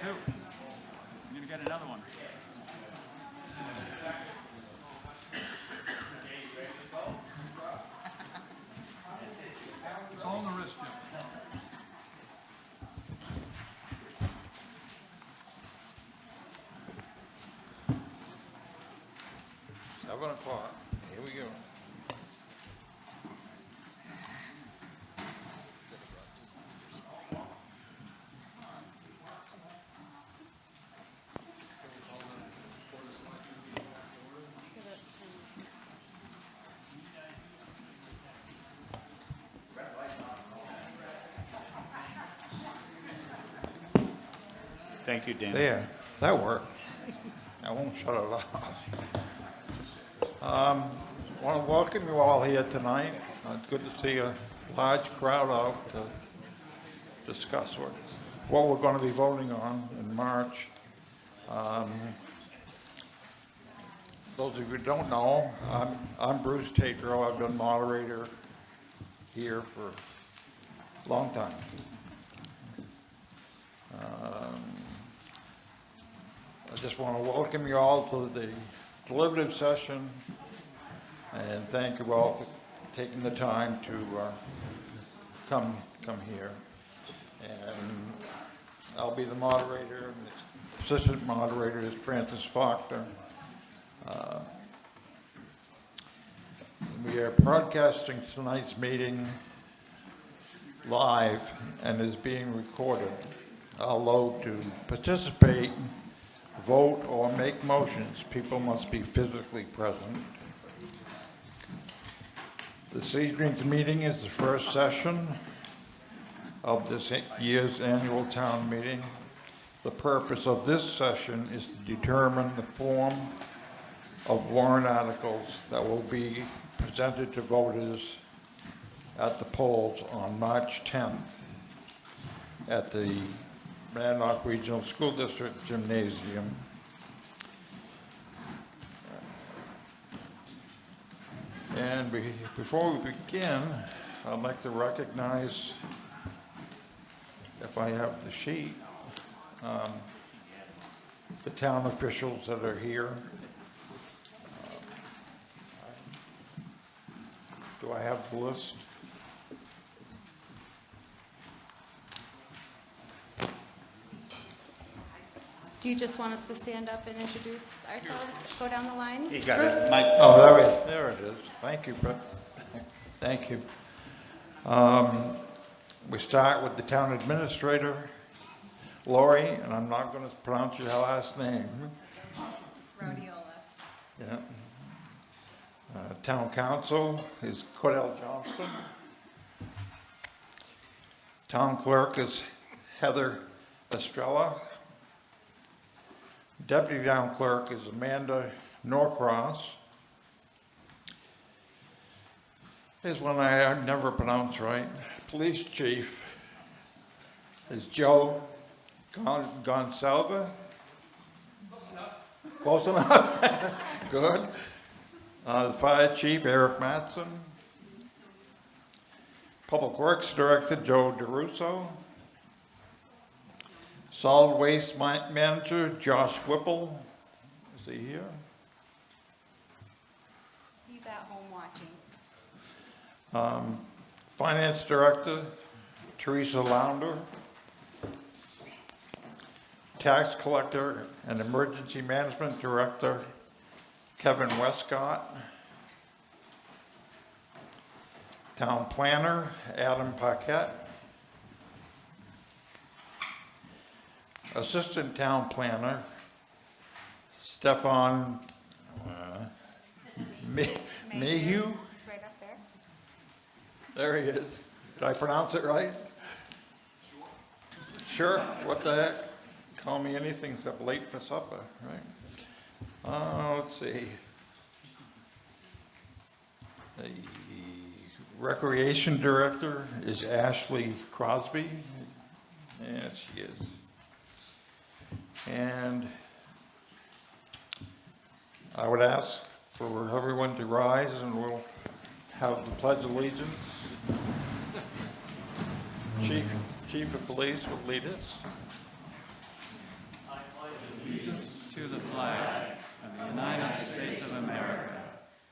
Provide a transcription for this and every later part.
2. I'm going to get another one. It's all on the wrist, Jim. Seven o'clock. Here we go. Thank you, Dan. There, that worked. I won't shut it off. Want to welcome you all here tonight. It's good to see a large crowd out to discuss what we're going to be voting on in March. Those of you who don't know, I'm Bruce Tatro. I've been moderator here for a long time. I just want to welcome you all to the deliberative session and thank you all for taking the time to come here. And I'll be the moderator, and the assistant moderator is Francis Faulkner. We are broadcasting tonight's meeting live and is being recorded. Although to participate, vote, or make motions, people must be physically present. This evening's meeting is the first session of this year's annual town meeting. The purpose of this session is to determine the form of warrant articles that will be presented to voters at the polls on March 10th at the Monadnock Regional School District Gymnasium. And before we begin, I'd like to recognize, if I have the sheet, the town officials that are here. Do I have the list? Do you just want us to stand up and introduce ourselves, go down the line? You got Bruce? it, Mike. Oh, there it is. Thank you, Brett. Thank you. We start with the town administrator, Lori, and I'm not going to pronounce your last name. Rhodiola. Yeah. Town council is Cordell Johnston. Town clerk is Heather Estrella. Deputy town clerk is Amanda Norcross. Here's one I never pronounce right. Police chief is Joe Gonsalva. Close enough. Good. The fire chief, Eric Matson. Public Works Director, Joe DeRusso. Solid Waste Manager, Josh Whipple. Is he here? He's at home watching. Finance Director, Teresa Launder. Tax Collector and Emergency Management Director, Kevin Westcott. Town Planner, Adam Paquette. Assistant Town Planner, Stefan Mayhew. It's right up there. There he is. Did I pronounce it right? Sure. What the heck? Call me anything except late for supper, right? Let's see. The Recreation Director is Ashley Crosby. Yes, she is. And I would ask for everyone to rise and we'll have the Pledge of Allegiance. Chief of Police will lead us. to the flag of the United States of America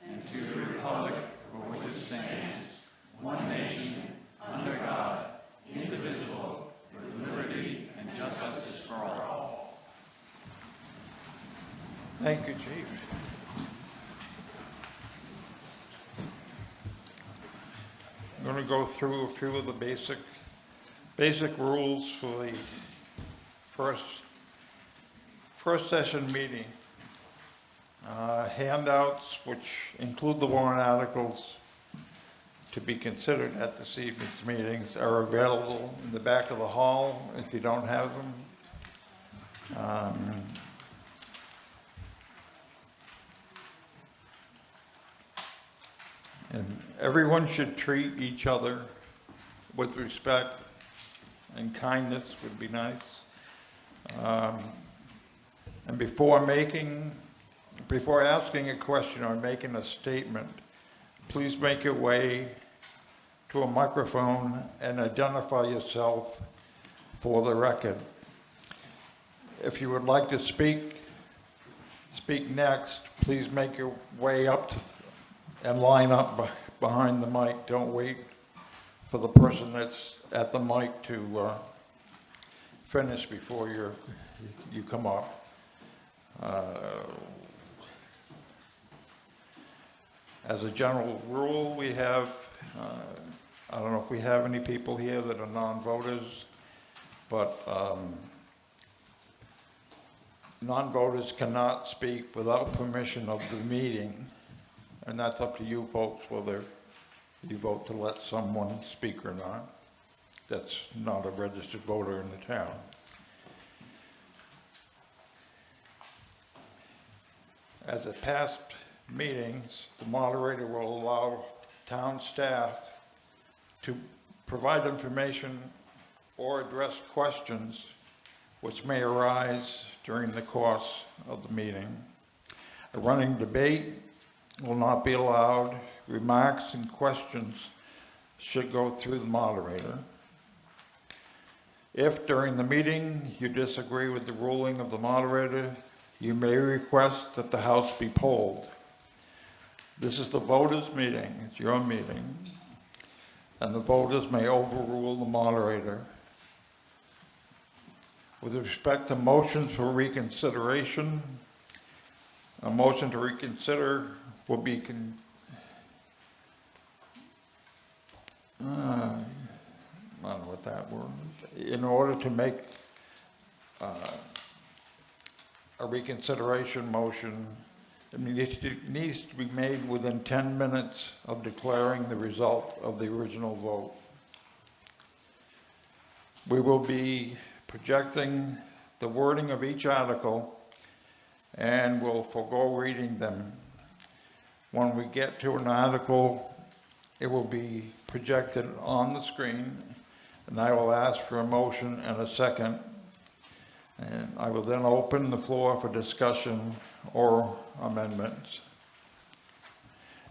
and to the republic for which it stands, one nation, under God, indivisible, with liberty and justice for all. Thank you, Chief. I'm going to go through a few of the basic rules for the first session meeting. Handouts, which include the warrant articles to be considered at this evening's meetings, are available in the back of the hall if you don't have them. And everyone should treat each other with respect and kindness would be nice. And before asking a question or making a statement, please make your way to a microphone and identify yourself for the record. If you would like to speak next, please make your way up and line up behind the mic. Don't wait for the person that's at the mic to finish before you come up. As a general rule, we have, I don't know if we have any people here that are non-voters, but non-voters cannot speak without permission of the meeting, and that's up to you folks whether you vote to let someone speak or not. That's not a registered voter in the town. As at past meetings, the moderator will allow town staff to provide information or address questions which may arise during the course of the meeting. A running debate will not be allowed. Remarks and questions should go through the moderator. If during the meeting you disagree with the ruling of the moderator, you may request that the House be polled. This is the voters' meeting, it's your meeting, and the voters may overrule the moderator. With respect to motions for reconsideration, a motion to reconsider will be I don't know what that word is. In order to make a reconsideration motion, it needs to be made within 10 minutes of declaring the result of the original vote. We will be projecting the wording of each article and will forego reading them. When we get to an article, it will be projected on the screen, and I will ask for a motion and a second. And I will then open the floor for discussion or amendments.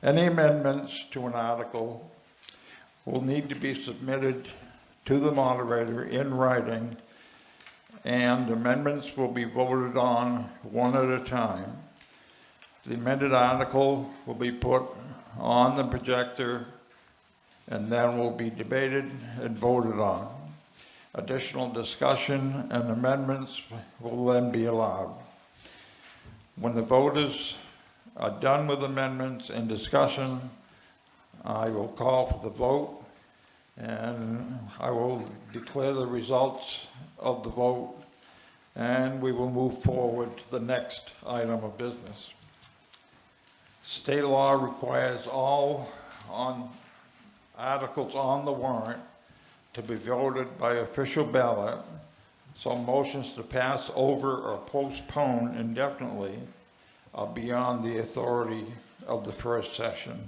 Any amendments to an article will need to be submitted to the moderator in writing, and amendments will be voted on one at a time. The amended article will be put on the projector and then will be debated and voted on. Additional discussion and amendments will then be allowed. When the voters are done with amendments and discussion, I will call for the vote and I will declare the results of the vote, and we will move forward to the next item of business. State law requires all articles on the warrant to be voted by official ballot, so motions to pass over or postpone indefinitely are beyond the authority of the first session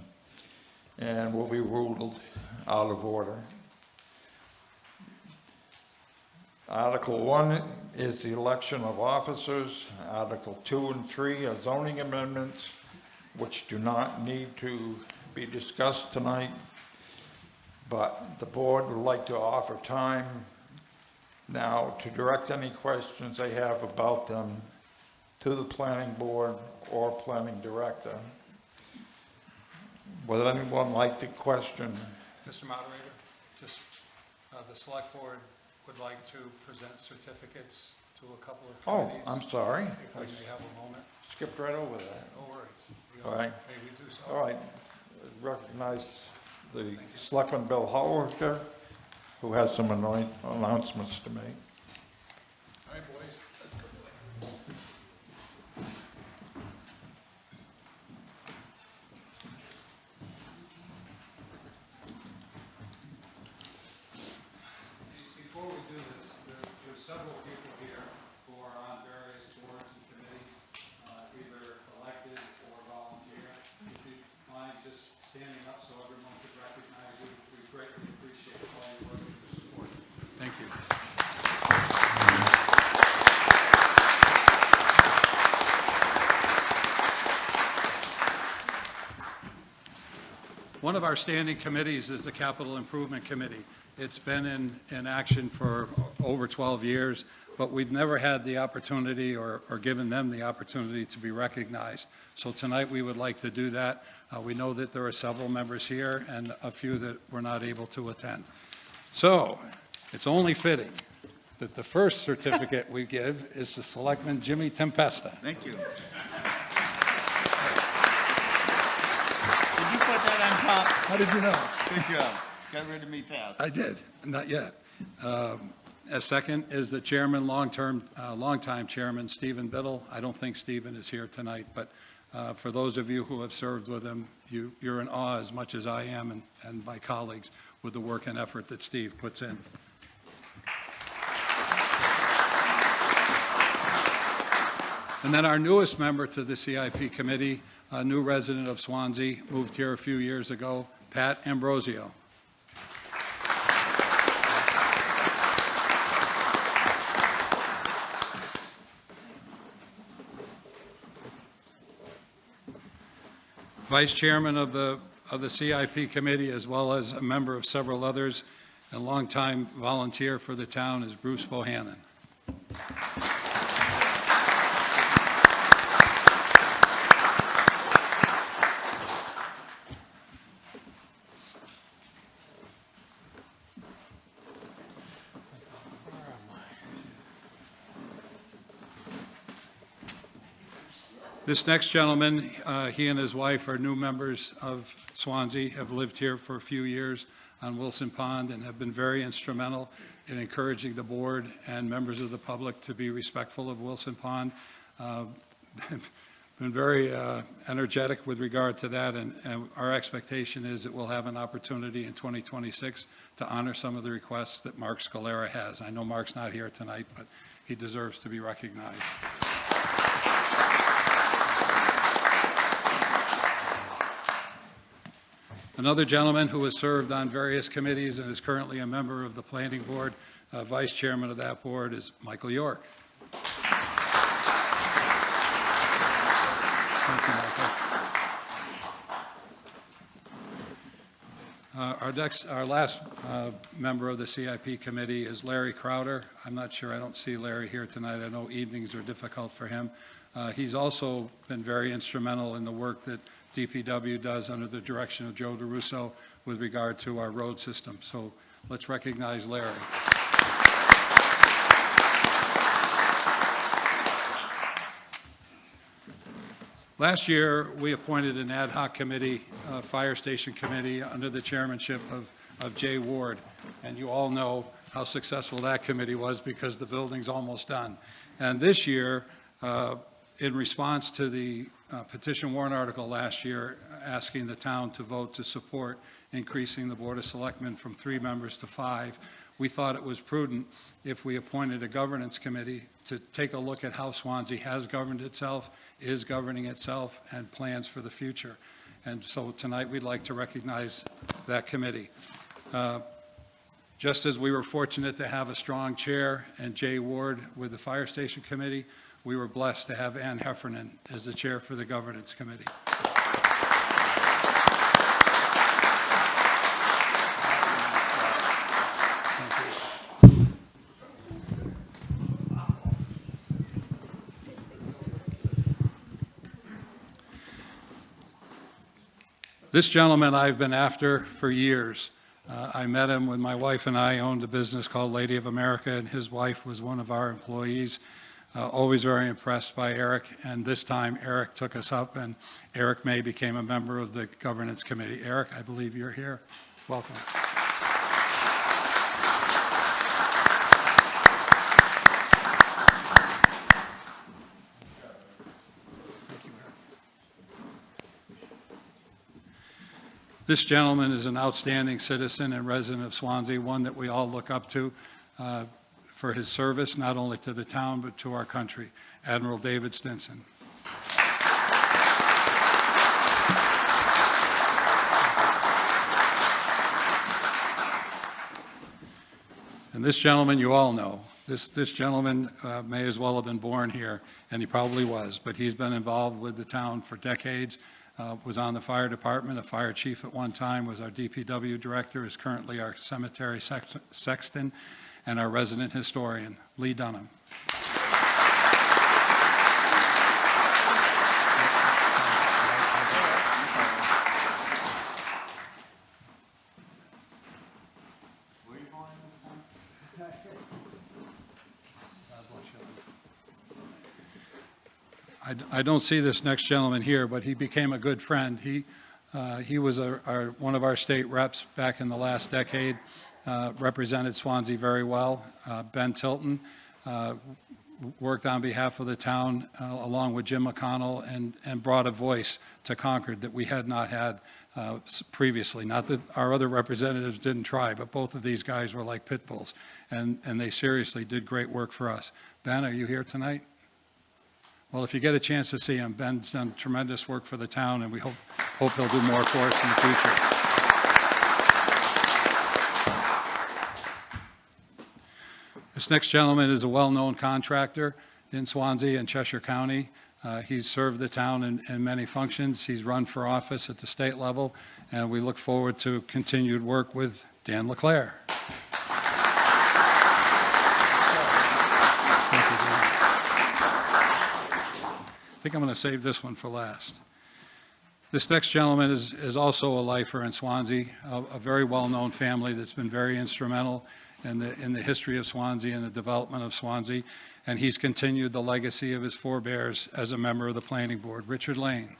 and will be ruled out of order. Article 1 is the election of officers. Article 2 and 3 are zoning amendments, which do not need to be discussed tonight, but the board would like to offer time now to direct any questions they have about them to the planning board or planning director. Would anyone like to question? Mr. Moderator, just the select board would like to present certificates to a couple of Oh, committees. I'm sorry. If we may have a moment. Skipped right over that. No worries. All right. May we do so? All right. Recognize the Selectman Bill Holliker, who has some announcements to make. All right, boys, let's go. Before we do this, there's several people here who are on various boards and committees, either elected or volunteer. If you mind just standing up so everyone could recognize you, we greatly appreciate all your work and your support. Thank you. One of our standing committees is the Capital Improvement Committee. It's been in action for over 12 years, but we've never had the opportunity or given them the opportunity to be recognized. So tonight we would like to do that. We know that there are several members here and a few that were not able to attend. So it's only fitting that the first certificate we give is to Selectman Jimmy Tempesta. Thank you. Did you put that on top? How did you know? Good job. Got rid of me fast. I did, not yet. As second is the chairman, longtime chairman, Stephen Biddle. I don't think Stephen is here tonight, but for those of you who have served with him, you're in awe as much as I am and my colleagues with the work and effort that Steve puts in. And then our newest member to the CIP committee, a new resident of Swanzey, moved here a few years ago, Pat Ambrosio. Vice chairman of the CIP committee, as well as a member of several others, and longtime volunteer for the town, is Bruce Bohannon. This next gentleman, he and his wife are new members of Swanzey, have lived here for a few years on Wilson Pond and have been very instrumental in encouraging the board and members of the public to be respectful of Wilson Pond. Been very energetic with regard to that, and our expectation is that we'll have an opportunity in 2026 to honor some of the requests that Mark Scalera has. I know Mark's not here tonight, but he deserves to be recognized. Another gentleman who has served on various committees and is currently a member of the planning board, vice chairman of that board, is Michael York. Thank you, Michael. Our last member of the CIP committee is Larry Crowder. I'm not sure, I don't see Larry here tonight. I know evenings are difficult for him. He's also been very instrumental in the work that DPW does under the direction of Joe DeRusso with regard to our road system. So let's recognize Larry. Last year, we appointed an ad hoc committee, fire station committee, under the chairmanship of Jay Ward. And you all know how successful that committee was because the building's almost done. And this year, in response to the petition warrant article last year asking the town to vote to support increasing the Board of Selectmen from 3 members to 5, we thought it was prudent if we appointed a governance committee to take a look at how Swanzey has governed itself, is governing itself, and plans for the future. And so tonight we'd like to recognize that committee. Just as we were fortunate to have a strong chair and Jay Ward with the Fire Station Committee, we were blessed to have Ann Heffernan as the chair for the Governance Committee. This gentleman I've been after for years. I met him when my wife and I owned a business called Lady of America, and his wife was one of our employees. Always very impressed by Eric, and this time Eric took us up, and Eric May became a member of the governance committee. Eric, I believe you're here. Welcome. This gentleman is an outstanding citizen and resident of Swanzey, one that we all look up to for his service, not only to the town, but to our country, Admiral David Stinson. And this gentleman you all know. This gentleman may as well have been born here, and he probably was, but he's been involved with the town for decades. Was on the fire department, a fire chief at one time, was our DPW director, is currently our cemetery sexton, and our resident historian, Lee Dunham. I don't see this next gentleman here, but he became a good friend. He was one of our state reps back in the last decade, represented Swanzey very well. Ben Tilton worked on behalf of the town along with Jim McConnell and brought a voice to Concord that we had not had previously. Not that our other representatives didn't try, but both of these guys were like pit bulls, and they seriously did great work for us. Ben, are you here tonight? Well, if you get a chance to see him, Ben's done tremendous work for the town, and we hope he'll do more for us in the future. This next gentleman is a well-known contractor in Swanzey and Cheshire County. He's served the town in many functions. He's run for office at the state level, and we look forward to continued work with Dan LeClaire. I think I'm going to save this one for last. This next gentleman is also a lifer in Swanzey, a very well-known family that's been very instrumental in the history of Swanzey and the development of Swanzey, and he's continued the legacy of his forebears as a member of the planning board. Richard Lane.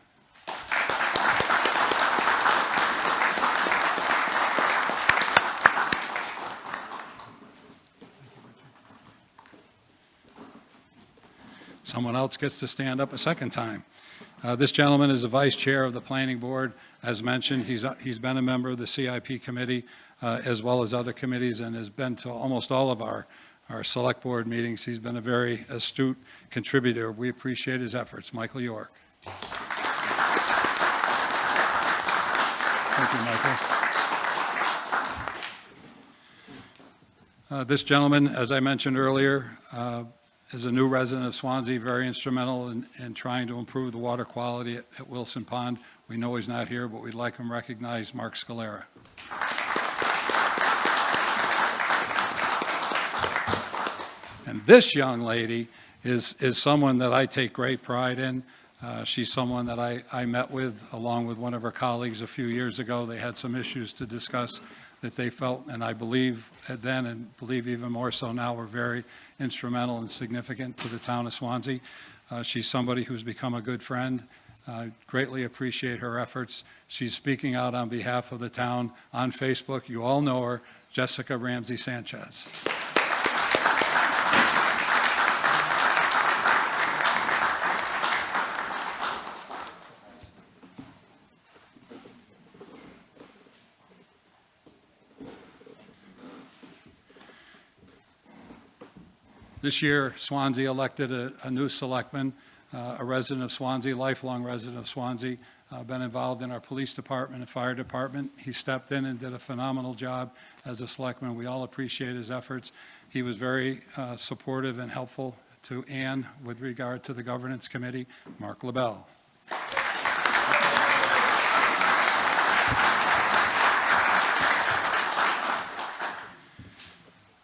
Someone else gets to stand up a second time. This gentleman is the vice chair of the planning board. As mentioned, he's been a member of the CIP committee as well as other committees, and has been to almost all of our select board meetings. He's been a very astute contributor. We appreciate his efforts. Michael York. Thank you, Michael. This gentleman, as I mentioned earlier, is a new resident of Swanzey, very instrumental in trying to improve the water quality at Wilson Pond. We know he's not here, but we'd like him recognized, Mark Scalera. And this young lady is someone that I take great pride in. She's someone that I met with along with one of her colleagues a few years ago. They had some issues to discuss that they felt, and I believe then, and believe even more so now, were very instrumental and significant to the town of Swanzey. She's somebody who's become a good friend. Greatly appreciate her efforts. She's speaking out on behalf of the town on Facebook. You all know her, Jessica Ramsey Sanchez. This year, Swanzey elected a new selectman, a resident of Swanzey, lifelong resident of Swanzey, been involved in our police department and fire department. He stepped in and did a phenomenal job as a selectman. We all appreciate his efforts. He was very supportive and helpful to Ann with regard to the governance committee. Mark LaBelle.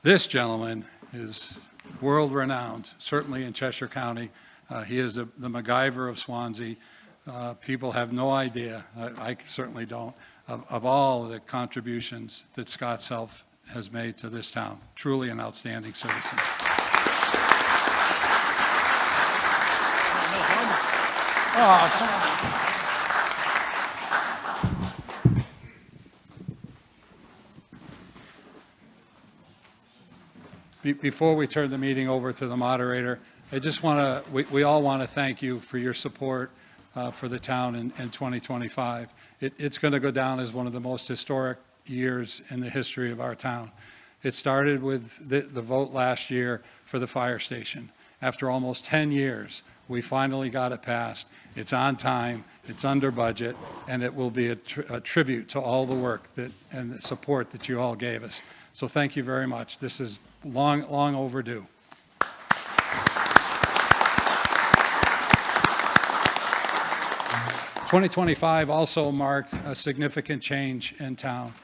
This gentleman is world-renowned, certainly in Cheshire County. He is the MacGyver of Swanzey, People have no idea, I certainly don't, of all the contributions that Scott Self has made to this town. Truly an outstanding citizen. Oh, come on. Before we turn the meeting over to the moderator, I just want to, we all want to thank you for your support for the town in 2025. It's going to go down as one of the most historic years in the history of our town. It started with the vote last year for the fire station. After almost 10 years, we finally got it passed. It's on time, it's under budget, and it will be a tribute to all the work and the support that you all gave us. So thank you very much. This is long overdue. 2025 also marked a significant change in town.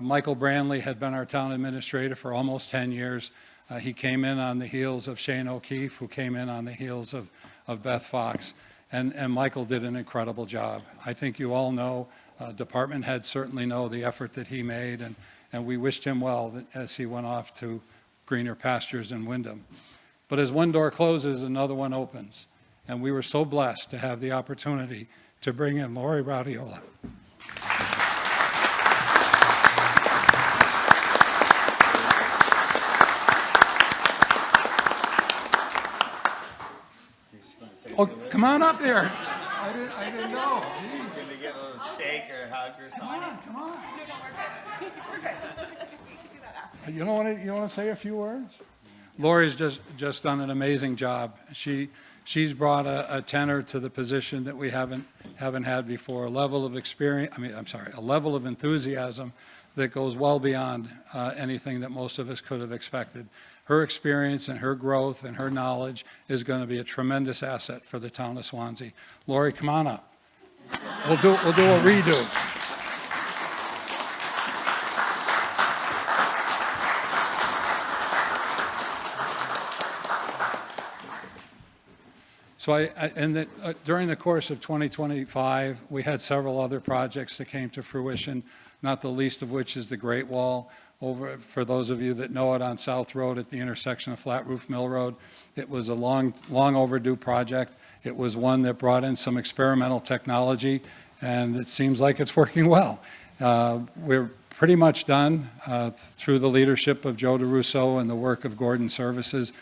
Michael Branley had been our town administrator for almost 10 years. He came in on the heels of Shane O'Keefe, who came in on the heels of Beth Fox, and Michael did an incredible job. I think you all know, department heads certainly know the effort that he made, and we wished him well as he went off to greener pastures in Wyndham. But as one door closes, another one opens, and we were so blessed to have the opportunity to bring in Lori Raudiola. Oh, come on up here. I didn't know. He's going to get a little shake or hug or something. Come on. You don't want to say a few words? Lori's just done an amazing job. She's brought a tenor to the position that we haven't had before, a level of experience, a level of enthusiasm that goes well beyond anything that most of us could have expected. Her experience and her growth and her knowledge is going to be a tremendous asset for the town of Swanzey. Lori, come on up. We'll do a redo. So during the course of 2025, we had several other projects that came to fruition, not the least of which is the Great Wall. Over, for those of you that know it, on South Road at the intersection of Flat Roof Mill Road. It was a long overdue project. It was one that brought in some experimental technology, and it seems like it's working well. We're pretty much done through the leadership of Joe DeRusso and the work of Gordon Services.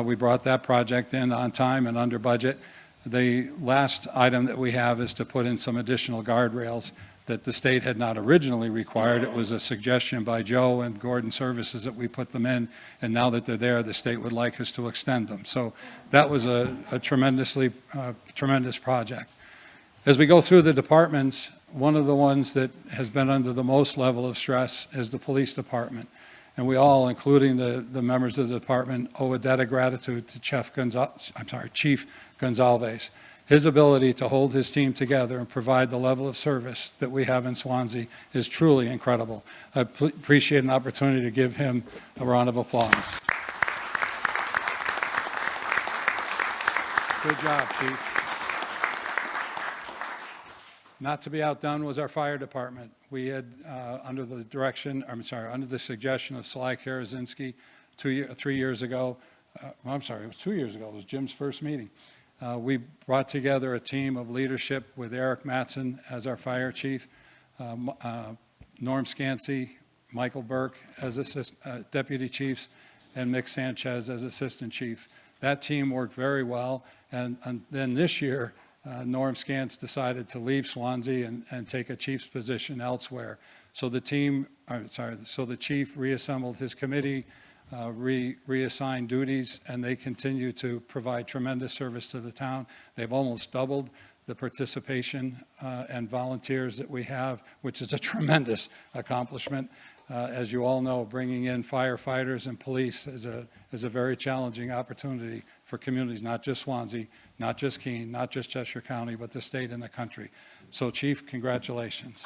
We brought that project in on time and under budget. The last item that we have is to put in some additional guardrails that the state had not originally required. It was a suggestion by Joe and Gordon Services that we put them in, and now that they're there, the state would like us to extend them. So that was a tremendous project. As we go through the departments, one of the ones that has been under the most level of stress is the police department. And we all, including the members of the department, owe a debt of gratitude to Chief Gonzalez. His ability to hold his team together and provide the level of service that we have in Swanzey is truly incredible. I appreciate an opportunity to give him a round of applause. Good job, Chief. Not to be outdone was our fire department. We had, under the suggestion of Sly Karazinski 3 years ago, it was 2 years ago, it was Jim's first meeting. We brought together a team of leadership with Eric Mattson as our fire chief, Norm Scansey, Michael Burke as deputy chiefs, and Mick Sanchez as assistant chief. That team worked very well, and then this year, Norm Scantz decided to leave Swanzey and take a chief's position elsewhere. So the chief reassembled his committee, reassigned duties, and they continue to provide tremendous service to the town. They've almost doubled the participation and volunteers that we have, which is a tremendous accomplishment. As you all know, bringing in firefighters and police is a very challenging opportunity for communities, not just Swanzey, not just Keene, not just Cheshire County, but the state and the country. So, Chief, congratulations.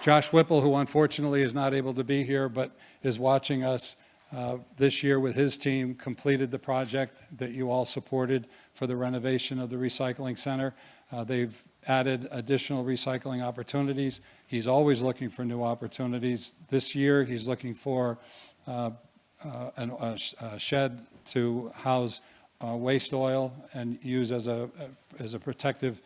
Josh Whipple, who unfortunately is not able to be here but is watching us, this year with his team completed the project that you all supported for the renovation of the recycling center. They've added additional recycling opportunities. He's always looking for new opportunities. This year, he's looking for a shed to house waste oil and use as a protective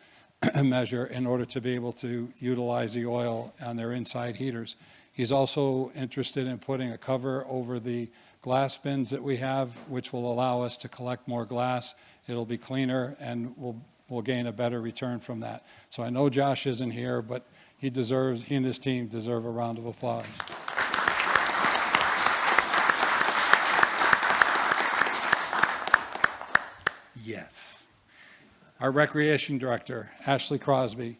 measure in order to be able to utilize the oil on their inside heaters. He's also interested in putting a cover over the glass bins that we have, which will allow us to collect more glass. It'll be cleaner, and we'll gain a better return from that. So I know Josh isn't here, but he and his team deserve a round of applause. Yes. Our Recreation Director, Ashley Crosby,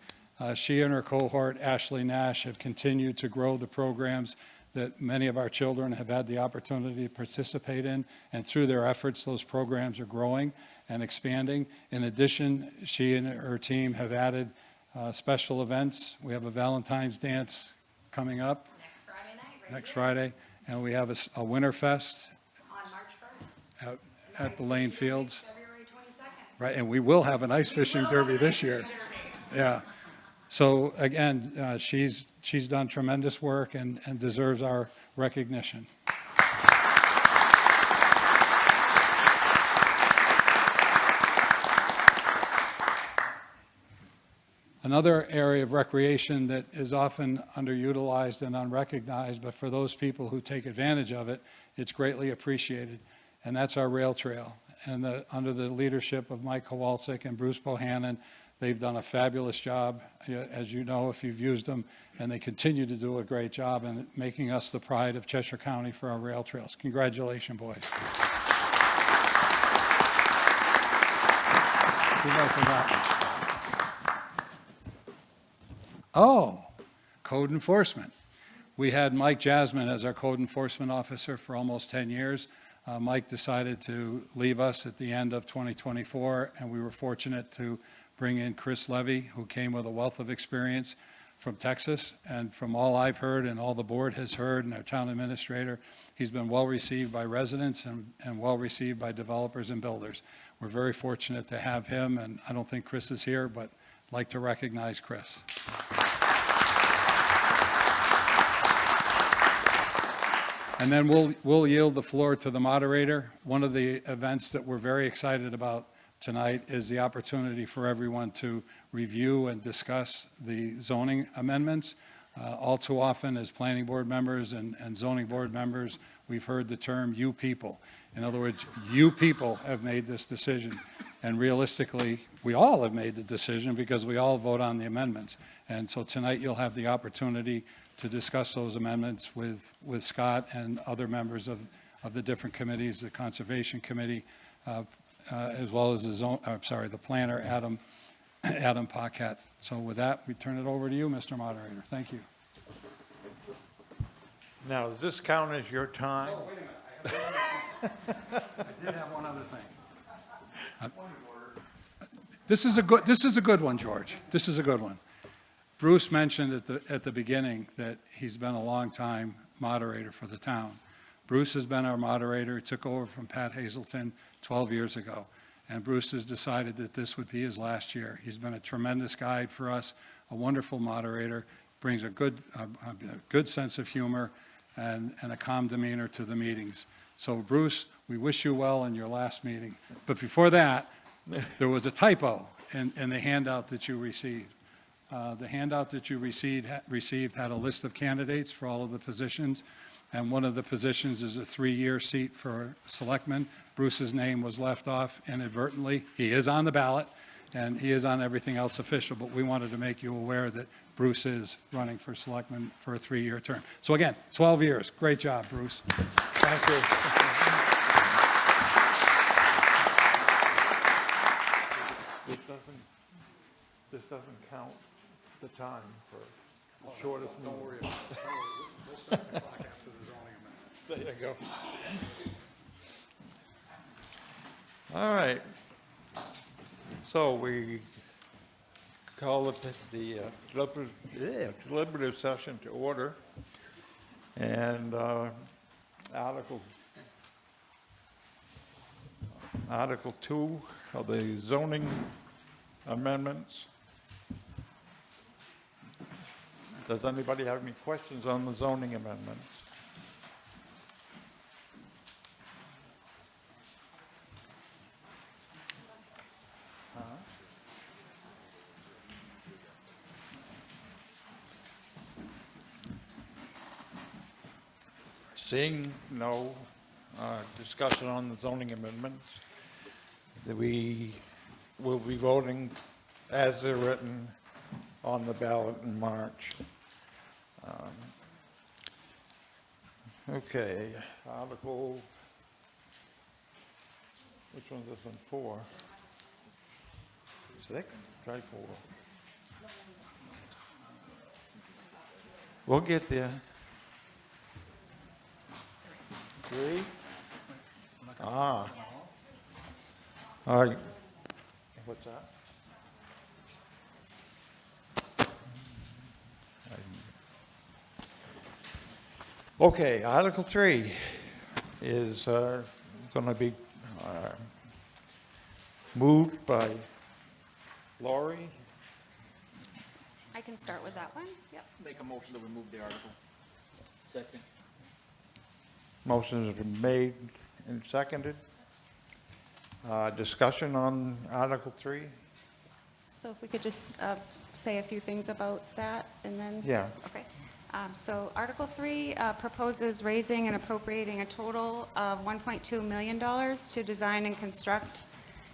she and her cohort, Ashley Nash, have continued to grow the programs that many of our children have had the opportunity to participate in, and through their efforts, those programs are growing and expanding. In addition, she and her team have added special events. We have a Valentine's dance coming up Next Friday night, right next here, Friday, and we have a Winter Fest on March 1st. at the Lane Fields. February 22nd. Right, and we will have an ice fishing derby this year. Yeah. So again, she's done tremendous work and deserves our recognition. Another area of recreation that is often underutilized and unrecognized, but for those people who take advantage of it, it's greatly appreciated, and that's our rail trail. And under the leadership of Mike Kowalczyk and Bruce Bohannon, they've done a fabulous job, as you know, if you've used them, and they continue to do a great job in making us the pride of Cheshire County for our rail trails. Congratulations, boys. Oh, code enforcement. We had Mike Jasmine as our code enforcement officer for almost 10 years. Mike decided to leave us at the end of 2024, and we were fortunate to bring in Chris Levy, who came with a wealth of experience from Texas. And from all I've heard and all the board has heard and our town administrator, he's been well received by residents and well received by developers and builders. We're very fortunate to have him, and I don't think Chris is here, but I'd like to recognize Chris. And then we'll yield the floor to the moderator. One of the events that we're very excited about tonight is the opportunity for everyone to review and discuss the zoning amendments. All too often, as planning board members and zoning board members, we've heard the term "you people." In other words, you people have made this decision. And realistically, we all have made the decision because we all vote on the amendments. And so tonight you'll have the opportunity to discuss those amendments with Scott and other members of the different committees, the Conservation Committee, as well as the planner, Adam Paquette. So with that, we turn it over to you, Mr. Moderator. Thank you. Now, does this count as your time? Oh, wait a minute. I did have one other thing. This is a good one, George. This is a good one. Bruce mentioned at the beginning that he's been a long time moderator for the town. Bruce has been our moderator. He took over from Pat Hazelton 12 years ago. And Bruce has decided that this would be his last year. He's been a tremendous guide for us, a wonderful moderator, brings a good sense of humor and a calm demeanor to the meetings. So Bruce, we wish you well in your last meeting. But before that, there was a typo in the handout that you received. The handout that you received had a list of candidates for all of the positions, and one of the positions is a 3-year seat for Selectmen. Bruce's name was left off inadvertently. He is on the ballot, and he is on everything else official, but we wanted to make you aware that Bruce is running for Selectman for a 3-year term. So again, 12 years. Great job, Bruce. Thank you. This doesn't count the time for the shortest meeting. Don't worry about it. We'll start the clock after the zoning amendment. There you go. All right. So we call it the deliberative session to order. And Article Article 2 of the zoning amendments. Does anybody have any questions on the zoning amendments? Seeing no discussion on the zoning amendments, that we will be voting as they're written on the ballot in March. Okay, Article, which one's this one, 4? 6? Try 4. We'll get there. 3? All right. What's that? Okay, Article 3 is going to be moved by Laurie. I can start with that one. Yep. Make a motion to remove the article. Second. Motion has been made and seconded. Discussion on Article 3? So if we could just say a few things about that, and then? Yeah. Okay. So Article 3 proposes raising and appropriating a total of $1.2 million to design and construct,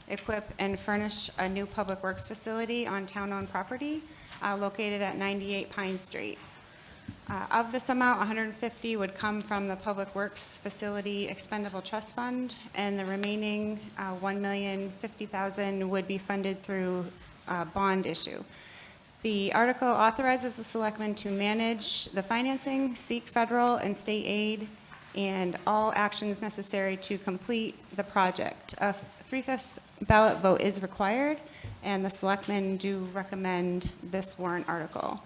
equip, and furnish a new public works facility on town-owned property located at 98 Pine Street. Of this amount, 150 would come from the Public Works Facility Expendable Trust Fund, and the remaining $1,050,000 would be funded through bond issue. The article authorizes the Selectmen to manage the financing, seek federal and state aid, and all actions necessary to complete the project. A 3/5 ballot vote is required, and the Selectmen do recommend this warrant article.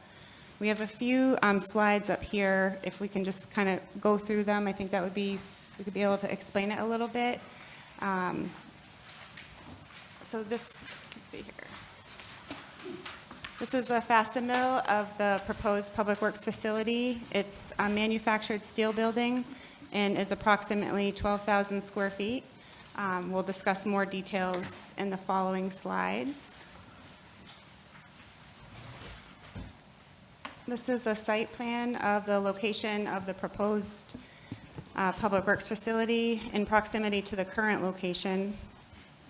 We have a few slides up here. If we can just kind of go through them, I think that would be, we could be able to explain it a little bit. So this, let's see here. This is a facsimile of the proposed Public Works facility. It's a manufactured steel building and is approximately 12,000 square feet. We'll discuss more details in the following slides. This is a site plan of the location of the proposed Public Works facility in proximity to the current location.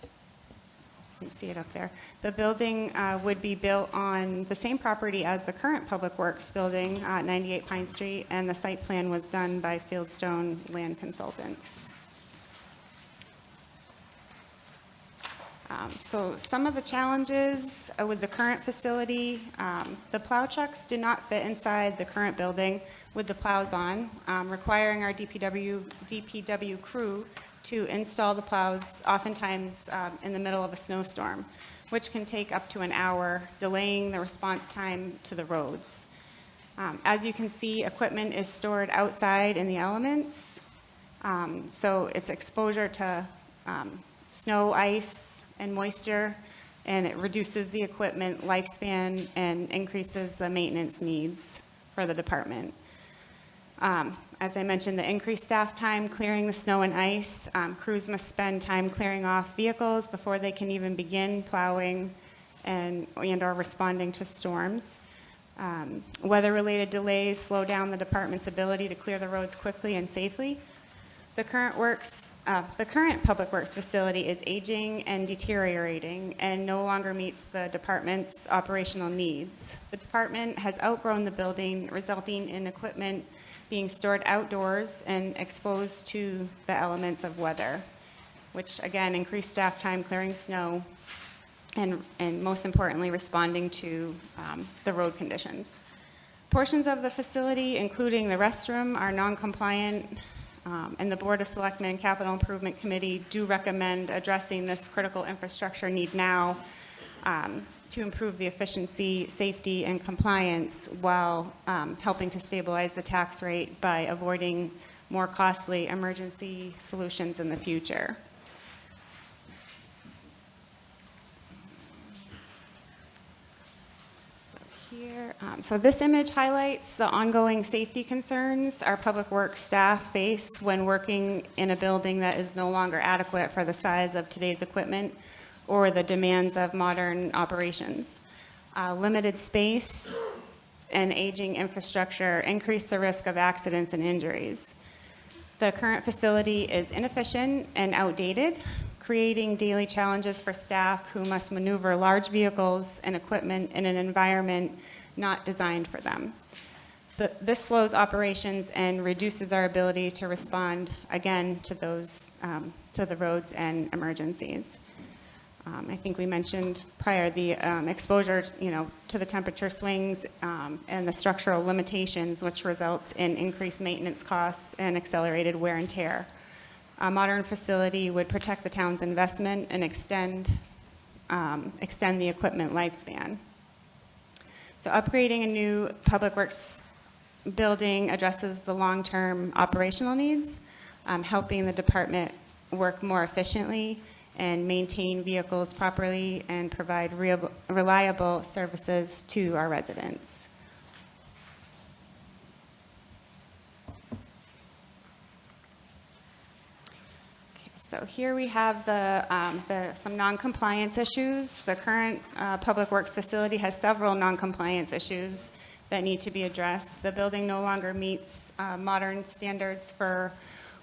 You can see it up there. The building would be built on the same property as the current Public Works building at 98 Pine Street, and the site plan was done by Fieldstone Land Consultants. So some of the challenges with the current facility, the plow trucks do not fit inside the current building with the plows on, requiring our DPW crew to install the plows oftentimes in the middle of a snowstorm, which can take up to an hour, delaying the response time to the roads. As you can see, equipment is stored outside in the elements, so it's exposure to snow, ice, and moisture, and it reduces the equipment lifespan and increases the maintenance needs for the department. As I mentioned, the increased staff time clearing the snow and ice. Crews must spend time clearing off vehicles before they can even begin plowing and/or responding to storms. Weather-related delays slow down the department's ability to clear the roads quickly and safely. The current Public Works facility is aging and deteriorating and no longer meets the department's operational needs. The department has outgrown the building, resulting in equipment being stored outdoors and exposed to the elements of weather, which again increase staff time clearing snow and most importantly responding to the road conditions. Portions of the facility, including the restroom, are non-compliant, and the Board of Selectmen Capital Improvement Committee do recommend addressing this critical infrastructure need now to improve the efficiency, safety, and compliance while helping to stabilize the tax rate by avoiding more costly emergency solutions in the future. here. So this image highlights the ongoing safety concerns our public works staff face when working in a building that is no longer adequate for the size of today's equipment or the demands of modern operations. Limited space and aging infrastructure increase the risk of accidents and injuries. The current facility is inefficient and outdated, creating daily challenges for staff who must maneuver large vehicles and equipment in an environment not designed for them. This slows operations and reduces our ability to respond again to those, to the roads and emergencies. I think we mentioned prior the exposure, to the temperature swings and the structural limitations, which results in increased maintenance costs and accelerated wear and tear. A modern facility would protect the town's investment and extend the equipment lifespan. So upgrading a new public works building addresses the long-term operational needs, helping the department work more efficiently and maintain vehicles properly and provide reliable services to our residents. So here we have some non-compliance issues. The current Public Works facility has several non-compliance issues that need to be addressed. The building no longer meets modern standards for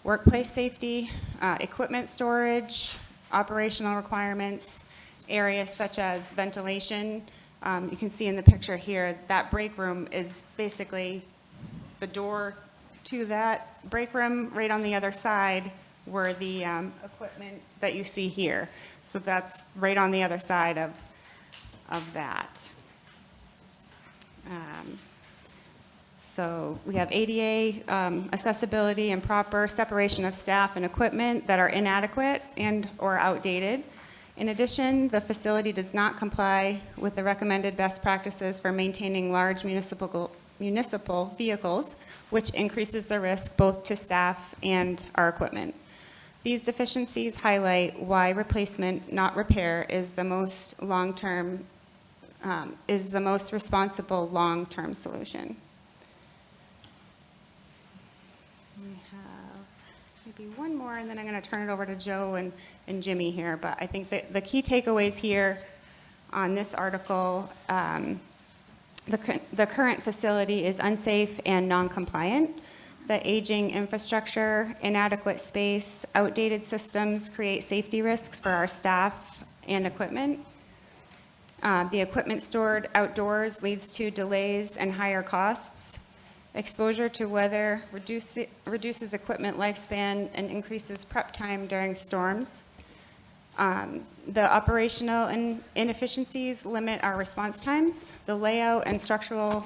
workplace safety, equipment storage, operational requirements, areas such as ventilation. You can see in the picture here, that break room is basically the door to that break room. Right on the other side were the equipment that you see here. So that's right on the other side of that. So we have ADA accessibility and proper separation of staff and equipment that are inadequate and or outdated. In addition, the facility does not comply with the recommended best practices for maintaining large municipal vehicles, which increases the risk both to staff and our equipment. These deficiencies highlight why replacement, not repair, is the most responsible long-term solution. We have maybe one more, and then I'm going to turn it over to Joe and Jimmy here. But I think that the key takeaways here on this article, the current facility is unsafe and non-compliant. The aging infrastructure, inadequate space, outdated systems create safety risks for our staff and equipment. The equipment stored outdoors leads to delays and higher costs. Exposure to weather reduces equipment lifespan and increases prep time during storms. The operational inefficiencies limit our response times. The layout and structural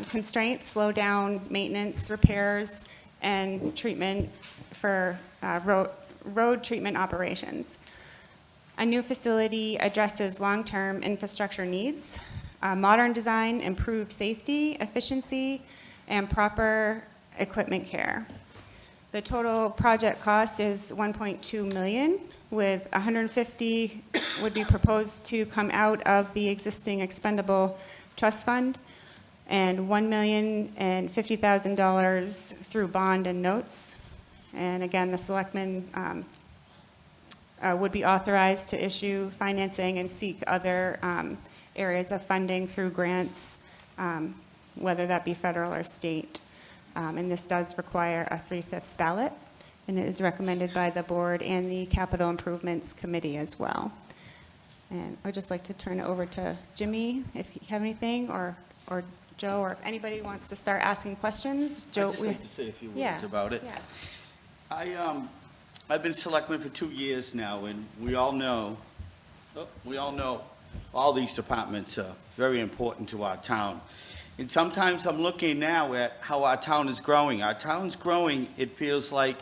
constraints slow down maintenance, repairs, and treatment for road treatment operations. A new facility addresses long-term infrastructure needs. Modern design improves safety, efficiency, and proper equipment care. The total project cost is $1.2 million, with $150 would be proposed to come out of the existing expendable trust fund, and $1,050,000 through bond and notes. And again, the Selectmen would be authorized to issue financing and seek other areas of funding through grants, whether that be federal or state. And this does require a 3/5 ballot, and it is recommended by the board and the Capital Improvements Committee as well. And I'd just like to turn it over to Jimmy, if you have anything, or Joe, or if anybody wants to start asking questions. Joe, I'd just like to say a few words yeah, about it. yeah. I've been selectman for 2 years now, and we all know all these departments are very important to our town. And sometimes I'm looking now at how our town is growing. Our town's growing, it feels like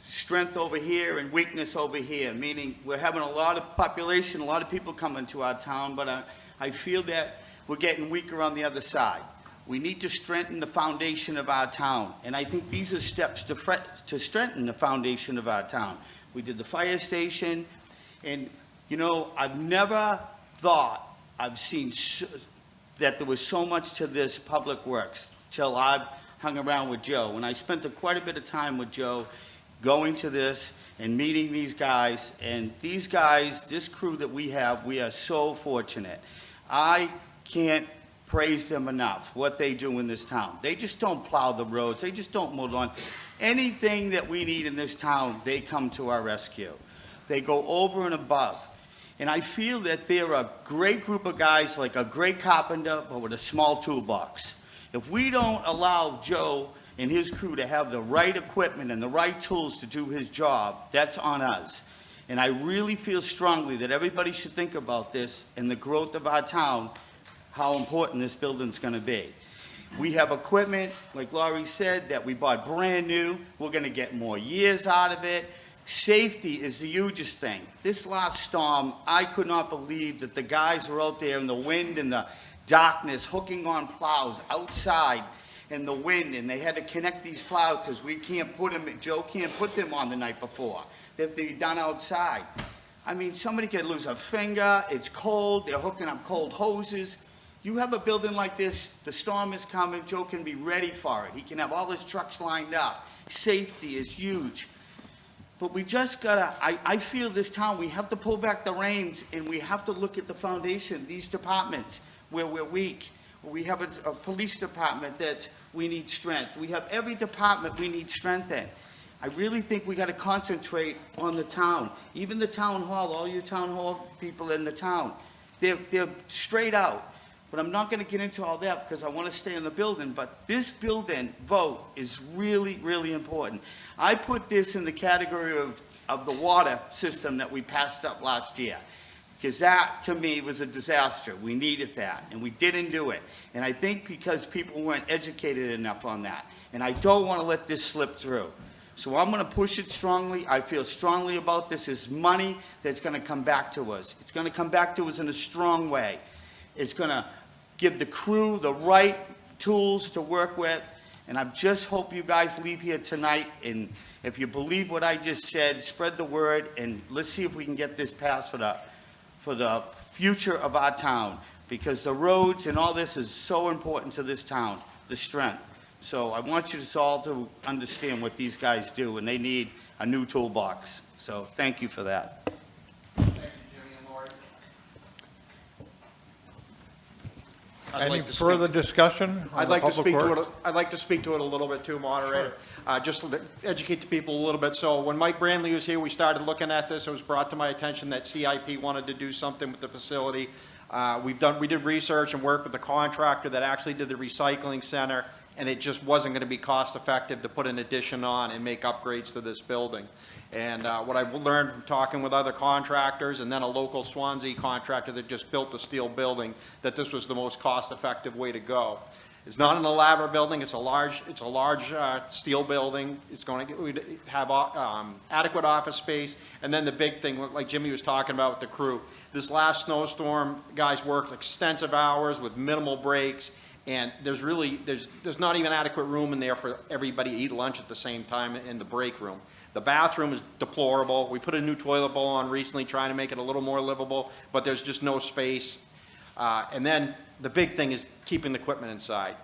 strength over here and weakness over here, meaning we're having a lot of population, a lot of people coming to our town, but I feel that we're getting weaker on the other side. We need to strengthen the foundation of our town, and I think these are steps to strengthen the foundation of our town. We did the fire station, and I've never thought I've seen that there was so much to this public works till I hung around with Joe. And I spent quite a bit of time with Joe going to this and meeting these guys. And these guys, this crew that we have, we are so fortunate. I can't praise them enough, what they do in this town. They just don't plow the roads. They just don't mow the lawn. Anything that we need in this town, they come to our rescue. They go over and above. And I feel that they're a great group of guys, like a great carpenter, but with a small toolbox. If we don't allow Joe and his crew to have the right equipment and the right tools to do his job, that's on us. And I really feel strongly that everybody should think about this and the growth of our town, how important this building's gonna be. We have equipment, like Laurie said, that we bought brand new. We're gonna get more years out of it. Safety is the hugest thing. This last storm, I could not believe that the guys were out there in the wind and the darkness, hooking on plows outside in the wind, and they had to connect these plows because we can't put them, Joe can't put them on the night before. They have to be done outside. I mean, somebody could lose a finger, it's cold, they're hooking up cold hoses. You have a building like this, the storm is coming, Joe can be ready for it. He can have all his trucks lined up. Safety is huge. But we just gotta, I feel this town, we have to pull back the reins and we have to look at the foundation, these departments where we're weak. We have a police department that we need strength. We have every department we need strength in. I really think we gotta concentrate on the town. Even the town hall, all you town hall people in the town, they're straight out. But I'm not gonna get into all that because I wanna stay in the building, but this building vote is really, really important. I put this in the category of the water system that we passed up last year. Because that, to me, was a disaster. We needed that, and we didn't do it. And I think because people weren't educated enough on that. And I don't wanna let this slip through. So I'm gonna push it strongly. I feel strongly about this. It's money that's gonna come back to us. It's gonna come back to us in a strong way. It's gonna give the crew the right tools to work with. And I just hope you guys leave here tonight, and if you believe what I just said, spread the word, and let's see if we can get this passed for the future of our town, because the roads and all this is so important to this town, the strength. So I want you all to understand what these guys do, and they need a new toolbox. So thank you for that. Thank you, Jimmy and Lori. Any further discussion? I'd like to speak to it. I'd like to speak to it a little bit too, moderator. Just to educate the people a little bit. So when Mike Brandley was here, we started looking at this. It was brought to my attention that CIP wanted to do something with the facility. We did research and work with the contractor that actually did the recycling center, and it just wasn't going to be cost effective to put an addition on and make upgrades to this building. And what I've learned from talking with other contractors and then a local Swanzey contractor that just built a steel building, that this was the most cost-effective way to go. It's not an elaborate building. It's a large steel building. It's going to have adequate office space. And then the big thing, like Jimmy was talking about with the crew, this last snowstorm, guys worked extensive hours with minimal breaks. And there's not even adequate room in there for everybody to eat lunch at the same time in the break room. The bathroom is deplorable. We put a new toilet bowl on recently, trying to make it a little more livable, but there's just no space. And then the big thing is keeping the equipment inside.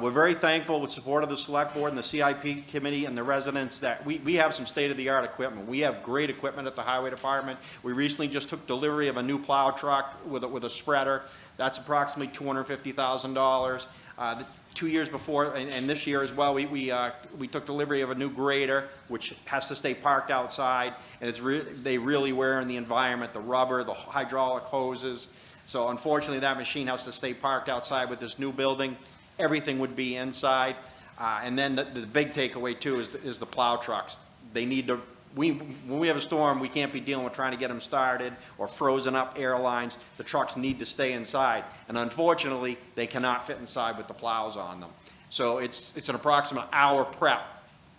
We're very thankful with support of the Select Board and the CIP Committee and the residents that we have some state-of-the-art equipment. We have great equipment at the Highway Department. We recently just took delivery of a new plow truck with a spreader. That's approximately $250,000. 2 years before, and this year as well, we took delivery of a new grader, which has to stay parked outside, and they really wear in the environment, the rubber, the hydraulic hoses. So unfortunately, that machine has to stay parked outside. With this new building, everything would be inside. And then the big takeaway too is the plow trucks. They need to. When we have a storm, we can't be dealing with trying to get them started or frozen up airlines. The trucks need to stay inside. And unfortunately, they cannot fit inside with the plows on them. So it's an approximate hour prep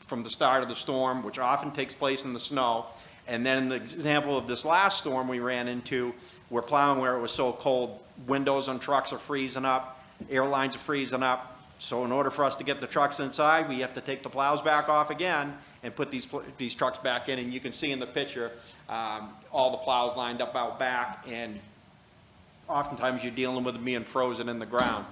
from the start of the storm, which often takes place in the snow. And then the example of this last storm we ran into, we're plowing where it was so cold, windows on trucks are freezing up, airlines are freezing up. So in order for us to get the trucks inside, we have to take the plows back off again and put these trucks back in. And you can see in the picture all the plows lined up out back. And oftentimes you're dealing with them being frozen in the ground.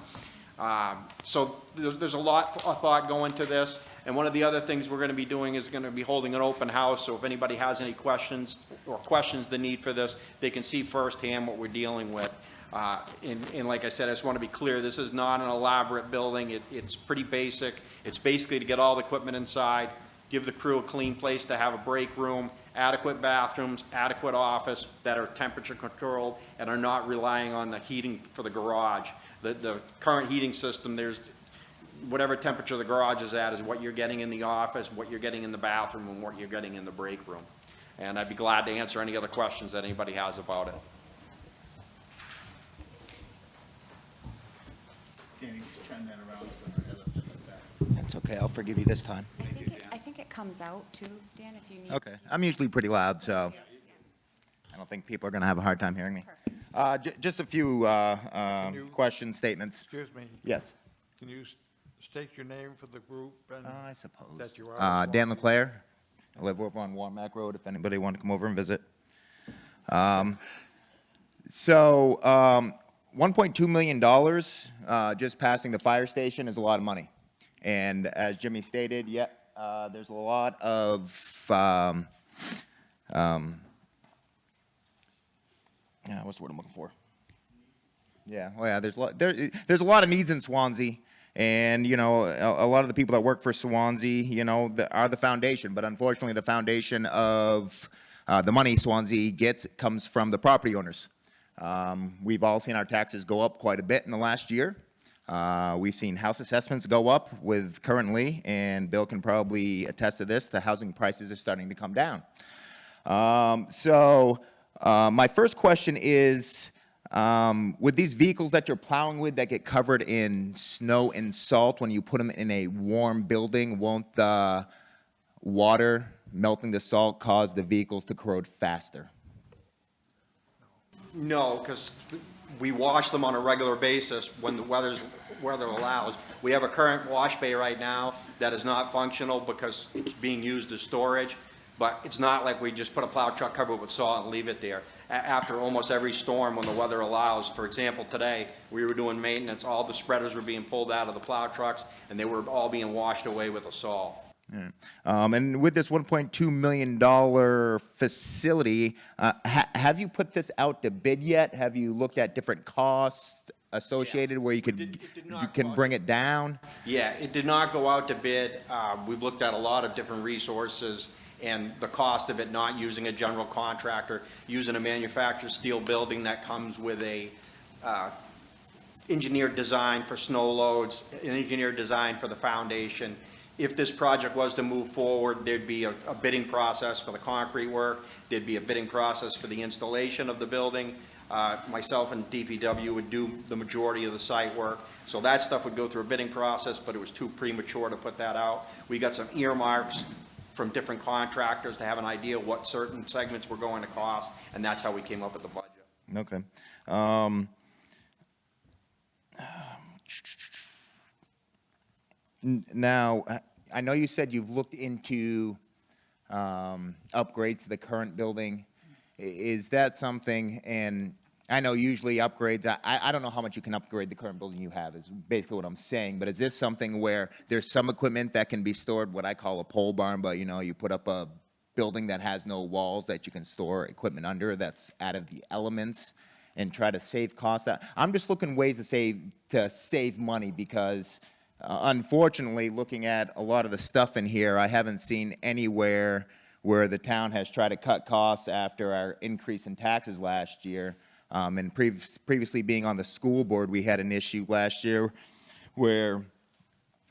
So there's a lot of thought going to this. And one of the other things we're going to be doing is going to be holding an open house. So if anybody has any questions or questions the need for this, they can see firsthand what we're dealing with. And like I said, I just want to be clear, this is not an elaborate building. It's pretty basic. It's basically to get all the equipment inside, give the crew a clean place to have a break room, adequate bathrooms, adequate office that are temperature controlled and are not relying on the heating for the garage. The current heating system, there's whatever temperature the garage is at is what you're getting in the office, what you're getting in the bathroom, and what you're getting in the break room. And I'd be glad to answer any other questions that anybody has about it. Danny, just turn that around so I have it like that. That's okay, I'll forgive you this time. I think it comes out too, Dan, if you need. Okay, I'm usually pretty loud, so I don't think people are going to have a hard time hearing me. Just a few questions, statements. Excuse me, Yes. can you state your name for the group and I suppose. that you are? Dan Leclerc. I live over on Warmack Road, if anybody wanted to come over and visit. $1.2 million just passing the fire station is a lot of money. And as Jimmy stated, there's a lot of, what's the word I'm looking for? There's a lot of needs in Swanzey. And, you know, a lot of the people that work for Swanzey, you know, are the foundation. But unfortunately, the foundation of the money Swanzey gets comes from the property owners. We've all seen our taxes go up quite a bit in the last year. We've seen house assessments go up with currently, and Bill can probably attest to this, the housing prices are starting to come down. My first question is, with these vehicles that you're plowing with that get covered in snow and salt, when you put them in a warm building, won't the water melting the salt cause the vehicles to corrode faster? No, because we wash them on a regular basis when the weather allows. We have a current wash bay right now that is not functional because it's being used as storage, but it's not like we just put a plow truck covered with salt and leave it there. After almost every storm, when the weather allows, for example, today, we were doing maintenance, all the spreaders were being pulled out of the plow trucks, and they were all being washed away with the salt. Yeah. And with this $1.2 million facility, have you put this out to bid yet? Have you looked at different costs associated where you can bring it down? Yeah, it did not go out to bid. We've looked at a lot of different resources and the cost of it not using a general contractor, using a manufactured steel building that comes with a engineered design for snow loads, an engineered design for the foundation. If this project was to move forward, there'd be a bidding process for the concrete work, there'd be a bidding process for the installation of the building. Myself and DPW would do the majority of the site work. So that stuff would go through a bidding process, but it was too premature to put that out. We got some earmarks from different contractors to have an idea what certain segments were going to cost, and that's how we came up with the budget. Okay. Now, I know you said you've looked into upgrades to the current building. Is that something, and I know usually upgrades, I don't know how much you can upgrade the current building you have, is basically what I'm saying, but is this something where there's some equipment that can be stored, what I call a pole barn, but you know, you put up a building that has no walls that you can store equipment under that's out of the elements and try to save costs? I'm just looking ways to save money because unfortunately, looking at a lot of the stuff in here, I haven't seen anywhere where the town has tried to cut costs after our increase in taxes last year. And previously being on the school board, we had an issue last year where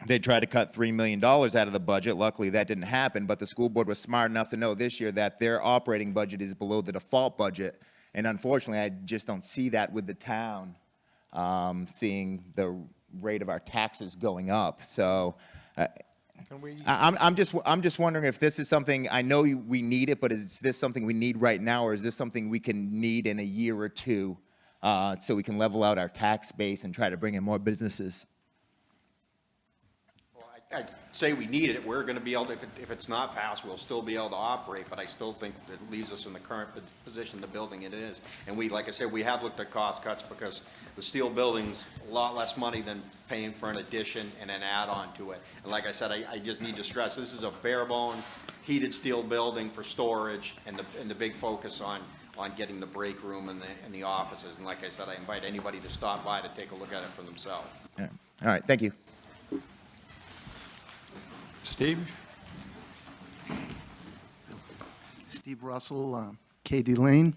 they tried to cut $3 million out of the budget. Luckily, that didn't happen, but the school board was smart enough to know this year that their operating budget is below the default budget. And unfortunately, I just don't see that with the town, seeing the rate of our taxes going up. So I'm just wondering if this is something, I know we need it, but is this something we need right now, or is this something we can need in a year or two so we can level out our tax base and try to bring in more businesses? Well, I'd say we need it, we're gonna be able to, if it's not passed, we'll still be able to operate, but I still think it leaves us in the current position the building it is. And we, like I said, we have looked at cost cuts because the steel building's a lot less money than paying for an addition and an add-on to it. And like I said, I just need to stress, this is a bare bone, heated steel building for storage, and the big focus on getting the break room and the offices. And like I said, I invite anybody to stop by to take a look at it for themselves. All right, thank you. Steve? Steve Russell, Katie Lane.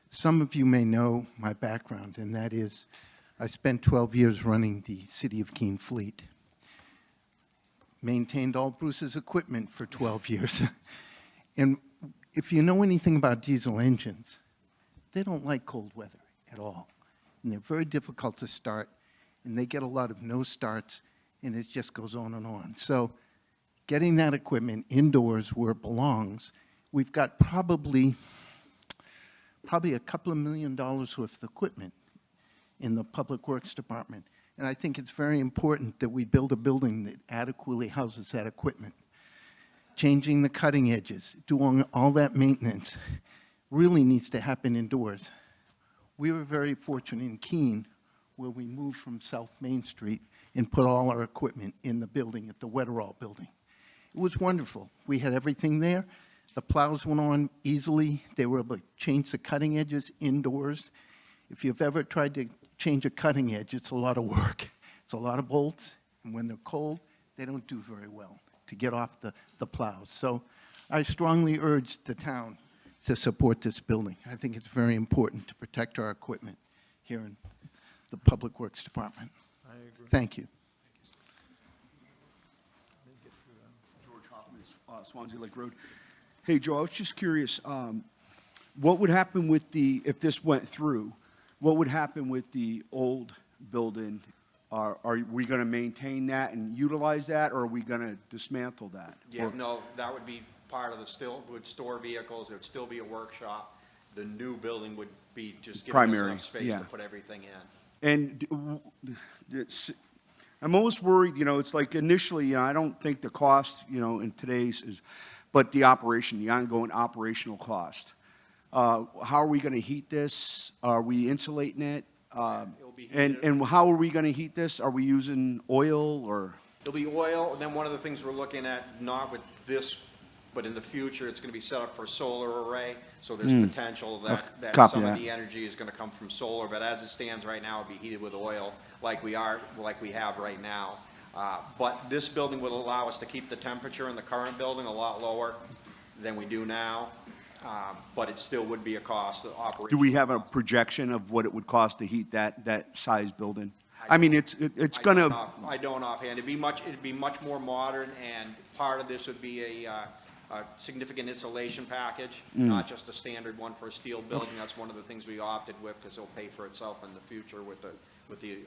Some of you may know my background, and that is I spent 12 years running the City of Keene fleet. Maintained all Bruce's equipment for 12 years. And if you know anything about diesel engines, they don't like cold weather at all. And they're very difficult to start, and they get a lot of no starts, and it just goes on and on. So getting that equipment indoors where it belongs, we've got probably a couple of $1 million worth of equipment in the Public Works Department. And I think it's very important that we build a building that adequately houses that equipment. Changing the cutting edges, doing all that maintenance really needs to happen indoors. We were very fortunate in Keene where we moved from South Main Street and put all our equipment in the building at the Wetterall building. It was wonderful. We had everything there. The plows went on easily. They were able to change the cutting edges indoors. If you've ever tried to change a cutting edge, it's a lot of work. It's a lot of bolts, and when they're cold, they don't do very well to get off the plows. So I strongly urge the town to support this building. I think it's very important to protect our equipment here in the Public Works Department. I agree. Thank you. George Hoffman, Swanzey Lake Road. Hey, Joe, I was just curious, what would happen with if this went through, what would happen with the old building? Are we going to maintain that and utilize that, or are we going to dismantle that? Yeah, no, that would be part of would store vehicles, it would still be a workshop. The new building would be just giving us Primary, enough space yeah. to put everything in. And I'm almost worried, it's like initially, I don't think the cost, in today's is, but the operation, the ongoing operational cost. How are we going to heat this? Are we insulating it? It'll be heated. And how are we going to heat this? Are we using oil or? It'll be oil, and then one of the things we're looking at, not with this, but in the future, it's gonna be set up for a solar array, so there's potential that Copy some of that. the energy is gonna come from solar, but as it stands right now, it'll be heated with oil, like we have right now. But this building will allow us to keep the temperature in the current building a lot lower than we do now, but it still would be a cost, the operation. Do we have a projection of what it would cost to heat that size building? I mean, it's gonna, I don't offhand. It'd be much more modern, and part of this would be a significant insulation package, not just a standard one for a steel building. That's one of the things we opted with, because it'll pay for itself in the future with the heating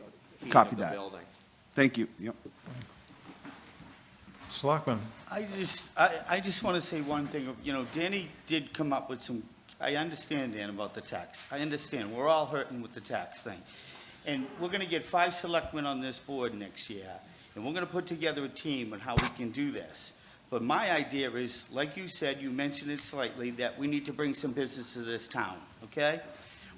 Copy of the that. building. thank you, yep. Selectmen? I just want to say one thing. Danny did come up with some, I understand, Dan, about the tax. I understand. We're all hurting with the tax thing. And we're going to get 5 selectmen on this board next year, and we're going to put together a team on how we can do this. But my idea is, like you said, you mentioned it slightly, that we need to bring some business to this town, okay?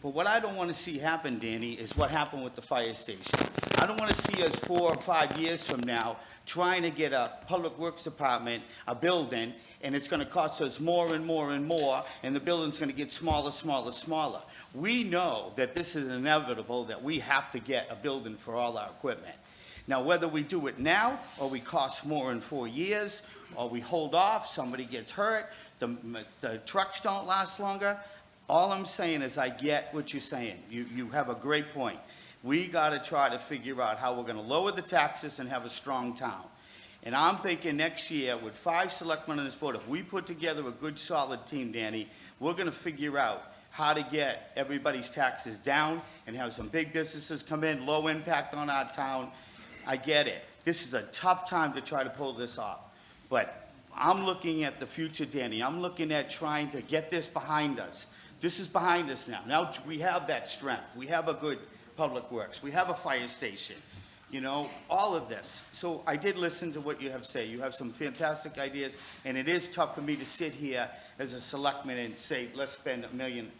But what I don't want to see happen, Danny, is what happened with the fire station. I don't want to see us 4 or 5 years from now trying to get a public works department, a building, and it's going to cost us more and more and more, and the building's going to get smaller, smaller, smaller. We know that this is inevitable, that we have to get a building for all our equipment. Now, whether we do it now, or we cost more in 4 years, or we hold off, somebody gets hurt, the trucks don't last longer, all I'm saying is I get what you're saying. You have a great point. We got to try to figure out how we're going to lower the taxes and have a strong town. And I'm thinking next year, with 5 selectmen on this board, if we put together a good, solid team, Danny, we're going to figure out how to get everybody's taxes down and have some big businesses come in, low impact on our town. I get it. This is a tough time to try to pull this off. But I'm looking at the future, Danny. I'm looking at trying to get this behind us. This is behind us now. Now we have that strength. We have a good public works. We have a fire station. you know, all of this. So I did listen to what you have to say. You have some fantastic ideas, and it is tough for me to sit here as a selectman and say, let's spend $1.2 million.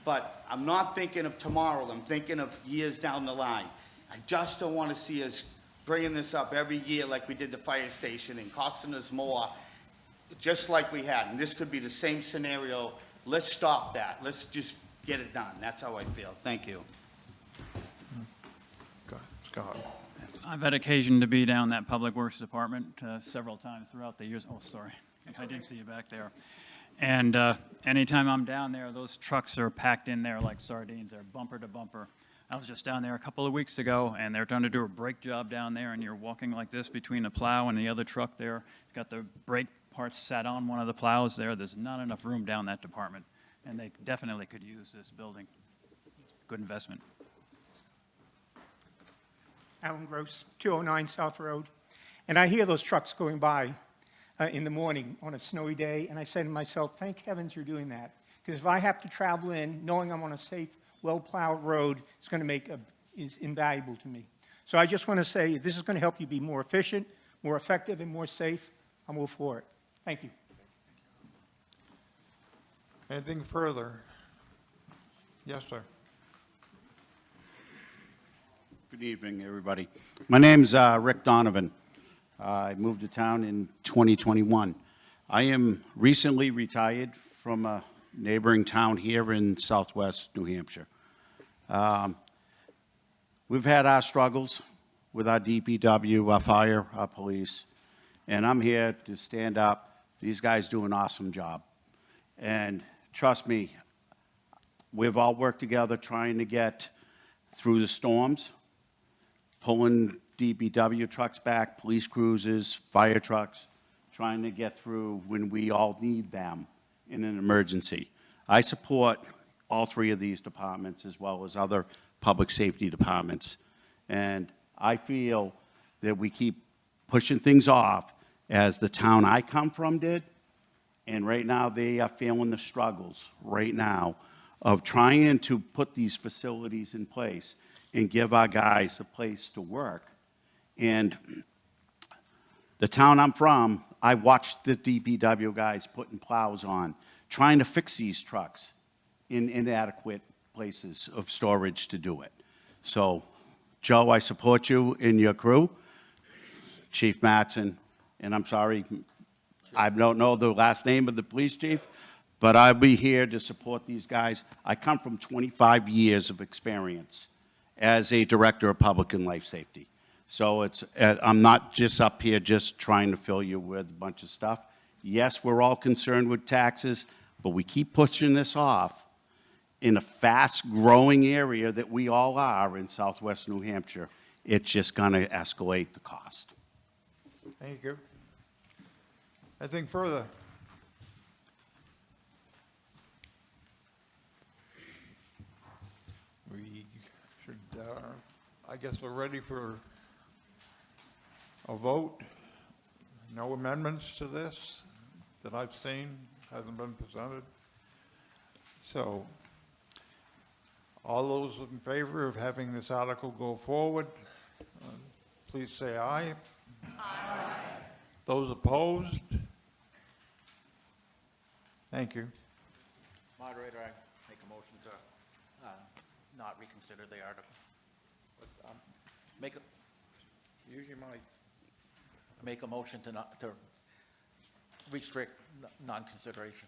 But I'm not thinking of tomorrow, I'm thinking of years down the line. I just don't want to see us bringing this up every year like we did the fire station and costing us more, just like we had. And this could be the same scenario. Let's stop that. Let's just get it done. That's how I feel. Thank you. Scott. I've had occasion to be down that Public Works Department several times throughout the years. Oh, sorry, I didn't see you back there. And anytime I'm down there, those trucks are packed in there like sardines. They're bumper to bumper. I was just down there a couple of weeks ago, and they're trying to do a brake job down there, and you're walking like this between the plow and the other truck there. It's got the brake parts set on one of the plows there. There's not enough room down that department, and they definitely could use this building. Good investment. Alan Gross, 209 South Road. And I hear those trucks going by in the morning on a snowy day, and I say to myself, thank heavens you're doing that. Because if I have to travel in, knowing I'm on a safe, well-plowed road, is invaluable to me. So I just want to say, if this is going to help you be more efficient, more effective, and more safe, I'm all for it. Thank you. Anything further? Yes, sir. Good evening, everybody. My name's Rick Donovan. I moved to town in 2021. I am recently retired from a neighboring town here in southwest New Hampshire. We've had our struggles with our DPW, our fire, our police, and I'm here to stand up. These guys do an awesome job. And trust me, we've all worked together trying to get through the storms, pulling DPW trucks back, police cruisers, fire trucks, trying to get through when we all need them in an emergency. I support all three of these departments as well as other public safety departments. And I feel that we keep pushing things off as the town I come from did. And right now they are feeling the struggles right now of trying to put these facilities in place and give our guys a place to work. And the town I'm from, I watched the DPW guys putting plows on, trying to fix these trucks in inadequate places of storage to do it. So, Joe, I support you and your crew. Chief Mattson, and I'm sorry, I don't know the last name of the police chief, but I'll be here to support these guys. I come from 25 years of experience as a director of public and life safety. So I'm not just up here just trying to fill you with a bunch of stuff. Yes, we're all concerned with taxes, but we keep pushing this off in a fast-growing area that we all are in southwest New Hampshire. It's just going to escalate the cost. Thank you. Anything further? We should, I guess we're ready for a vote. No amendments to this that I've seen, hasn't been presented. So, all those in favor of having this article go forward, please say aye. Aye. Those opposed? Thank you. Moderator, I make a motion to not reconsider the article. Use your mic. Make a motion to not, to restrict non-consideration.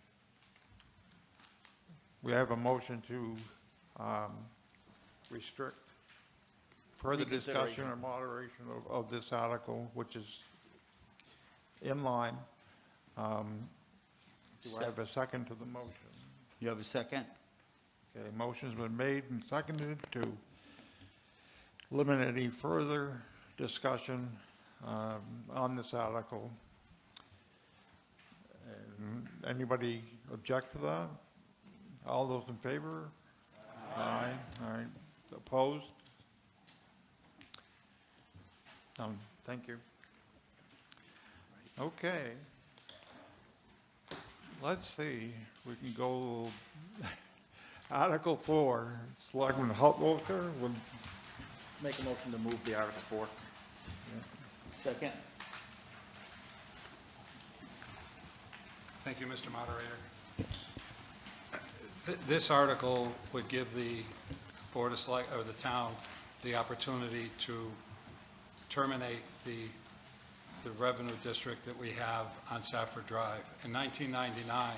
We have a motion to restrict further discussion or moderation of this article, which is in line. Do I have a second to the motion? You have a second? Okay, motion's been made and seconded to limit any further discussion on this article. And anybody object to that? All those in favor? Aye. All right. Opposed? Thank you. Okay. Let's see. We can go Article 4. Selectman Hutwalker. Make a motion to move the Article 4. Second? Thank you, Mr. Moderator. This article would give the Board of Select, or the town, the opportunity to terminate the revenue district that we have on Safford Drive. In 1999,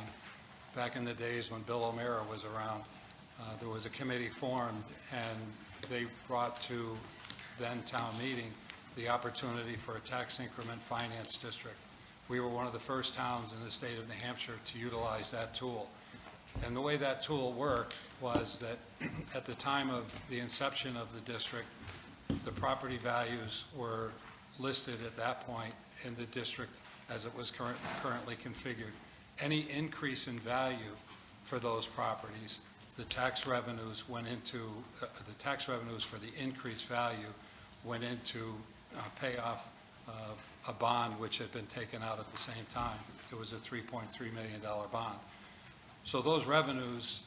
back in the days when Bill O'Meara was around, there was a committee formed, and they brought to then town meeting the opportunity for a tax increment finance district. We were one of the first towns in the state of New Hampshire to utilize that tool. And the way that tool worked was that at the time of the inception of the district, the property values were listed at that point in the district as it was currently configured. Any increase in value for those properties, the tax revenues went into, the tax revenues for the increased value went into pay off a bond which had been taken out at the same time. It was a $3.3 million bond. So those revenues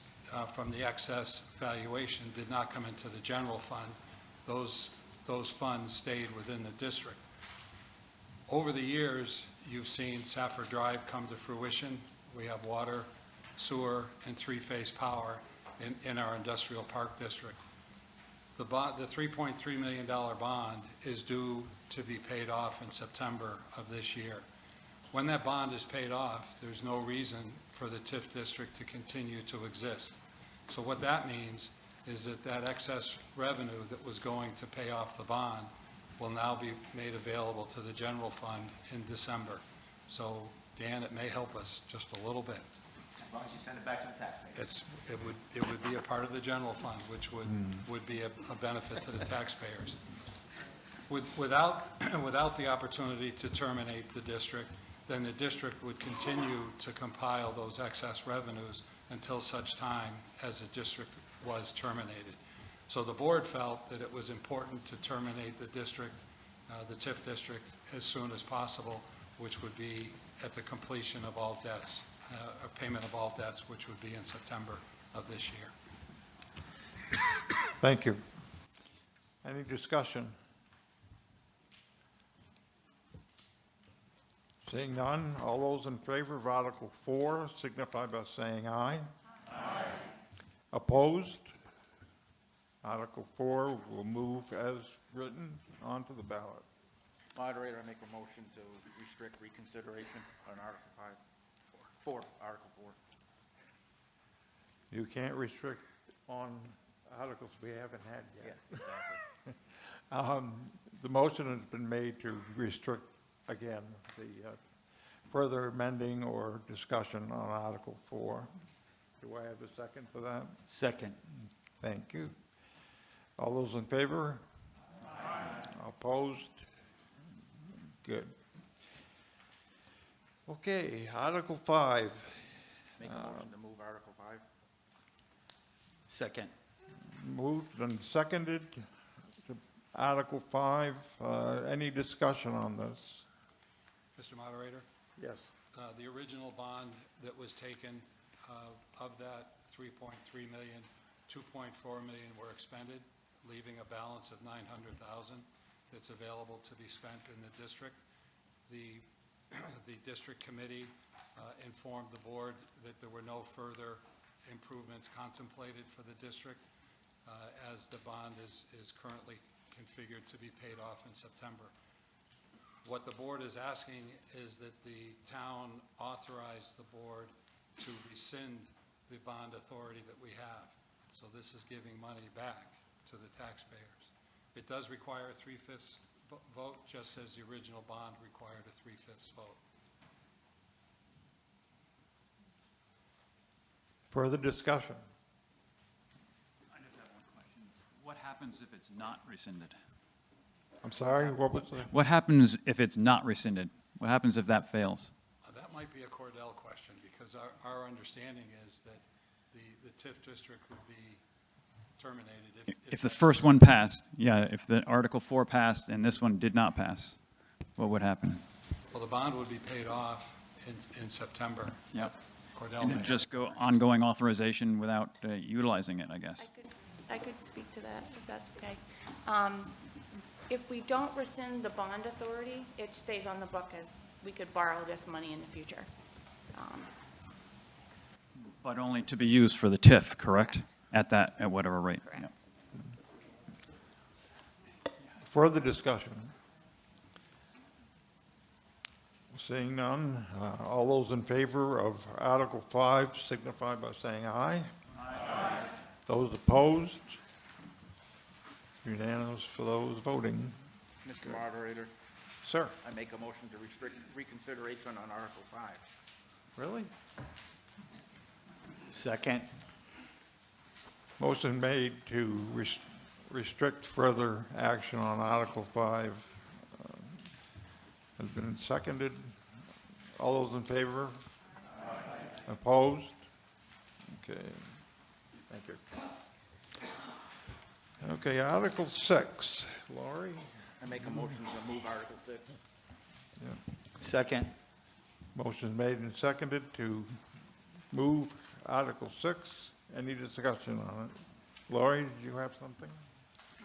from the excess valuation did not come into the general fund. Those funds stayed within the district. Over the years, you've seen Safford Drive come to fruition. We have water, sewer, and three-phase power in our industrial park district. The $3.3 million bond is due to be paid off in September of this year. When that bond is paid off, there's no reason for the TIF district to continue to exist. So what that means is that that excess revenue that was going to pay off the bond will now be made available to the general fund in December. So, Dan, it may help us just a little bit. As long as you send it back to the taxpayers. It would be a part of the general fund, which would be a benefit to the taxpayers. Without the opportunity to terminate the district, then the district would continue to compile those excess revenues until such time as the district was terminated. So the board felt that it was important to terminate the district, the TIF district, as soon as possible, which would be at the completion of all debts, a payment of all debts, which would be in September of this year. Thank you. Any discussion? Seeing none, all those in favor of Article 4 signify by saying aye. Aye. Opposed? Article 4 will move as written onto the ballot. Moderator, I make a motion to restrict reconsideration on Article 4, Article 4. You can't restrict on articles we haven't had yet. Yeah, exactly. The motion has been made to restrict, again, the further amending or discussion on Article 4. Do I have a second for that? Second. Thank you. All those in favor? Aye. Opposed? Good. Okay, Article 5. Make a motion to move Article 5. Second. Moved and seconded to Article 5. Any discussion on this? Mr. Moderator? Yes. The original bond that was taken, of that 3.3 million, 2.4 million were expended, leaving a balance of 900,000 that's available to be spent in the district. The district committee informed the board that there were no further improvements contemplated for the district as the bond is currently configured to be paid off in September. What the board is asking is that the town authorize the board to rescind the bond authority that we have. So this is giving money back to the taxpayers. It does require a 3/5 vote, just as the original bond required a 3/5 vote. Further discussion? I just have one question. What happens if it's not rescinded? I'm sorry, what was that? What happens if it's not rescinded? What happens if that fails? That might be a Cordell question, because our understanding is that the TIF district would be terminated If the first one passed, yeah, if the Article 4 passed and this one did not pass, what would happen? Well, the bond would be paid off in September. Yep. Cordell And may it'd just go ongoing authorization without utilizing it, I guess. I could speak to that, if that's okay. If we don't rescind the bond authority, it stays on the book as we could borrow this money in the future. But only to be used for the TIF, correct? At whatever rate? Correct. Yep. Further discussion? Seeing none, all those in favor of Article 5 signify by saying aye. Aye. Those opposed? Unanimous for those voting. Mr. Moderator, Sir, I make a motion to restrict reconsideration on Article 5. really? Second. Motion made to restrict further action on Article 5 has been seconded. All those in favor? Aye. Opposed? Okay. Thank you. Okay, Article 6. Laurie? I make a motion to move Article 6. Yeah. Second. Motion made and seconded to move Article 6. Any discussion on it? Laurie, did you have something?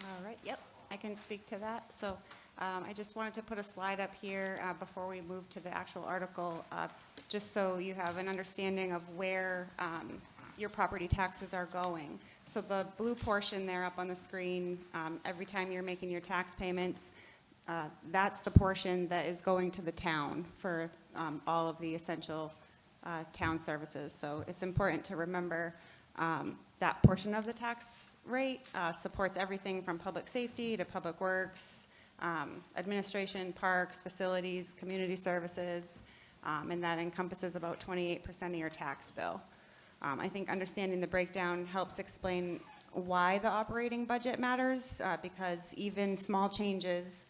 All right, yep, I can speak to that. So I just wanted to put a slide up here before we move to the actual article, just so you have an understanding of where your property taxes are going. So the blue portion there up on the screen, every time you're making your tax payments, that's the portion that is going to the town for all of the essential town services. So it's important to remember that portion of the tax rate supports everything from public safety to public works, administration, parks, facilities, community services, and that encompasses about 28% of your tax bill. I think understanding the breakdown helps explain why the operating budget matters, because even small changes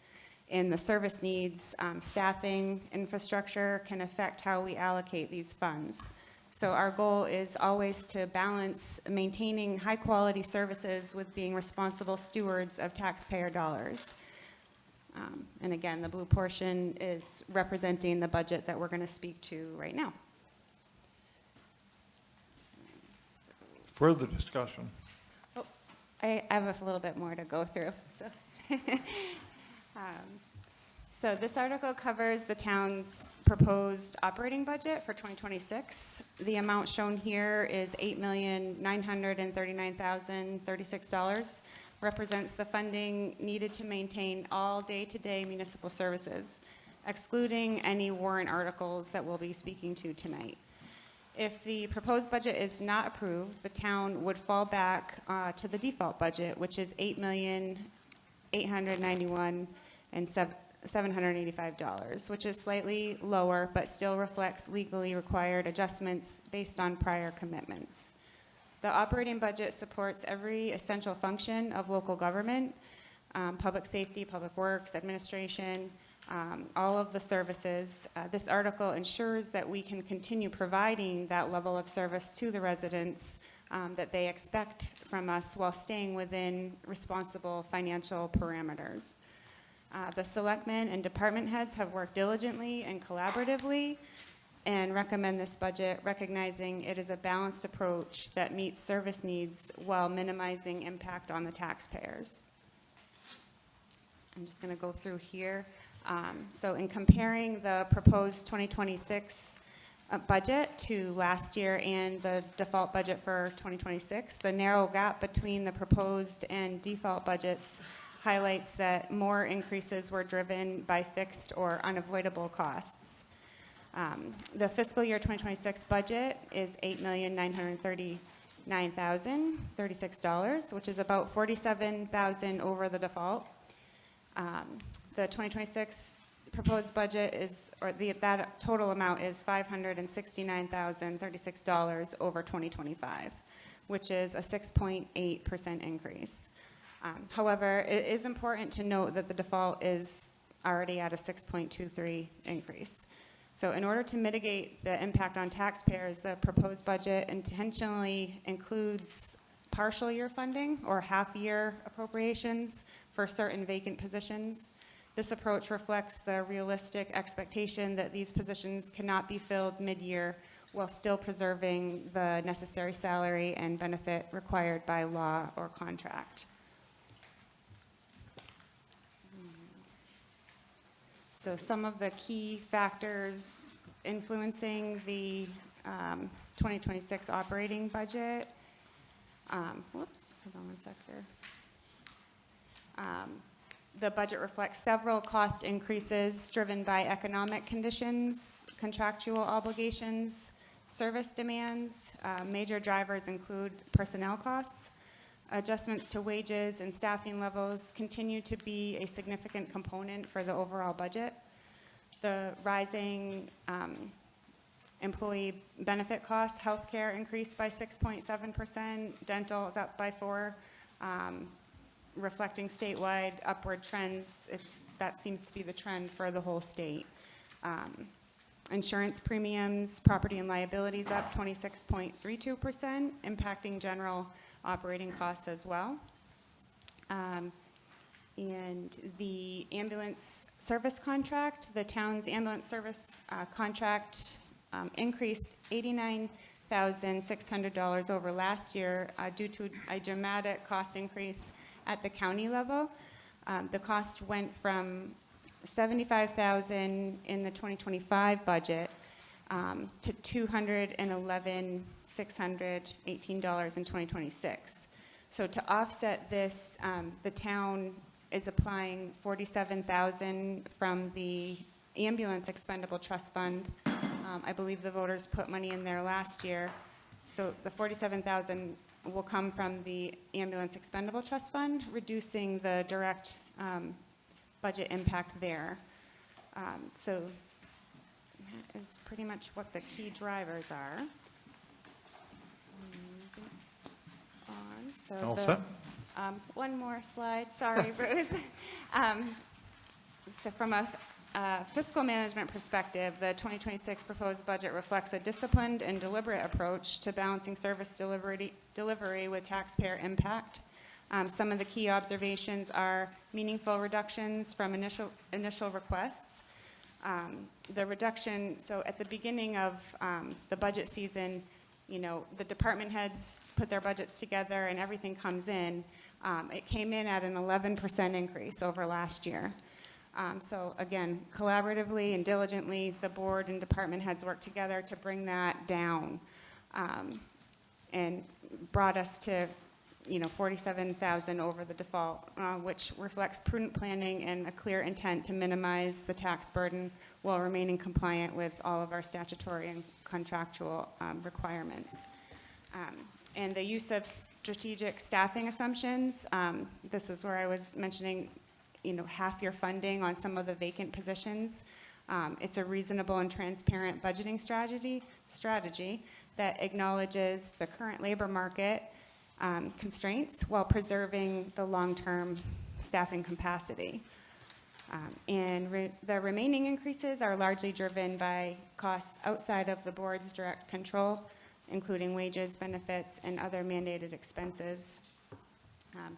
in the service needs, staffing, infrastructure can affect how we allocate these funds. So our goal is always to balance maintaining high-quality services with being responsible stewards of taxpayer dollars. And again, the blue portion is representing the budget that we're going to speak to right now. Further discussion? Oh, I have a little bit more to go through. So this article covers the town's proposed operating budget for 2026. The amount shown here is $8,939,036, represents the funding needed to maintain all day-to-day municipal services, excluding any warrant articles that we'll be speaking to tonight. If the proposed budget is not approved, the town would fall back to the default budget, which is $8,891,785, which is slightly lower, but still reflects legally required adjustments based on prior commitments. The operating budget supports every essential function of local government, public safety, public works, administration, all of the services. This article ensures that we can continue providing that level of service to the residents that they expect from us while staying within responsible financial parameters. The selectmen and department heads have worked diligently and collaboratively and recommend this budget, recognizing it is a balanced approach that meets service needs while minimizing impact on the taxpayers. I'm just going to go through here. So in comparing the proposed 2026 budget to last year and the default budget for 2026, the narrow gap between the proposed and default budgets highlights that more increases were driven by fixed or unavoidable costs. The fiscal year 2026 budget is $8,939,036, which is about $47,000 over the default. The 2026 proposed budget is, that total amount is $569,036 over 2025, which is a 6.8% increase. However, it is important to note that the default is already at a 6.23 increase. So in order to mitigate the impact on taxpayers, the proposed budget intentionally includes partial year funding or half-year appropriations for certain vacant positions. This approach reflects the realistic expectation that these positions cannot be filled mid-year while still preserving the necessary salary and benefit required by law or contract. So some of the key factors influencing the 2026 operating budget. Whoops, hold on one sec here. The budget reflects several cost increases driven by economic conditions, contractual obligations, service demands. Major drivers include personnel costs. Adjustments to wages and staffing levels continue to be a significant component for the overall budget. The rising employee benefit costs, healthcare increased by 6.7%, dental is up by 4%, reflecting statewide upward trends. That seems to be the trend for the whole state. Insurance premiums, property and liabilities up 26.32%, impacting general operating costs as well. And the ambulance service contract, the town's ambulance service contract increased $89,600 over last year due to a dramatic cost increase at the county level. The cost went from $75,000 in the 2025 budget to $211,618 in 2026. So to offset this, the town is applying $47,000 from the ambulance expendable trust fund. I believe the voters put money in there last year. So the $47,000 will come from the ambulance expendable trust fund, reducing the direct budget impact there. So that is pretty much what the key drivers are. So All the, set? one more slide, sorry, Bruce. So from a fiscal management perspective, the 2026 proposed budget reflects a disciplined and deliberate approach to balancing service delivery with taxpayer impact. Some of the key observations are meaningful reductions from initial requests. The reduction, so at the beginning of the budget season, you know, the department heads put their budgets together and everything comes in. It came in at an 11% increase over last year. So again, collaboratively and diligently, the board and department heads worked together to bring that down and brought us to, you know, $47,000 over the default, which reflects prudent planning and a clear intent to minimize the tax burden while remaining compliant with all of our statutory and contractual requirements. And the use of strategic staffing assumptions, this is where I was mentioning, you know, half your funding on some of the vacant positions. It's a reasonable and transparent budgeting strategy that acknowledges the current labor market constraints while preserving the long-term staffing capacity. And the remaining increases are largely driven by costs outside of the board's direct control, including wages, benefits, and other mandated expenses.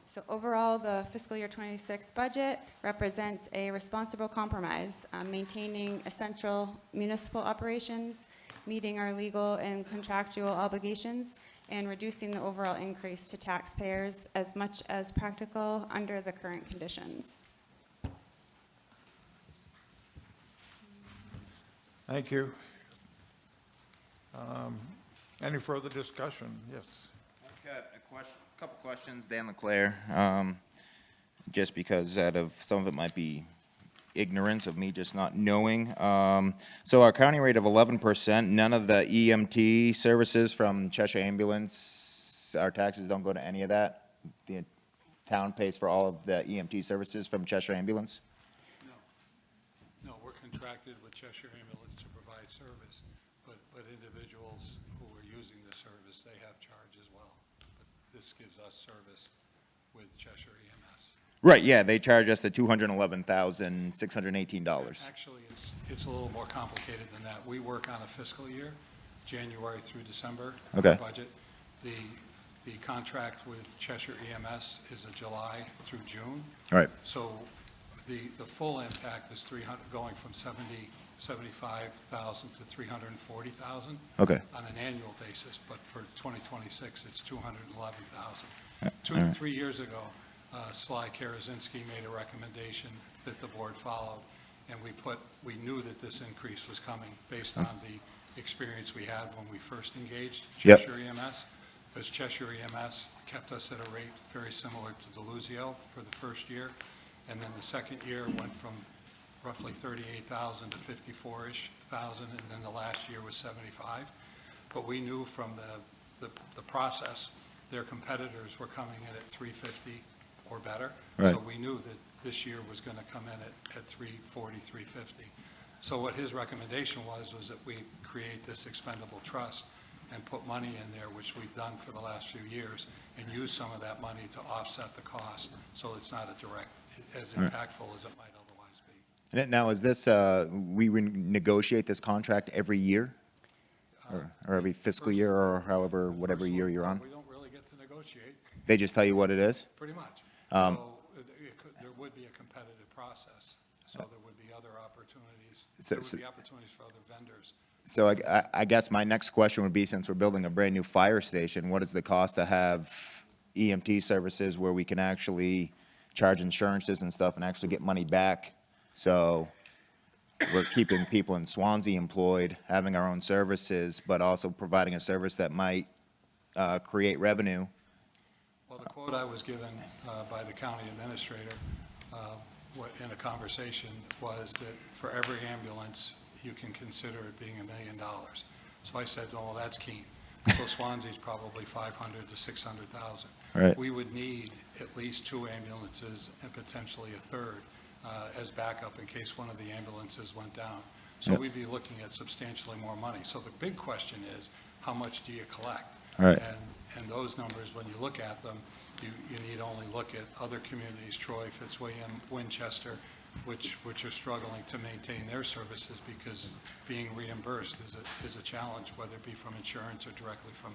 So overall, the fiscal year 26 budget represents a responsible compromise, maintaining essential municipal operations, meeting our legal and contractual obligations, and reducing the overall increase to taxpayers as much as practical under the current conditions. Thank you. Any further discussion? Yes. I've got a couple questions, Dan LeClaire, just because out of some of it might be ignorance of me just not knowing. So our county rate of 11%, none of the EMT services from Cheshire Ambulance, our taxes don't go to any of that? The town pays for all of the EMT services from Cheshire Ambulance? No, we're contracted with Cheshire Ambulance to provide service, but individuals who are using the service, they have charge as well. But this gives us service with Cheshire EMS. Right, yeah, they charge us the $211,618. Actually, it's a little more complicated than that. We work on a fiscal year, January through December. Okay. Budget. The contract with Cheshire EMS is a July through June. All right. So the full impact is going from 75,000 to 340,000. Okay. On an annual basis, but for 2026, it's 211,000. All 2 to 3 years ago, Sly Karazinski made a recommendation that the board followed, and we knew that this increase was coming based on the experience we had when we first engaged Yep. Cheshire EMS, because Cheshire EMS kept us at a rate very similar to Deluzio for the first year, and then the second year went from roughly 38,000 to 54-ish thousand, and then the last year was 75. But we knew from the process, their competitors were coming in at 350 or better. Right. So we knew that this year was going to come in at 340, 350. So what his recommendation was that we create this expendable trust and put money in there, which we've done for the last few years, and use some of that money to offset the cost, so it's not as impactful as it might otherwise be. And now, is this, we negotiate this contract every year? Or every fiscal year, or however, whatever year you're on? We don't really get to negotiate, They just tell you what it is? pretty much. Um, So there would be a competitive process, so there would be other opportunities. So- There would so- be opportunities for other vendors. So I guess my next question would be, since we're building a brand-new fire station, what is the cost to have EMT services where we can actually charge insurances and stuff and actually get money back? So we're keeping people in Swanzey employed, having our own services, but also providing a service that might create revenue. Well, the quote I was given by the county administrator in a conversation was that for every ambulance, you can consider it being $1 million. So I said, oh, well, that's Keene. So Swansea's probably 500 to 600,000. Right. We would need at least 2 ambulances and potentially a third as backup in case one of the ambulances went down. So Yep. we'd be looking at substantially more money. So the big question is, how much do you collect? Right. And those numbers, when you look at them, you need only look at other communities, Troy, Fitzwilliam, Winchester, which are struggling to maintain their services because being reimbursed is a challenge, whether it be from insurance or directly from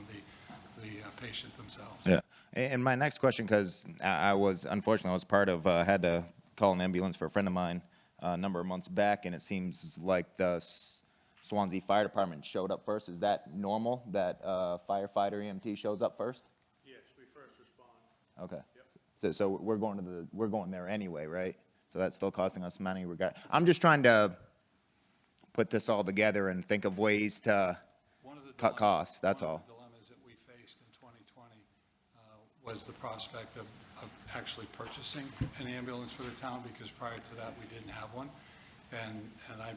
the patient themselves. Yeah. And my next question, because unfortunately, I was part of, had to call an ambulance for a friend of mine a number of months back, and it seems like the Swansea Fire Department showed up first. Is that normal, that firefighter EMT shows up first? Yes, we first respond. Okay. So we're going there anyway, right? So that's still costing us money. I'm just trying to put this all together and think of ways to cut costs, that's all. One of the dilemmas that we faced in 2020 was the prospect of actually purchasing an ambulance for the town, because prior to that, we didn't have one. And I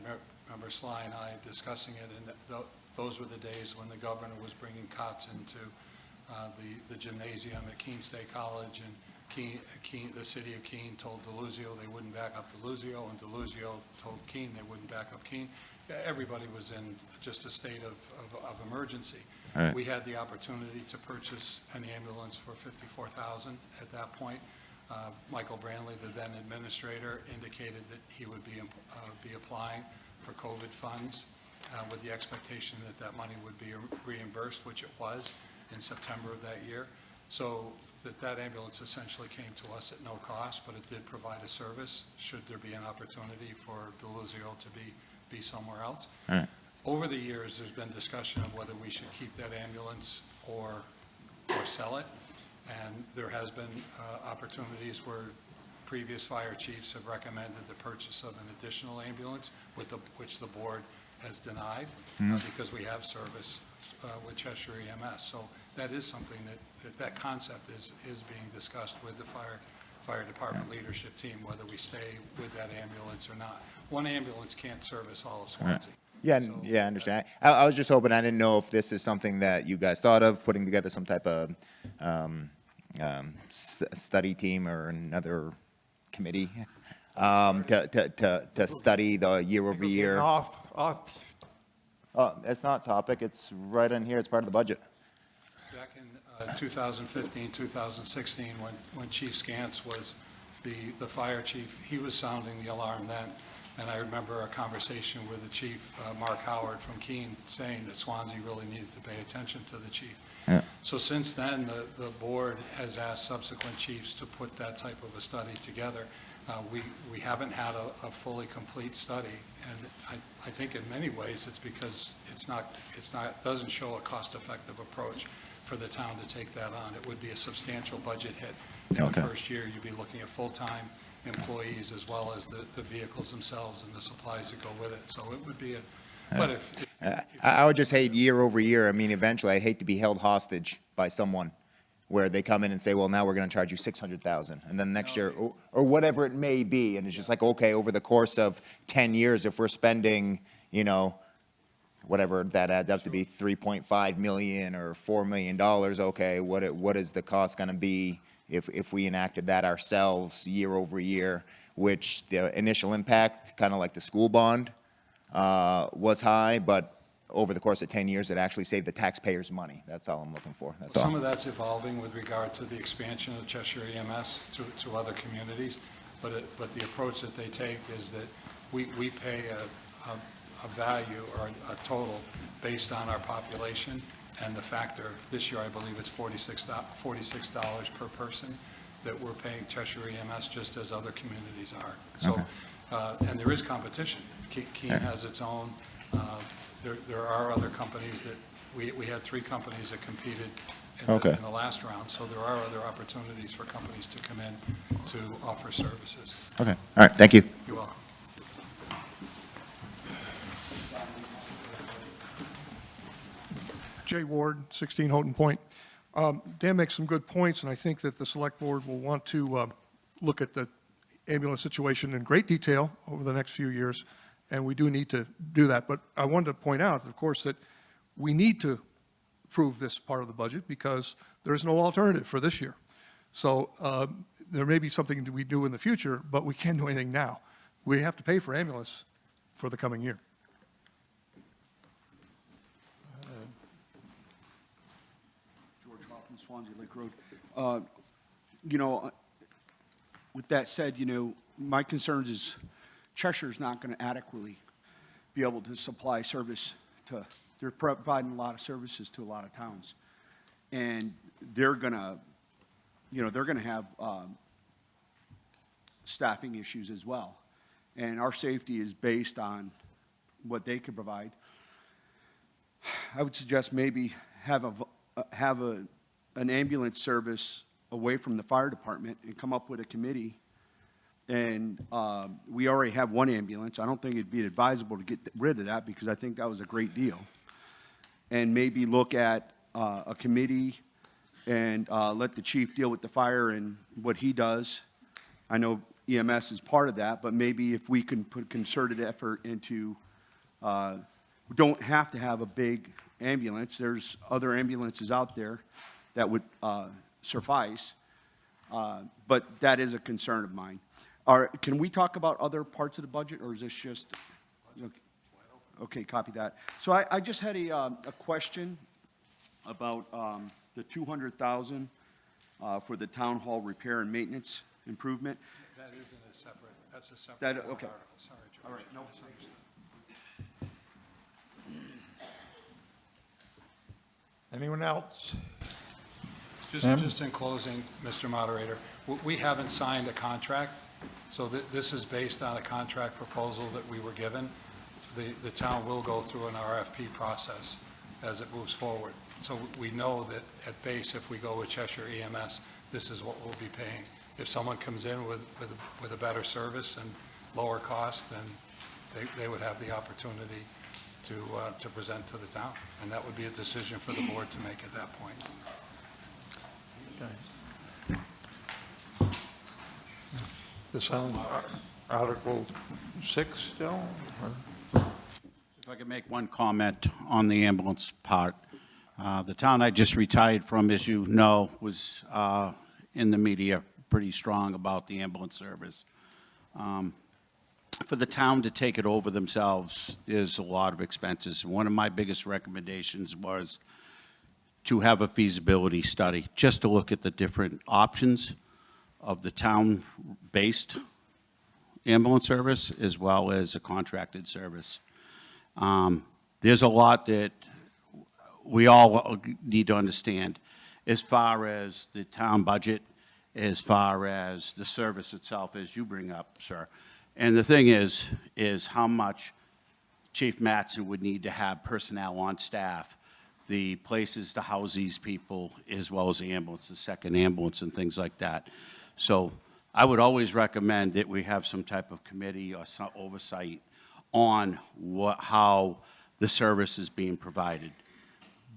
remember Sly and I discussing it, and those were the days when the governor was bringing cots into the gymnasium at Keene State College, and the city of Keene told Deluzio they wouldn't back up Deluzio, and Deluzio told Keene they wouldn't back up Keene. Everybody was in just a state of emergency. Right. We had the opportunity to purchase an ambulance for $54,000 at that point. Michael Brantley, the then administrator, indicated that he would be applying for COVID funds with the expectation that money would be reimbursed, which it was in September of that year. So that ambulance essentially came to us at no cost, but it did provide a service should there be an opportunity for Deluzio to be somewhere else. All right. Over the years, there's been discussion of whether we should keep that ambulance or sell it. And there has been opportunities where previous fire chiefs have recommended the purchase of an additional ambulance, which the board has denied because we have service with Cheshire EMS. So that is something that concept is being discussed with the fire department leadership team, whether we stay with that ambulance or not. One ambulance can't service all of Swansea. Yeah, So, I understand. I was just hoping, I didn't know if this is something that you guys thought of, putting together some type of study team or another committee to study the year over year. Off. It's not topic, it's right in here, it's part of the budget. Back in 2015, 2016, when Chief Scantz was the fire chief, he was sounding the alarm then. And I remember a conversation with the chief, Mark Howard from Keene, saying that Swansea really needed to pay attention to the chief. Yeah. So since then, the board has asked subsequent chiefs to put that type of a study together. We haven't had a fully complete study, and I think in many ways it's because it doesn't show a cost-effective approach for the town to take that on. It would be a substantial budget hit in the Okay. first year. You'd be looking at full-time employees as well as the vehicles themselves and the supplies that go with it. So it would be but if I would just hate year over year. I mean, eventually, I'd hate to be held hostage by someone where they come in and say, well, now we're going to charge you $600,000. And then next year, or whatever it may be. And it's just like, okay, over the course of 10 years, if we're spending, you know, whatever that adds up to be, 3.5 million or $4 million, okay, what is the cost going to be if we enacted that ourselves year over year, which the initial impact, kind of like the school bond, was high, but over the course of 10 years, it actually saved the taxpayers money. That's all I'm looking for. That's all. Some of that's evolving with regard to the expansion of Cheshire EMS to other communities, but the approach that they take is that we pay a value or a total based on our population, and the factor, this year I believe it's $46 per person that we're paying Cheshire EMS just as other communities are. So, Okay. and there is competition. Keene has its own. There are other companies that, we had 3 companies that competed in the last round, so there are other opportunities for companies to come in to offer services. Okay, all right, thank you. You're welcome. Jay Ward, 16 Houghton Point. Dan makes some good points, and I think that the Select Board will want to look at the ambulance situation in great detail over the next few years, and we do need to do that. But I wanted to point out, of course, that we need to approve this part of the budget because there is no alternative for this year. So there may be something that we do in the future, but we can't do anything now. We have to pay for ambulance for the coming year. George Hoffman, Swanzey Lake Road. You know, with that said, you know, my concerns is Cheshire's not going to adequately be able to supply service to, they're providing a lot of services to a lot of towns. And they're going to, you know, they're going to have staffing issues as well. And our safety is based on what they can provide. I would suggest maybe have an ambulance service away from the fire department and come up with a committee. And we already have one ambulance. I don't think it'd be advisable to get rid of that because I think that was a great deal. And maybe look at a committee and let the chief deal with the fire and what he does. I know EMS is part of that, but maybe if we can put concerted effort into, we don't have to have a big ambulance. There's other ambulances out there that would suffice, but that is a concern of mine. Can we talk about other parts of the budget, or is this just, okay, copy that. So I just had a question about the $200,000 for the town hall repair and maintenance improvement. That isn't a separate, that's a separate That, warrant okay. article. Sorry, George. All right, no. Misunderstood. Anyone else? Just in closing, Mr. Moderator, we haven't signed a contract, so this is based on a contract proposal that we were given. The town will go through an RFP process as it moves forward. So we know that at base, if we go with Cheshire EMS, this is what we'll be paying. If someone comes in with a better service and lower cost, then they would have the opportunity to present to the town. And that would be a decision for the board to make at that point. This on Article 6 still? If I could make one comment on the ambulance part. The town I just retired from, as you know, was in the media pretty strong about the ambulance service. For the town to take it over themselves, there's a lot of expenses. One of my biggest recommendations was to have a feasibility study, just to look at the different options of the town-based ambulance service as well as a contracted service. There's a lot that we all need to understand as far as the town budget, as far as the service itself, as you bring up, sir. And the thing is how much Chief Mattson would need to have personnel on staff, the places to house these people, as well as the ambulance, the second ambulance, and things like that. So I would always recommend that we have some type of committee or some oversight on how the service is being provided.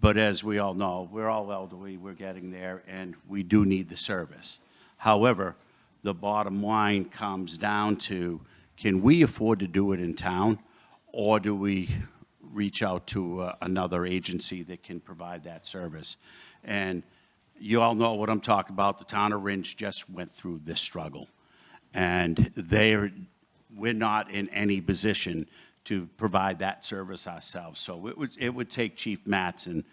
But as we all know, we're all elderly, we're getting there, and we do need the service. However, the bottom line comes down to, can we afford to do it in town, or do we reach out to another agency that can provide that service? And you all know what I'm talking about. The town of Ringe just went through this struggle, and we're not in any position to provide that service ourselves. So it would take Chief Mattson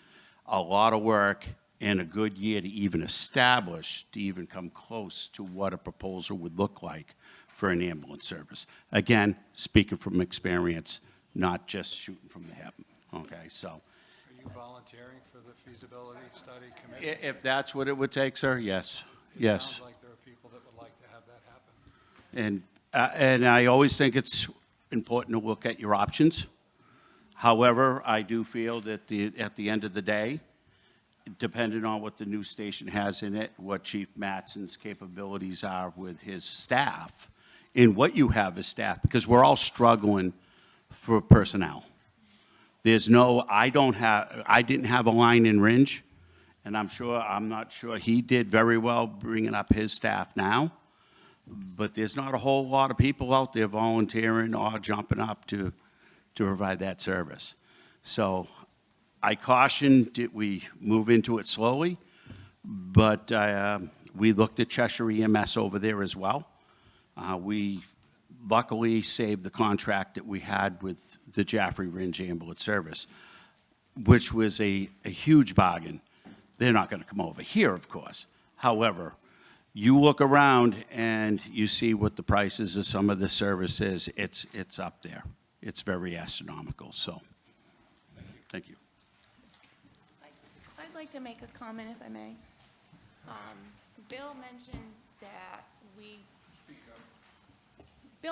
a lot of work and a good year to even establish, to even come close to what a proposal would look like for an ambulance service. Again, speaking from experience, not just shooting from the hip. Okay, so. Are you volunteering for the feasibility study committee? If that's what it would take, sir, yes, It yes. sounds like there are people that would like to have that happen. And I always think it's important to look at your options. However, I do feel that at the end of the day, depending on what the new station has in it, what Chief Mattson's capabilities are with his staff, and what you have as staff, because we're all struggling for personnel. There's no, I didn't have a line in Ringe, and I'm not sure he did very well bringing up his staff now, but there's not a whole lot of people out there volunteering or jumping up to provide that service. So I caution that we move into it slowly, but we looked at Cheshire EMS over there as well. We luckily saved the contract that we had with the Jaffrey Ringe Ambulance Service, which was a huge bargain. They're not going to come over here, of course. However, you look around and you see what the prices of some of the services, it's up there. It's very astronomical, so, thank you. I'd like to make a comment, if I may. Bill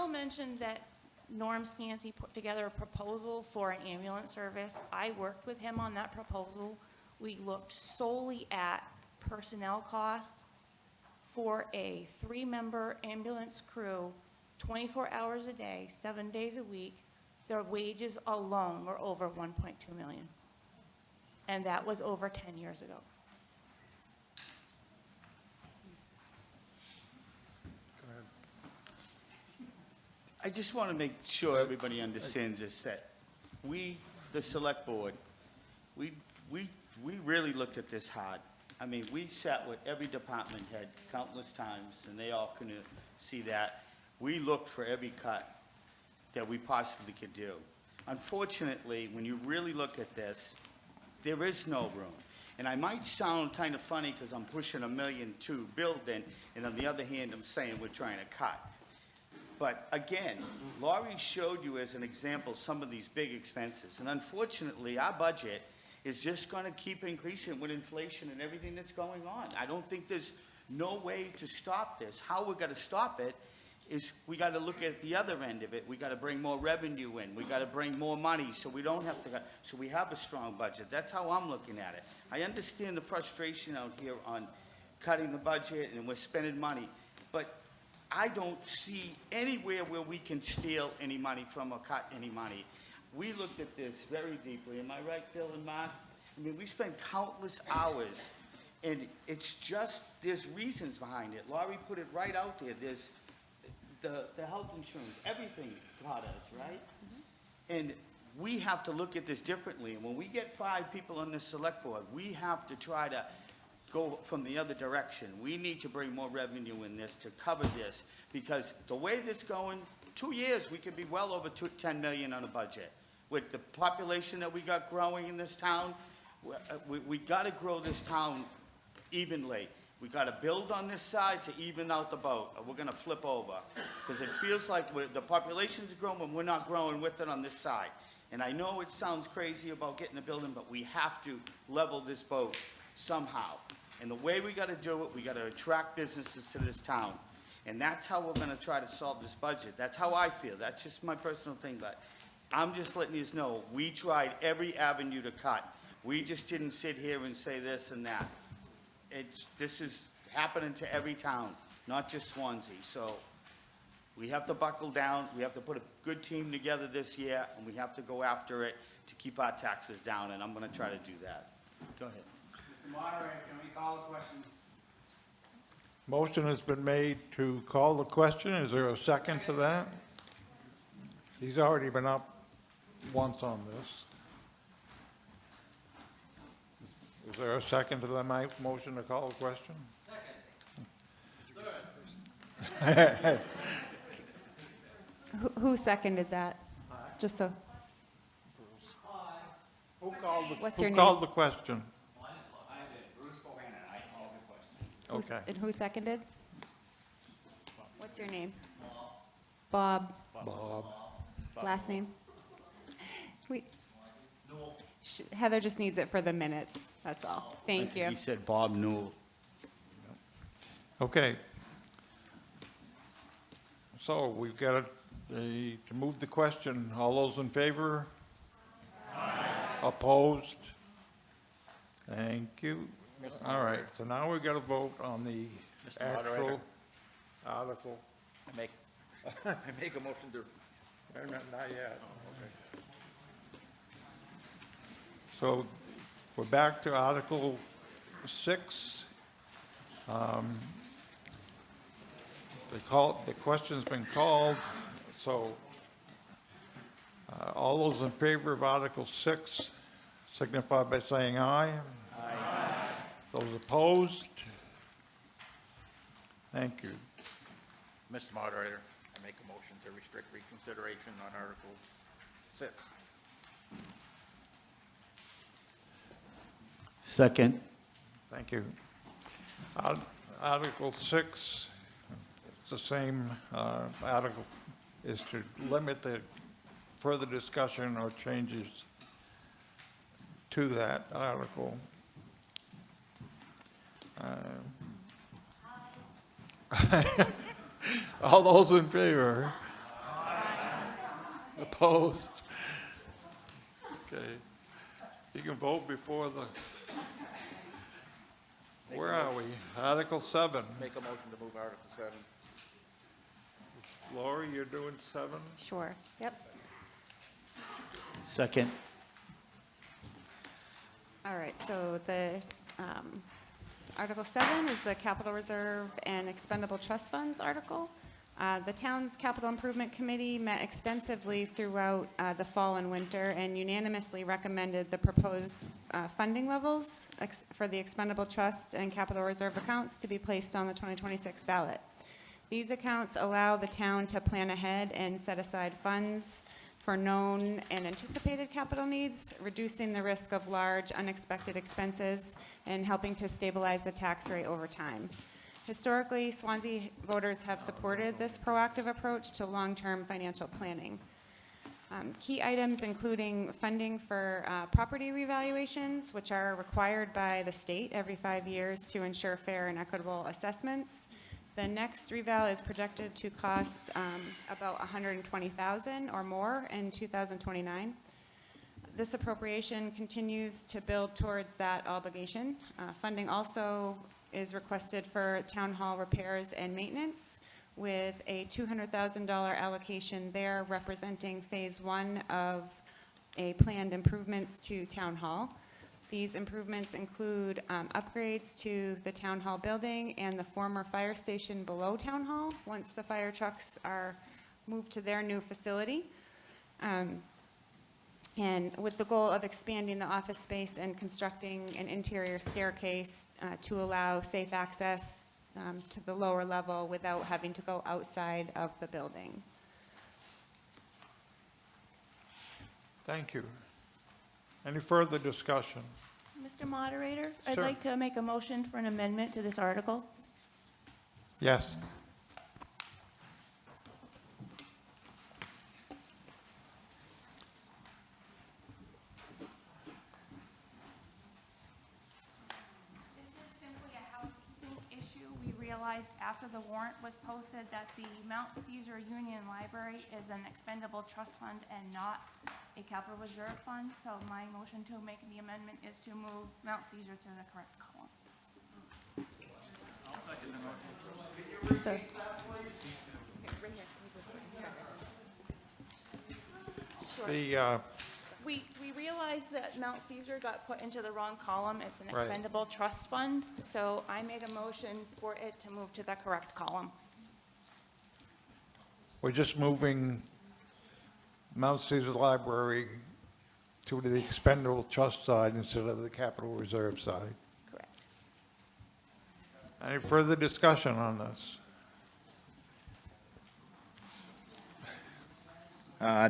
mentioned that Norm Scancy put together a proposal for an ambulance service. I worked with him on that proposal. We looked solely at personnel costs for a 3-member ambulance crew, 24 hours a day, 7 days a week. Their wages alone were over $1.2 million. And that was over 10 years ago. I just want to make sure everybody understands this, that we, the select board, we really looked at this hard. I mean, we sat with every department head countless times, and they all couldn't see that. We looked for every cut that we possibly could do. Unfortunately, when you really look at this, there is no room. And I might sound kind of funny because I'm pushing $1.2 million building, and on the other hand, I'm saying we're trying to cut. But again, Laurie showed you as an example some of these big expenses. And unfortunately, our budget is just going to keep increasing with inflation and everything that's going on. I don't think there's no way to stop this. How we're going to stop it is we got to look at the other end of it. We got to bring more revenue in. We got to bring more money so we don't have to, so we have a strong budget. That's how I'm looking at it. I understand the frustration out here on cutting the budget and we're spending money, but I don't see anywhere where we can steal any money from or cut any money. We looked at this very deeply. Am I right, Bill and Mark? I mean, we spent countless hours, and it's just, there's reasons behind it. Laurie put it right out there. There's the health insurance, everything got us, right? Mm-hmm. And we have to look at this differently. And when we get 5 people on this select board, we have to try to go from the other direction. We need to bring more revenue in this to cover this, because the way this is going, 2 years, we could be well over 10 million on a budget. With the population that we got growing in this town, we got to grow this town evenly. We got to build on this side to even out the boat, or we're going to flip over. Because it feels like the population's growing and we're not growing with it on this side. And I know it sounds crazy about getting a building, but we have to level this boat somehow. And the way we got to do it, we got to attract businesses to this town. And that's how we're going to try to solve this budget. That's how I feel. That's just my personal thing. But I'm just letting you know, we tried every avenue to cut. We just didn't sit here and say this and that. This is happening to every town. not just Swanzey. So we have to buckle down, we have to put a good team together this year, and we have to go after it to keep our taxes down, and I'm gonna try to do that. Go ahead. Mr. Moderator, can we call the question? Motion has been made to call the question. Is there a second to that? He's already been up once on this. Is there a second to the motion to call the question? Second. Who seconded that? Just so, what's your Who name? called the question? Who's- Okay. And who seconded? What's your name? Bob. Bob. Last name? Heather just needs it for the minutes, that's all. Thank you. He said Bob Newell. Okay. So we've got to move the question. All those in favor? Aye. Opposed? Thank you. All right, so now we've got to vote on the Mr. actual Moderator. article. I make a motion to, Not yet. Okay. So we're back to Article 6. The question's been called, so all those in favor of Article 6 signify by saying aye. Aye. Those opposed? Thank you. Mr. Moderator, I make a motion to restrict reconsideration on Article 6. Second. Thank you. Article 6, it's the same article, is to limit the further discussion or changes to that article. All those in favor? Opposed? Okay. You can vote before the, where are we? Article 7. Make a motion to move Article 7. Lori, you're doing 7? Sure, yep. Second. All right, so the Article 7 is the Capital Reserve and Expendable Trust Funds article. The town's Capital Improvement Committee met extensively throughout the fall and winter and unanimously recommended the proposed funding levels for the Expendable Trust and Capital Reserve accounts to be placed on the 2026 ballot. These accounts allow the town to plan ahead and set aside funds for known and anticipated capital needs, reducing the risk of large unexpected expenses and helping to stabilize the tax rate over time. Historically, Swanzey voters have supported this proactive approach to long-term financial planning. Key items including funding for property revaluations, which are required by the state every 5 years to ensure fair and equitable assessments. The next reval is projected to cost about $120,000 or more in 2029. This appropriation continues to build towards that obligation. Funding also is requested for town hall repairs and maintenance with a $200,000 allocation there representing phase 1 of a planned improvements to town hall. These improvements include upgrades to the town hall building and the former fire station below town hall once the fire trucks are moved to their new facility. And with the goal of expanding the office space and constructing an interior staircase to allow safe access to the lower level without having to go outside of the building. Thank you. Any further discussion? Mr. Moderator, I'd Sure. like to make a motion for an amendment to this article. Yes. This is simply a housekeeping issue. We realized after the warrant was posted that the Mount Caesar Union Library is an expendable trust fund and not a capital reserve fund. So my motion to make the amendment is to move Mount Caesar to the correct column. So, The, We realized that Mount Caesar got put into the wrong column. It's an Right. expendable trust fund, so I made a motion for it to move to the correct column. we're just moving Mount Caesar Library to the expendable trust side instead of the capital reserve side. Correct. Any further discussion on this?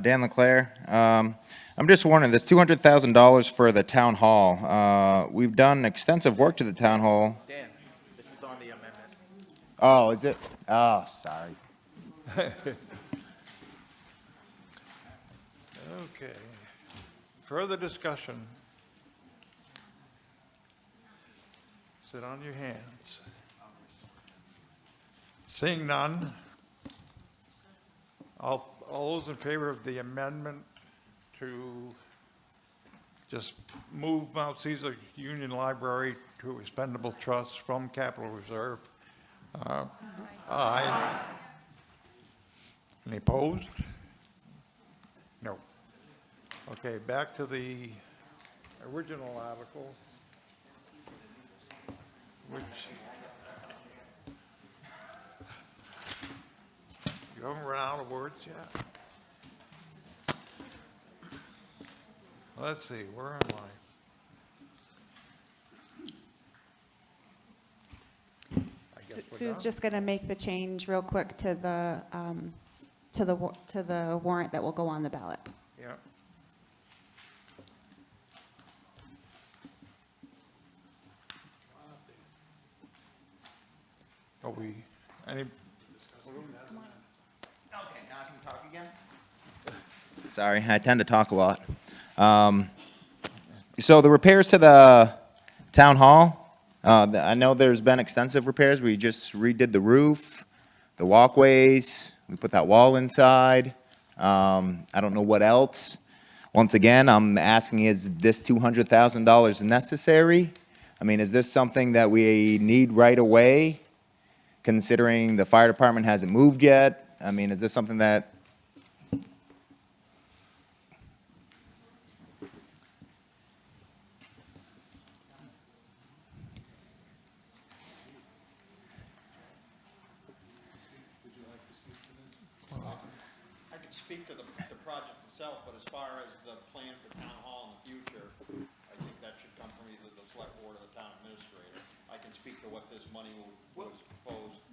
Dan Leclerc. I'm just wondering, this $200,000 for the town hall. We've done extensive work to the town hall. Dan, this is on the amendment. Oh, is it? Oh, sorry. Okay. Further discussion? Sit on your hands. Seeing none, all those in favor of the amendment to just move Mount Caesar Union Library to expendable trust from capital reserve? Aye. Any opposed? No. Okay, back to the original article, which you haven't run out of words yet? Let's see, where am I? guess we're Sue's done. just going to make the change real quick to the warrant that will go on the ballot. Yeah. Are we, any, Sorry, I tend to talk a lot. So the repairs to the town hall, I know there's been extensive repairs. We just redid the roof, the walkways, we put that wall inside. I don't know what else. Once again, I'm asking, is this $200,000 necessary? I mean, is this something that we need right away, considering the fire department hasn't moved yet? I mean, is this something that I could speak to the project itself, but as far as the plan for town hall in the future, I think that should come from either the select board or the town administrator. I can speak to what this money was proposed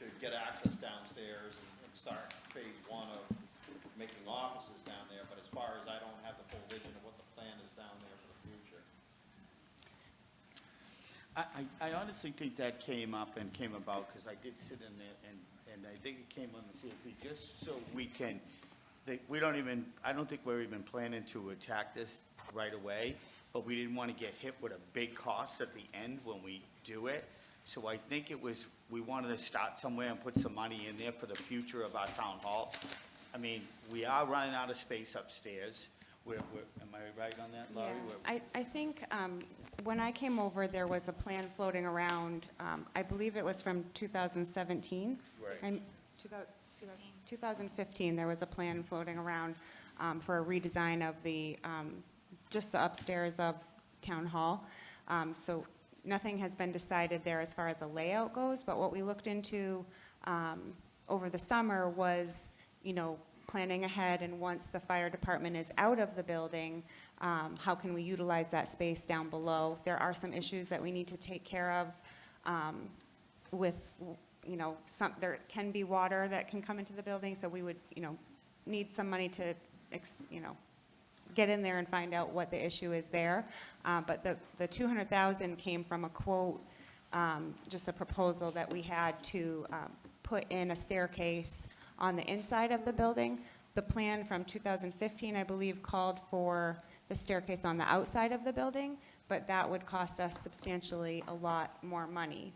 to get access downstairs and start phase one of making offices down there, but as far as I don't have the full vision of what the plan is down there for the future. I honestly think that came up and came about because I did sit in there and I think it came on the CFP just so we can, I don't think we're even planning to attack this right away, but we didn't want to get hit with a big cost at the end when we do it. So I think we wanted to start somewhere and put some money in there for the future of our town hall. I mean, we are running out of space upstairs. Am I right on that, Laurie? Yeah. I think when I came over, there was a plan floating around, I believe it was from 2017. Right. 2015, there was a plan floating around for a redesign of just the upstairs of Town Hall. So nothing has been decided there as far as a layout goes, but what we looked into over the summer was, planning ahead, and once the fire department is out of the building, how can we utilize that space down below? There are some issues that we need to take care of with, there can be water that can come into the building, so we would, need some money to, get in there and find out what the issue is there. But the $200,000 came from a quote, just a proposal that we had to put in a staircase on the inside of the building. The plan from 2015, I believe, called for the staircase on the outside of the building, but that would cost us substantially a lot more money.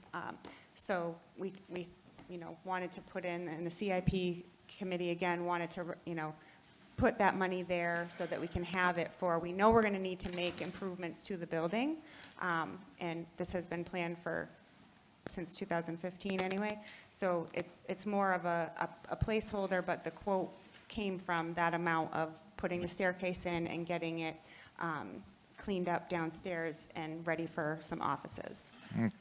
So we wanted to put in, and the CIP committee, again, wanted to, put that money there so that we can have it we know we're going to need to make improvements to the building. And this has been planned for since 2015 anyway. So it's more of a placeholder, but the quote came from that amount of putting the staircase in and getting it cleaned up downstairs and ready for some offices.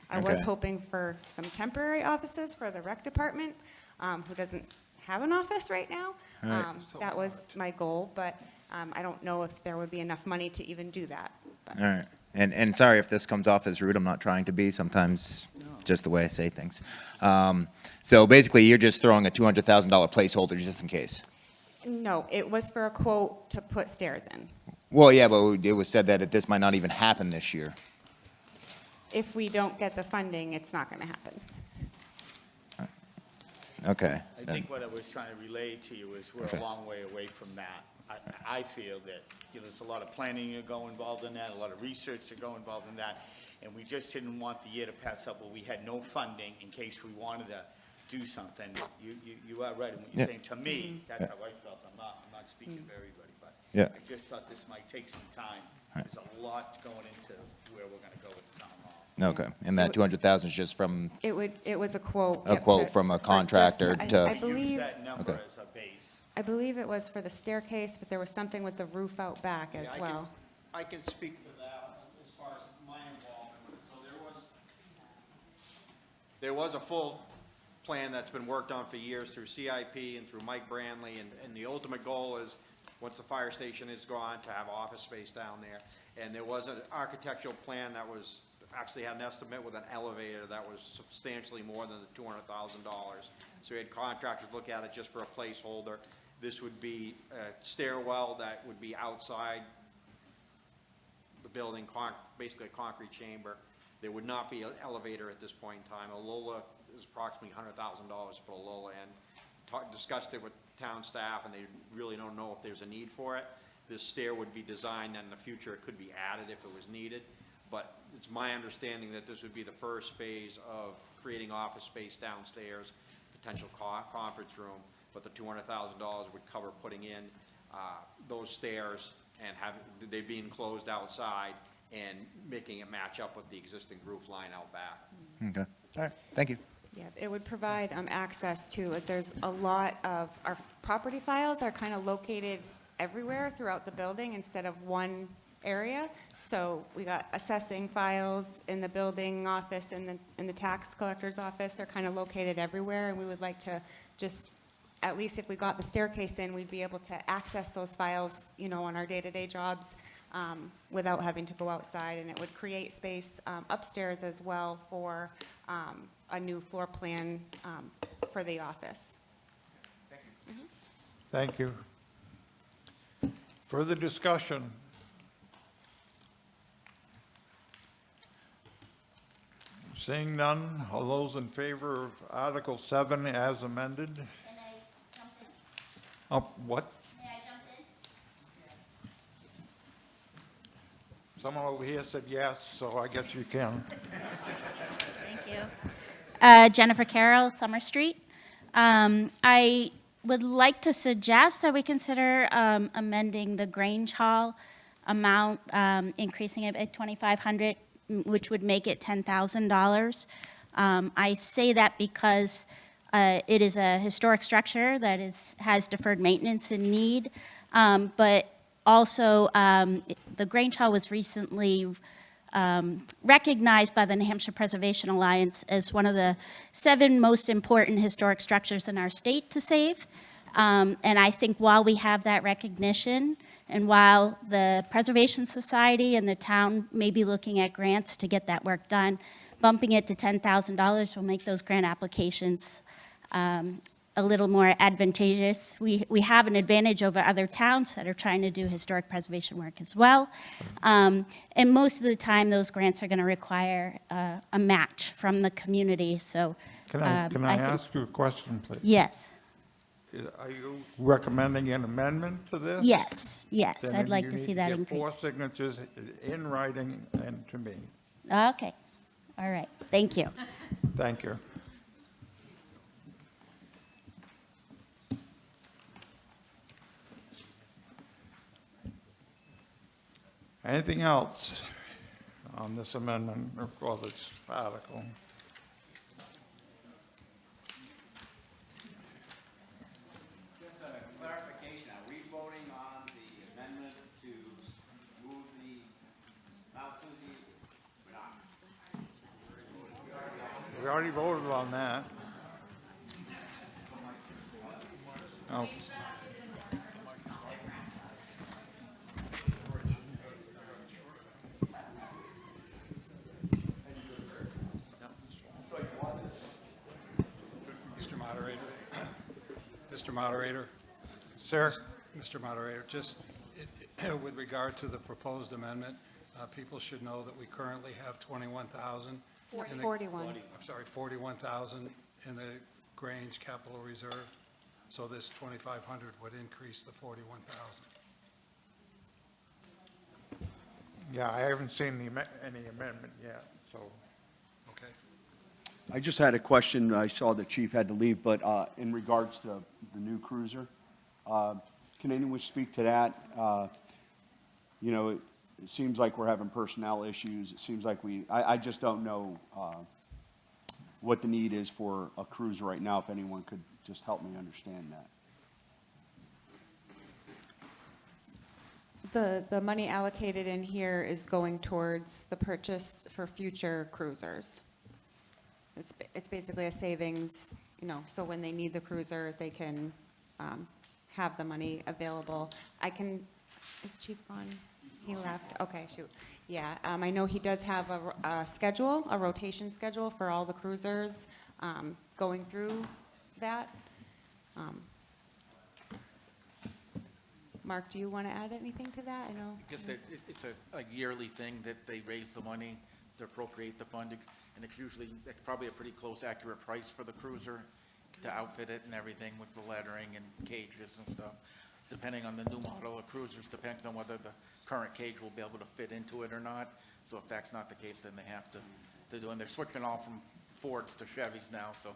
I was okay. hoping for some temporary offices for the rec department, who doesn't have an office right now. Right. That was my goal, but I don't know if there would be enough money to even do that. But- All right. And sorry if this comes off as rude, I'm not trying to be, sometimes just the way I say things. So basically, you're just throwing a $200,000 placeholder just in case. No, it was for a quote to put stairs in. Well, yeah, but it was said that this might not even happen this year. If we don't get the funding, it's not going to happen. Okay. I think what I was trying to relay to you is we're Okay. a long way away from that. I feel that, there's a lot of planning to go involved in that, a lot of research to go involved in that, and we just didn't want the year to pass up where we had no funding in case we wanted to do something. You are right in what you're Yeah. saying. To me, that's how I felt. I'm not speaking for everybody, but Yeah. I just thought this might take some time. There's a lot going into where we're gonna go with the town hall. Okay. And that 200,000 is just from, It was a quote. A yep, quote to- from a for just- contractor to- I believe, Use that number Okay. as a base. I believe it was for the staircase, but there was something with the roof out back as Yeah, well. I can speak to that as far as my involvement with it. So there was a full plan that's been worked on for years through CIP and through Mike Branley, and the ultimate goal is, once the fire station is gone, to have office space down there. And there was an architectural plan that was, actually had an estimate with an elevator that was substantially more than the $200,000. So we had contractors look at it just for a placeholder. This would be a stairwell that would be outside the building, basically a concrete chamber. There would not be an elevator at this point in time. A Lola is approximately $100,000 to put a Lola in. Discussed it with town staff, and they really don't know if there's a need for it. This stair would be designed, and in the future, it could be added if it was needed. But it's my understanding that this would be the first phase of creating office space downstairs, potential conference room, but the $200,000 would cover putting in those stairs and they be enclosed outside and making it match up with the existing roof line out back. okay. All right. Thank you. Yeah, it would provide access to, like, there's a lot of, our property files are kind of located everywhere throughout the building instead of one area. So we got assessing files in the building office and in the tax collector's office. They're kind of located everywhere, and we would like to just, at least if we got the staircase in, we'd be able to access those files, on our day-to-day jobs without having to go outside. And it would create space upstairs as well for a new floor plan for the office. Thank you. Further discussion? Seeing none, all those in favor of Article 7 as amended? Can I jump in? What? May I jump in? Someone over here said yes, so I guess you can. Thank you. Jennifer Carroll, Summer Street. I would like to suggest that we consider amending the Grange Hall amount, increasing it by $2,500, which would make it $10,000. I say that because it is a historic structure that has deferred maintenance and need, but also the Grange Hall was recently recognized by the New Hampshire Preservation Alliance as one of the 7 most important historic structures in our state to save. And I think while we have that recognition, and while the Preservation Society and the town may be looking at grants to get that work done, bumping it to $10,000 will make those grant applications a little more advantageous. We have an advantage over other towns that are trying to do historic preservation work as well. And most of the time, those grants are going to require a match from the community. So, Can I think- ask you a question, please? Yes. Are you recommending an amendment to this? Yes. Then I'd like you to need see that get 4 increase. signatures in writing and to me. Okay. All right. Thank you. Thank you. Anything else on this amendment or for this article? on that. Oh. Mr. Moderator, Mr. Moderator, Sir? Mr. Moderator, just with regard to the proposed amendment, people should know that we currently have 21,000. 41. I'm sorry, 41,000 in the Grange Capital Reserve. So this 2,500 would increase the 41,000. Yeah, I haven't seen any amendment yet, so. Okay. I just had a question. I saw the chief had to leave, but in regards to the new cruiser, can anyone speak to that? You know, it seems like we're having personnel issues. It seems like I just don't know what the need is for a cruiser right now, if anyone could just help me understand that. The money allocated in here is going towards the purchase for future cruisers. It's basically a savings, you know, so when they need the cruiser, they can have the money available. Is Chief gone? He left? Okay, shoot. Yeah, I know he does have a schedule, a rotation schedule for all the cruisers going through that. Mark, do you want to add anything to that? I know. Just that it's a yearly thing that they raise the money to appropriate the funding, and it's usually, that's probably a pretty close, accurate price for the cruiser to outfit it and everything with the lettering and cages and stuff. Depending on the new model of cruisers, depends on whether the current cage will be able to fit into it or not. So if that's not the case, then they have to do, and they're switching all from Fords to Chevys now, so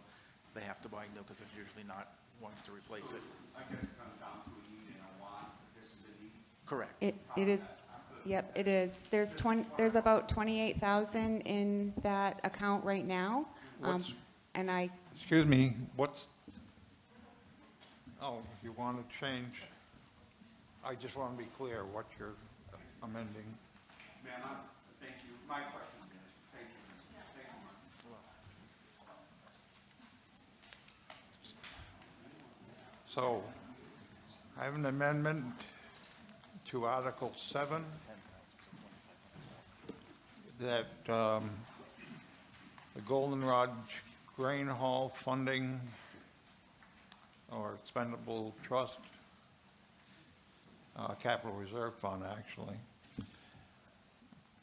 they have to buy new because there's usually not ones to replace it. I guess it comes down to a need and a want. This is a need. Correct. It is, yep, it is. There's about 28,000 in that account right now. And Excuse me, you want to change? I just want to be clear what you're amending. Ma'am, thank you. My question is, thank you. Thank you, Mark. So, I have an amendment to Article 7 that the Goldenrod Grain Hall funding or expendable trust, capital reserve fund actually,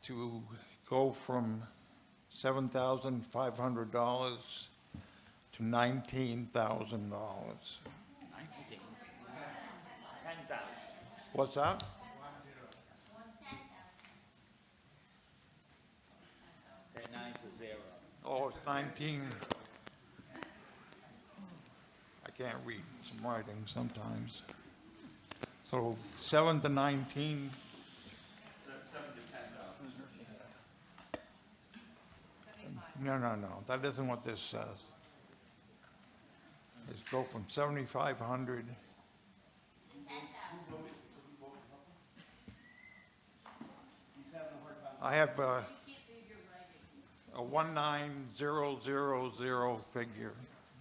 to go from $7,500 to $19,000. What's that? That 9 to 0. Oh, it's 19. I can't read some writing sometimes. So 7 to 19. 7 to 10,000. No. That isn't what this says. It's go from 7,500. I have a 19000 figure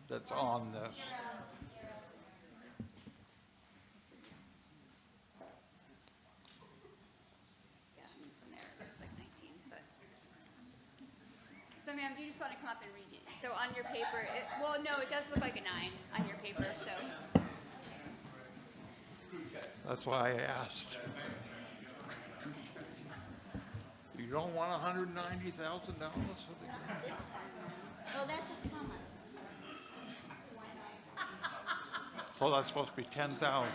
that's on this. So ma'am, do you just want to come up and read it? So on your paper, well, no, it does look like a 9 on your paper, so. That's why I asked. You don't want $190,000 for the Oh, that's a comma. so that's supposed to be 10,000.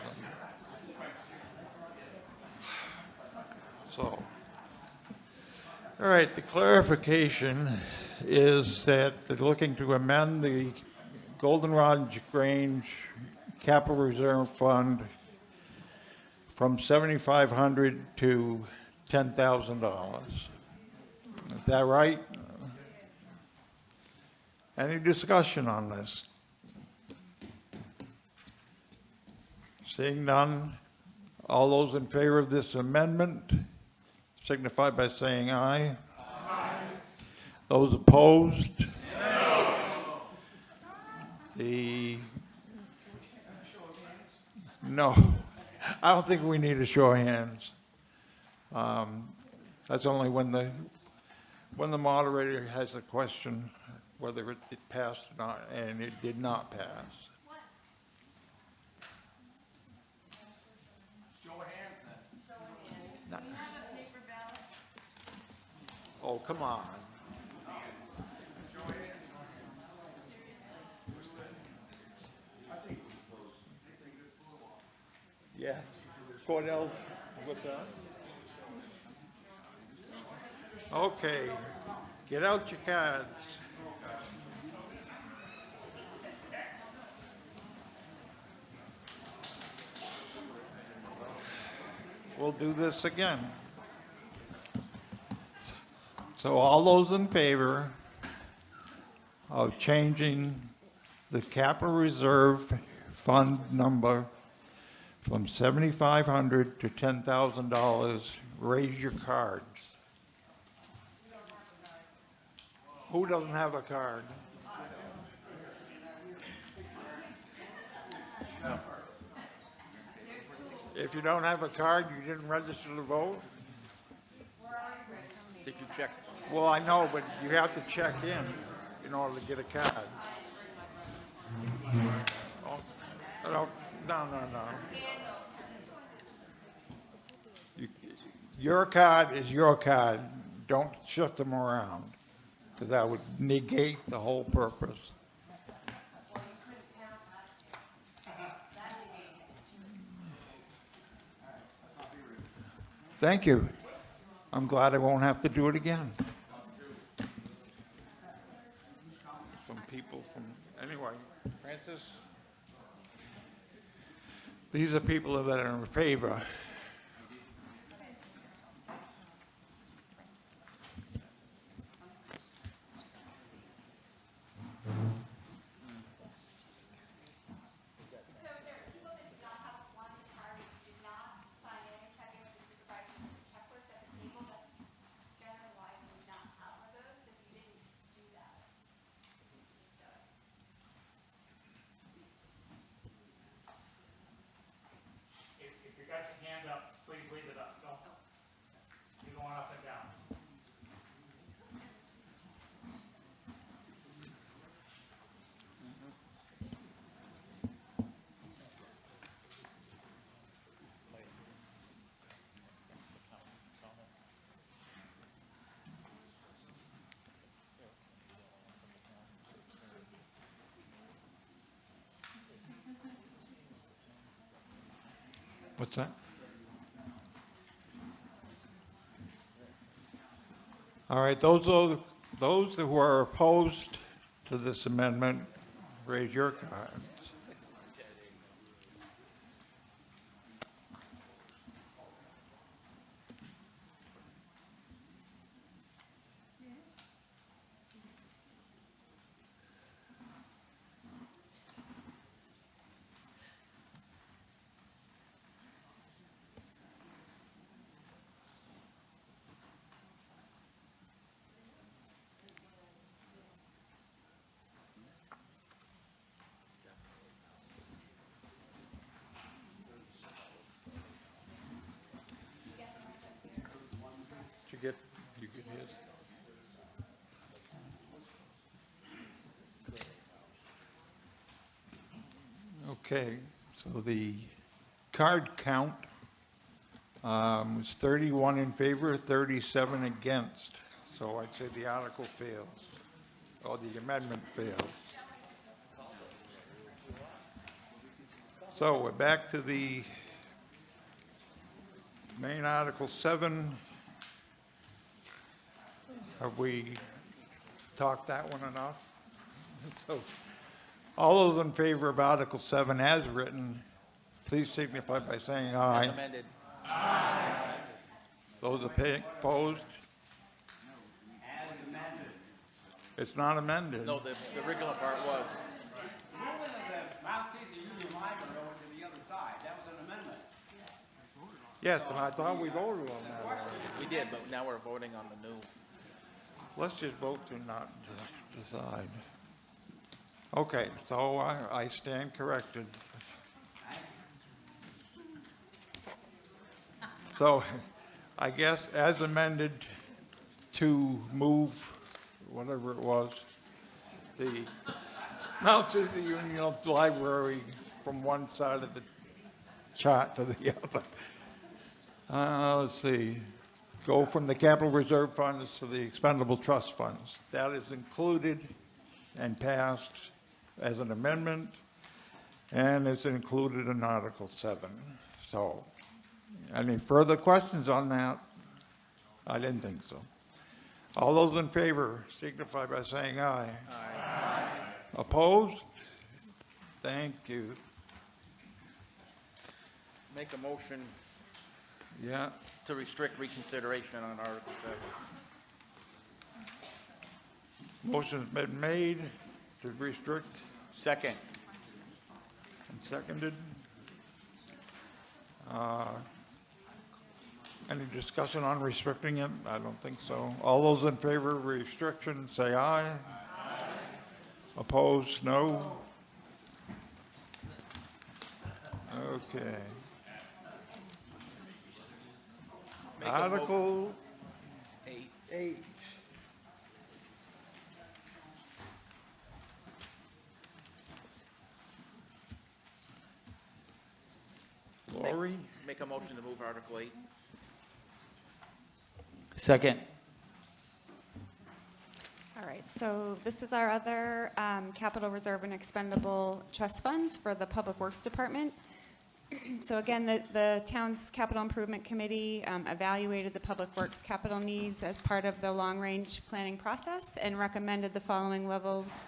So, all right, the clarification is that they're looking to amend the Goldenrod Grange Capital Reserve Fund from $7,500 to $10,000. Is that right? Any discussion on this? Seeing none, all those in favor of this amendment signify by saying aye. Aye. Those opposed? No. No, I don't think we need a show of hands. That's only when the moderator has a question, whether it passed or not, and it did not pass. Show of hands then. Oh, come on. Yes. Cordell's with that? Okay, get out your cards. We'll do this again. So all those in favor of changing the capital reserve fund number from $7,500 to $10,000, raise your cards. Who doesn't have a card? If you don't have a card, you didn't register to vote? Did you check? Well, I know, but you have to check in order to get a card. Oh, no. Your card is your card. Don't shift them around, because that would negate the whole purpose. Thank you. I'm glad I won't have to do it again. From people from, anyway, Francis? These are people that are in favor. What's that? All right, those who are opposed to this amendment, raise your cards. You get his? Okay, so the card count was 31 in favor, 37 against. So I'd say the article fails, or the amendment fails. So we're back to the main Article 7. Have we talked that one enough? So, all those in favor of Article 7 as written, please signify by saying aye. As amended. Aye. Those opposed? As amended. It's not amended. No, the original part was. Moving the Mount Caesar Union Library over to the other side, that was an amendment. Yes, and I thought we voted on that already. We did, but now we're voting on the new. Let's just vote to not decide. Okay, so I stand corrected. So I guess as amended to move, whatever it was, the Mount City Union Library from one side of the chart to the other. Let's see, go from the capital reserve funds to the expendable trust funds. That is included and passed as an amendment, and it's included in Article 7. So, any further questions on that? I didn't think so. All those in favor signify by saying aye. Aye. Opposed? Thank you. Make a motion Yeah. to restrict reconsideration on Article 7. Motion's been made to restrict Second. and seconded. Any discussion on restricting it? I don't think so. All those in favor of restriction, say aye. Aye. Opposed, no. Okay. Make a Article 8. 8. Lori? Make a motion to move Article 8. Second. All right, so this is our other capital reserve and expendable trust funds for the Public Works Department. So again, the town's capital improvement committee evaluated the public works capital needs as part of the long-range planning process and recommended the following levels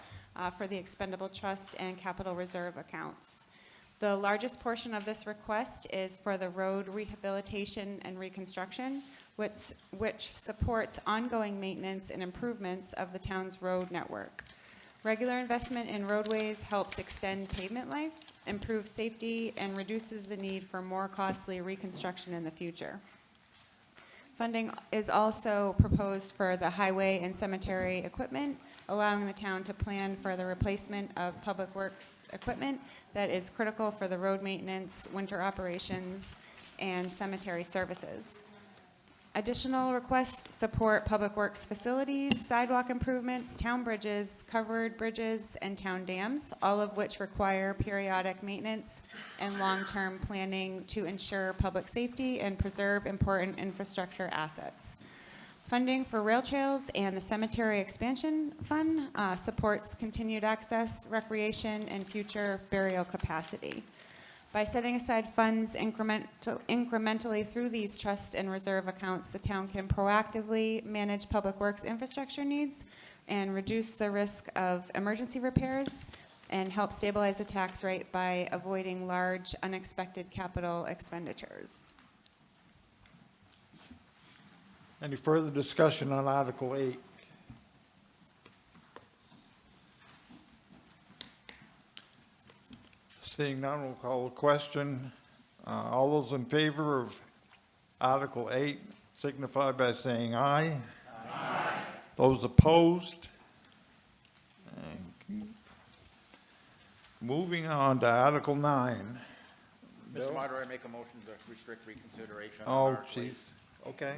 for the expendable trust and capital reserve accounts. The largest portion of this request is for the road rehabilitation and reconstruction, which supports ongoing maintenance and improvements of the town's road network. Regular investment in roadways helps extend pavement life, improve safety, and reduces the need for more costly reconstruction in the future. Funding is also proposed for the highway and cemetery equipment, allowing the town to plan for the replacement of public works equipment that is critical for the road maintenance, winter operations, and cemetery services. Additional requests support public works facilities, sidewalk improvements, town bridges, covered bridges, and town dams, all of which require periodic maintenance and long-term planning to ensure public safety and preserve important infrastructure assets. Funding for rail trails and the cemetery expansion fund supports continued access, recreation, and future burial capacity. By setting aside funds incrementally through these trust and reserve accounts, the town can proactively manage public works infrastructure needs and reduce the risk of emergency repairs and help stabilize the tax rate by avoiding large unexpected capital expenditures. Any further discussion on Article 8? Seeing none, we'll call the question. All those in favor of Article 8 signify by saying aye. Aye. Those opposed? Thank you. Moving on to Article 9. Mr. Moderator, I make a motion to restrict reconsideration. on Oh, Article 8. geez. Okay.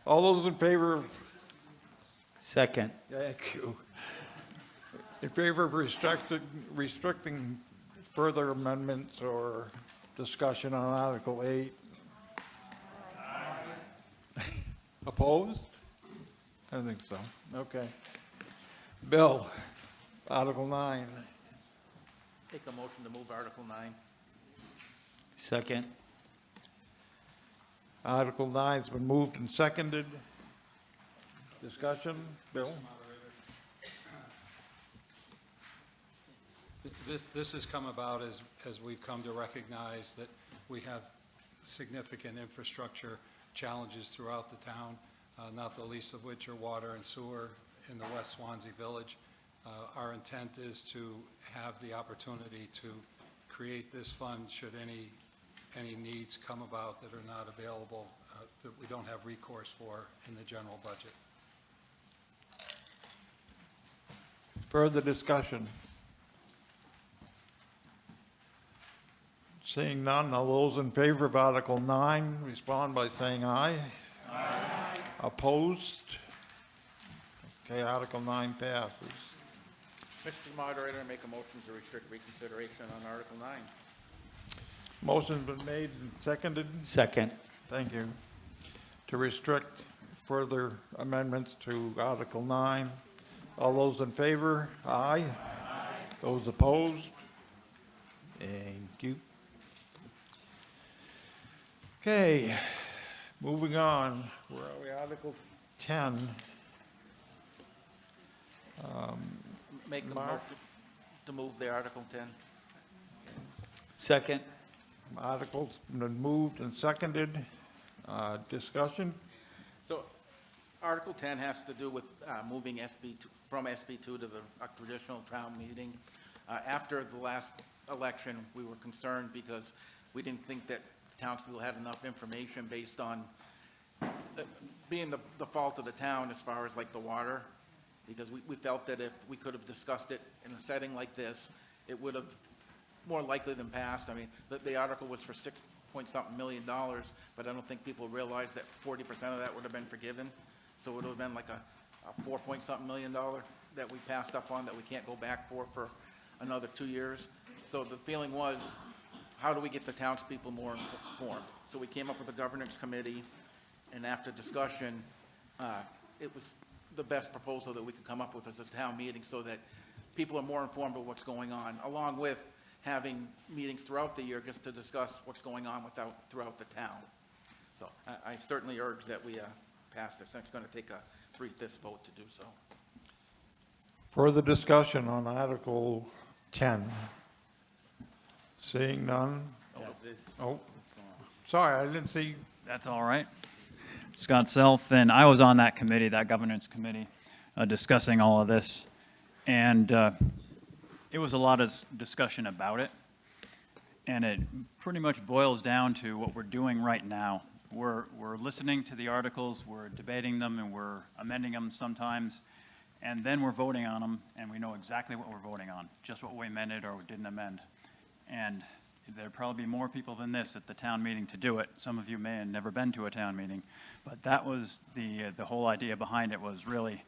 All those in favor of? Second. Thank you. In favor of restricting further amendments or discussion on Article 8? Opposed? I think so. Okay. Bill, Article 9. Make a motion to move Article 9. Second. Article 9's been moved and seconded. Discussion, Bill? This has come about as we've come to recognize that we have significant infrastructure challenges throughout the town, not the least of which are water and sewer in the West Swanzey Village. Our intent is to have the opportunity to create this fund should any needs come about that are not available, that we don't have recourse for in the general budget. Further discussion? Seeing none, all those in favor of Article 9 respond by saying aye. Aye. Opposed? Okay, Article 9 passes. Mr. Moderator, I make a motion to restrict reconsideration on Article 9. Motion's been made and seconded. Second. Thank you. To restrict further amendments to Article 9. All those in favor? Aye. Aye. Those opposed? Thank you. Okay, moving on. Where are we? Article 10. Make a Mark? motion to move the Article 10. Second. Article's been moved and seconded. Discussion? So Article 10 has to do with moving from SB2 to the traditional town meeting. After the last election, we were concerned because we didn't think that the townspeople had enough information based on being the fault of the town as far as like the water, because we felt that if we could have discussed it in a setting like this, it would have more likely than passed. I mean, the article was for $6-point-something million, but I don't think people realized that 40% of that would have been forgiven. So it would have been like a $4-point-something million that we passed up on that we can't go back for another 2 years. So the feeling was, how do we get the townspeople more informed? So we came up with a governance committee, and after discussion, it was the best proposal that we could come up with as a town meeting so that people are more informed of what's going on, along with having meetings throughout the year just to discuss what's going on throughout the town. So I certainly urge that we pass this. It's going to take a 3/5 vote to do so. Further discussion on Article 10. Seeing none? Oh, sorry, I didn't see. That's all right. Scott Self, and I was on that committee, that governance committee, discussing all of this. And it was a lot of discussion about it. And it pretty much boils down to what we're doing right now. We're listening to the articles, we're debating them, and we're amending them sometimes. And then we're voting on them, and we know exactly what we're voting on, just what we amended or didn't amend. And there'd probably be more people than this at the town meeting to do it. Some of you may have never been to a town meeting, but that was the whole idea behind it, was really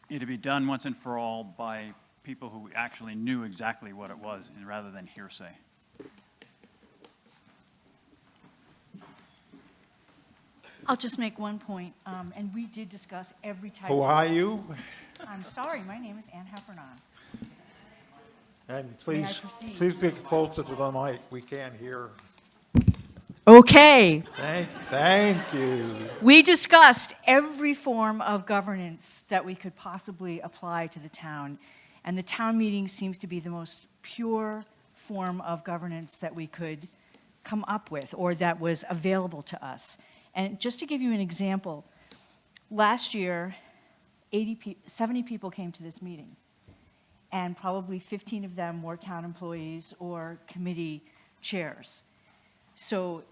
it to be done once and for all by people who actually knew exactly what it was, and rather than hearsay. I'll just make one point, and we did discuss every type. Who are you? I'm sorry, my name is Ann Heffernan. And May I please, proceed? please get closer to the mic. We can't hear. Okay. Thank you. We discussed every form of governance that we could possibly apply to the town, and the town meeting seems to be the most pure form of governance that we could come up with, or that was available to us. And just to give you an example, last year, 70 people came to this meeting, and probably 15 of them were town employees or committee chairs. So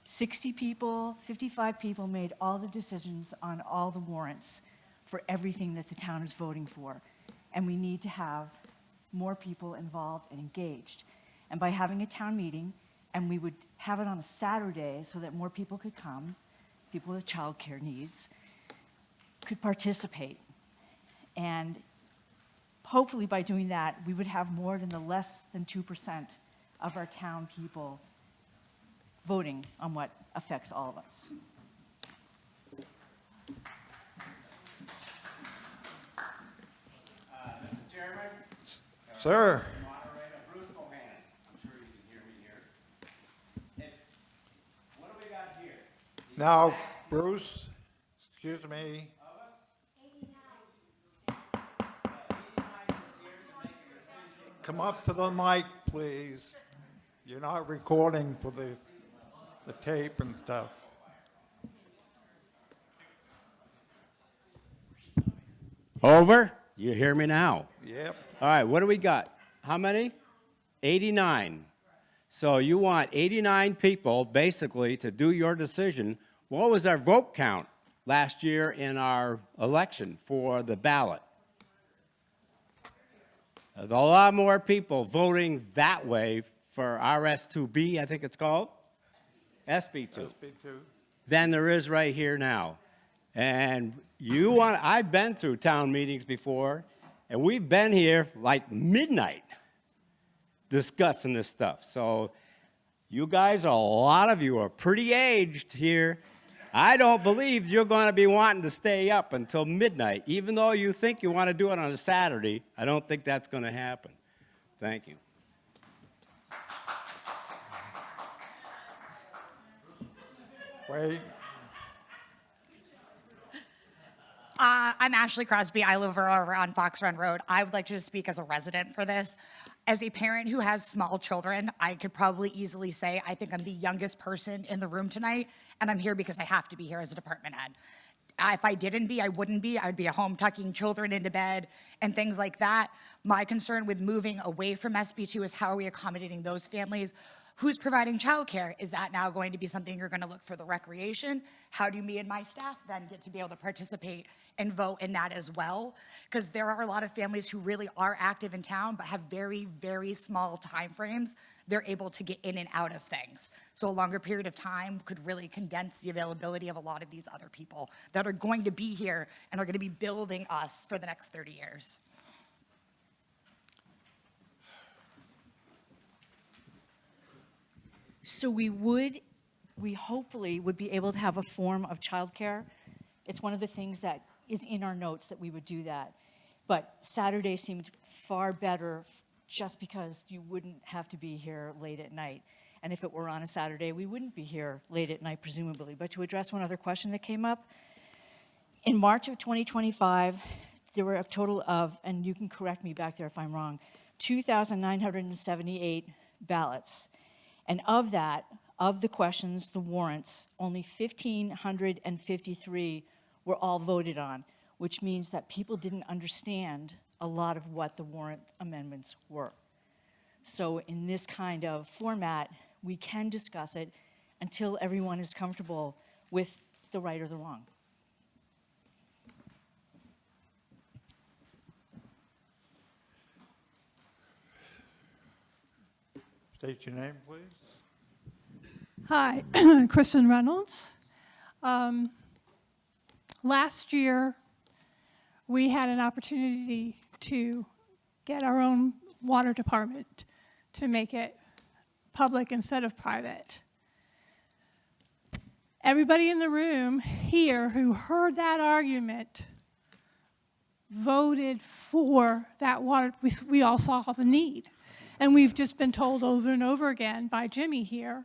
60 people, 55 people made all the decisions on all the warrants for everything that the town is voting for. And we need to have more people involved and engaged. And by having a town meeting, and we would have it on a Saturday so that more people could come, people with childcare needs, could participate. And hopefully by doing that, we would have more than the less than 2% of our town people voting on what affects all of us. Mr. Chairman? Sir. Moderator Bruce Cohan. I'm sure you can hear me here. What do we got here? Now, Bruce, excuse me. Come up to the mic, please. You're not recording for the tape and stuff. Over? You hear me now? Yep. All right, what do we got? How many? 89. So you want 89 people basically to do your decision. What was our vote count last year in our election for the ballot? There's a lot more people voting that way for RS2B, I think it's called, SB2, than there is right here now. And I've been through town meetings before, and we've been here like midnight discussing this stuff. So you guys, a lot of you are pretty aged here. I don't believe you're going to be wanting to stay up until midnight, even though you think you want to do it on a Saturday. I don't think that's going to happen. Thank you. Wait. I'm Ashley Crosby. I live over on Fox Run Road. I would like to just speak as a resident for this. As a parent who has small children, I could probably easily say I think I'm the youngest person in the room tonight, and I'm here because I have to be here as a department head. If I didn't be, I wouldn't be. I would be at home tucking children into bed and things like that. My concern with moving away from SB2 is how are we accommodating those families? Who's providing childcare? Is that now going to be something you're going to look for the recreation? How do me and my staff then get to be able to participate and vote in that as well? Because there are a lot of families who really are active in town but have very, very small time frames. They're able to get in and out of things. So a longer period of time could really condense the availability of a lot of these other people that are going to be here and are going to be building us for the next 30 years. So we hopefully would be able to have a form of childcare. It's one of the things that is in our notes that we would do that. But Saturday seemed far better just because you wouldn't have to be here late at night. And if it were on a Saturday, we wouldn't be here late at night, presumably. But to address one other question that came up, in March of 2025, there were a total of, and you can correct me back there if I'm wrong, 2,978 ballots. And of that, of the questions, the warrants, only 1,553 were all voted on, which means that people didn't understand a lot of what the warrant amendments were. So in this kind of format, we can discuss it until everyone is comfortable with the right or the wrong. State your name, please. Hi, Kristen Reynolds. Last year, we had an opportunity to get our own water department to make it public instead of private. Everybody in the room here who heard that argument voted for that water. We all saw the need. And we've just been told over and over again by Jimmy here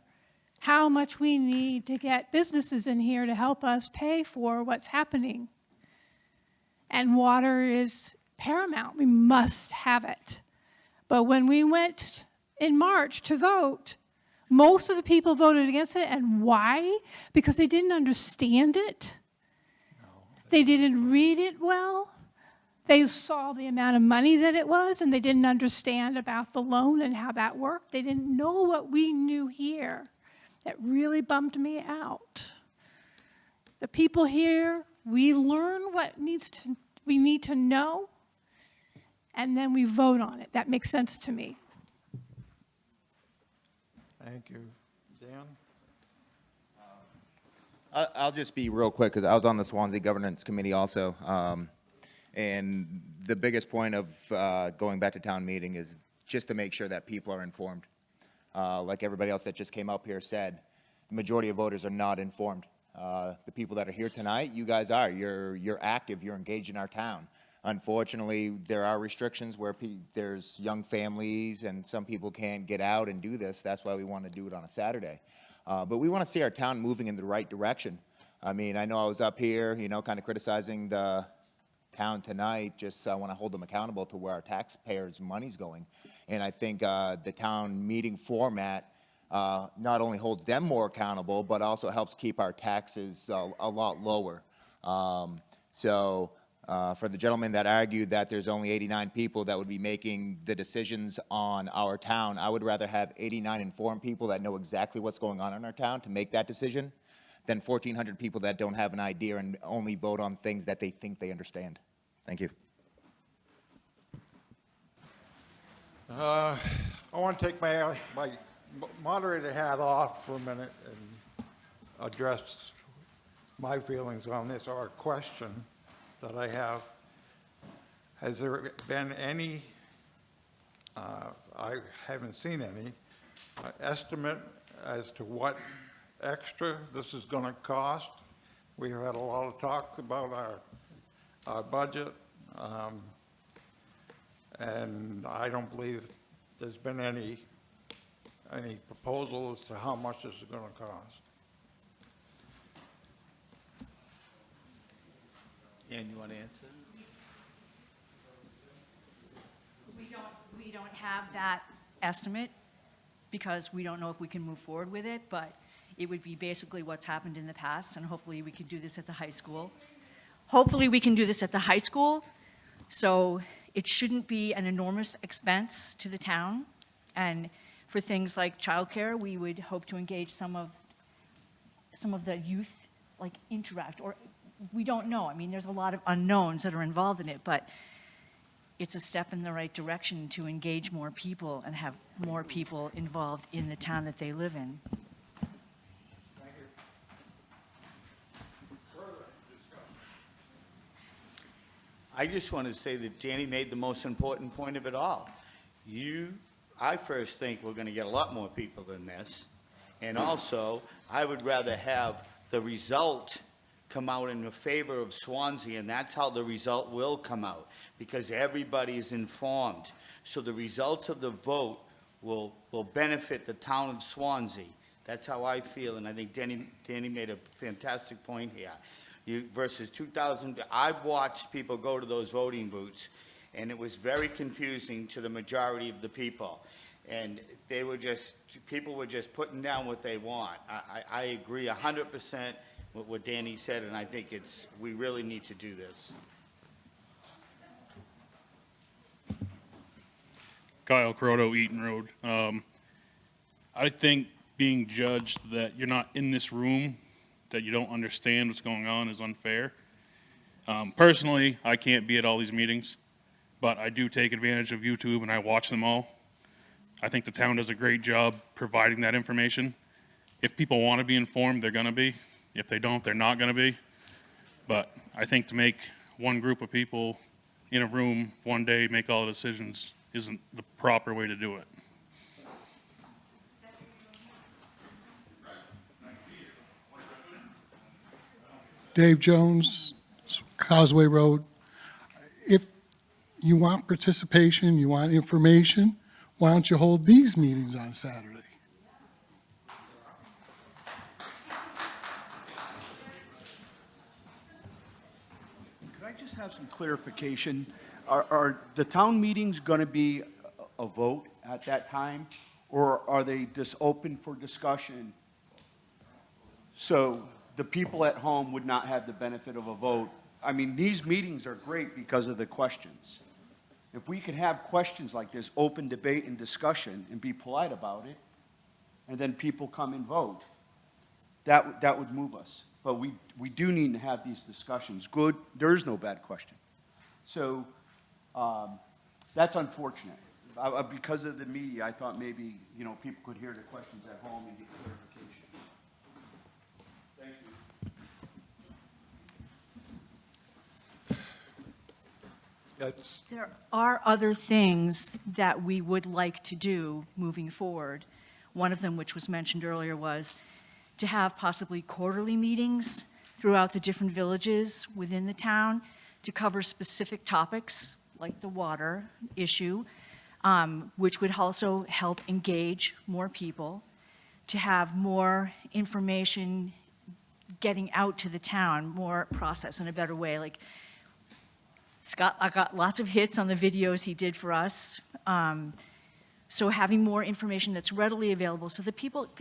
how much we need to get businesses in here to help us pay for what's happening. And water is paramount. We must have it. But when we went in March to vote, most of the people voted against it. And why? Because they didn't understand it. They didn't read it well. They saw the amount of money that it was, and they didn't understand about the loan and how that worked. They didn't know what we knew here. That really bummed me out. The people here, we learn what we need to know, and then we vote on it. That makes sense to me. Thank you. Dan? I'll just be real quick, because I was on the Swanzey Governance Committee also. And the biggest point of going back to town meeting is just to make sure that people are informed. Like everybody else that just came up here said, the majority of voters are not informed. The people that are here tonight, you guys are. You're active. You're engaged in our town. Unfortunately, there are restrictions where there's young families and some people can't get out and do this. That's why we want to do it on a Saturday. But we want to see our town moving in the right direction. I mean, I know I was up here, kind of criticizing the town tonight. Just I want to hold them accountable to where our taxpayers' money's going. And I think the town meeting format not only holds them more accountable, but also helps keep our taxes a lot lower. For the gentleman that argued that there's only 89 people that would be making the decisions on our town, I would rather have 89 informed people that know exactly what's going on in our town to make that decision than 1,400 people that don't have an idea and only vote on things that they think they understand. Thank you. I want to take my moderator hat off for a minute and address my feelings on this, or a question that I have. Has there been any, I haven't seen any, estimate as to what extra this is going to cost? We've had a lot of talk about our budget, and I don't believe there's been any proposal as to how much this is going to cost. Ann, you want to answer? We don't have that estimate because we don't know if we can move forward with it, but it would be basically what's happened in the past, and hopefully we can do this at the high school. Hopefully we can do this at the high school, so it shouldn't be an enormous expense to the town. And for things like childcare, we would hope to engage some of the youth, like interact, or we don't know. I mean, there's a lot of unknowns that are involved in it, but it's a step in the right direction to engage more people and have more people involved in the town that they live in. I just want to say that Danny made the most important point of it all. I first think we're going to get a lot more people than this. And also, I would rather have the result come out in the favor of Swanzey, and that's how the result will come out, because everybody is informed. So the results of the vote will benefit the town of Swanzey. That's how I feel, and I think Danny made a fantastic point here. Versus 2000, I've watched people go to those voting booths, and it was very confusing to the majority of the people. And people were just putting down what they want. I agree 100% with what Danny said, and I think we really need to do this. Kyle Croto, Eaton Road. I think being judged that you're not in this room, that you don't understand what's going on, is unfair. Personally, I can't be at all these meetings, but I do take advantage of YouTube and I watch them all. I think the town does a great job providing that information. If people want to be informed, they're going to be. If they don't, they're not going to be. But I think to make one group of people in a room one day make all the decisions isn't the proper way to do it. Dave Jones, Causeway Road. If you want participation, you want information, why don't you hold these meetings on Saturday? Could I just have some clarification? Are the town meetings going to be a vote at that time, or are they just open for discussion? So the people at home would not have the benefit of a vote. I mean, these meetings are great because of the questions. If we could have questions like this, open debate and discussion, and be polite about it, and then people come and vote, that would move us. But we do need to have these discussions. Good, there is no bad question. So that's unfortunate. Because of the media, I thought maybe, people could hear the questions at home and get clarification. Thank you. There are other things that we would like to do moving forward. One of them, which was mentioned earlier, was to have possibly quarterly meetings throughout the different villages within the town to cover specific topics like the water issue, which would also help engage more people, to have more information getting out to the town, more process in a better way. Like, I got lots of hits on the videos he did for us. So having more information that's readily available so that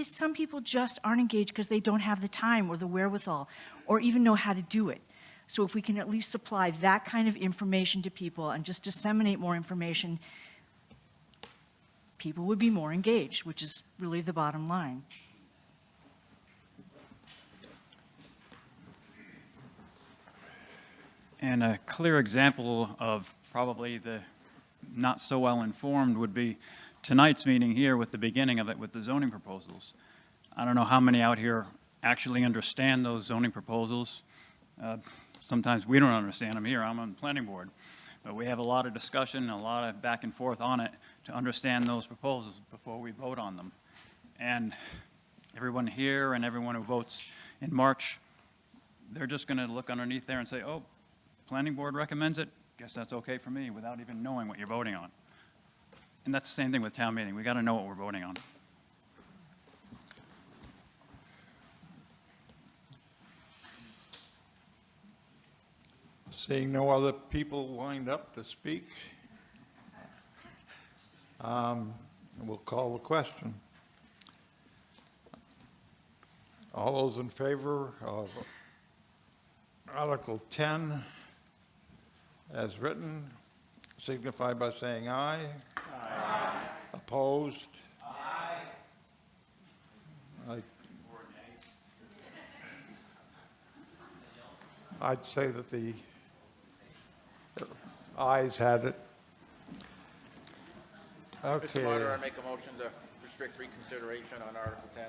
some people just aren't engaged because they don't have the time or the wherewithal or even know how to do it. So if we can at least supply that kind of information to people and just disseminate more information, people would be more engaged, which is really the bottom line. And a clear example of probably the not so well informed would be tonight's meeting here with the beginning of it with the zoning proposals. I don't know how many out here actually understand those zoning proposals. Sometimes we don't understand them here. I'm on the planning board. But we have a lot of discussion, a lot of back and forth on it to understand those proposals before we vote on them. And everyone here and everyone who votes in March, they're just going to look underneath there and say, oh, planning board recommends it, guess that's okay for me, without even knowing what you're voting on. And that's the same thing with town meeting. We got to know what we're voting on. Seeing no other people lined up to speak, we'll call the question. All those in favor of Article 10 as written, signify by saying aye. Aye. Opposed? Aye. I'd say that the ayes had it. Okay. Mr. Moderator, I make a motion to restrict reconsideration on Article 10.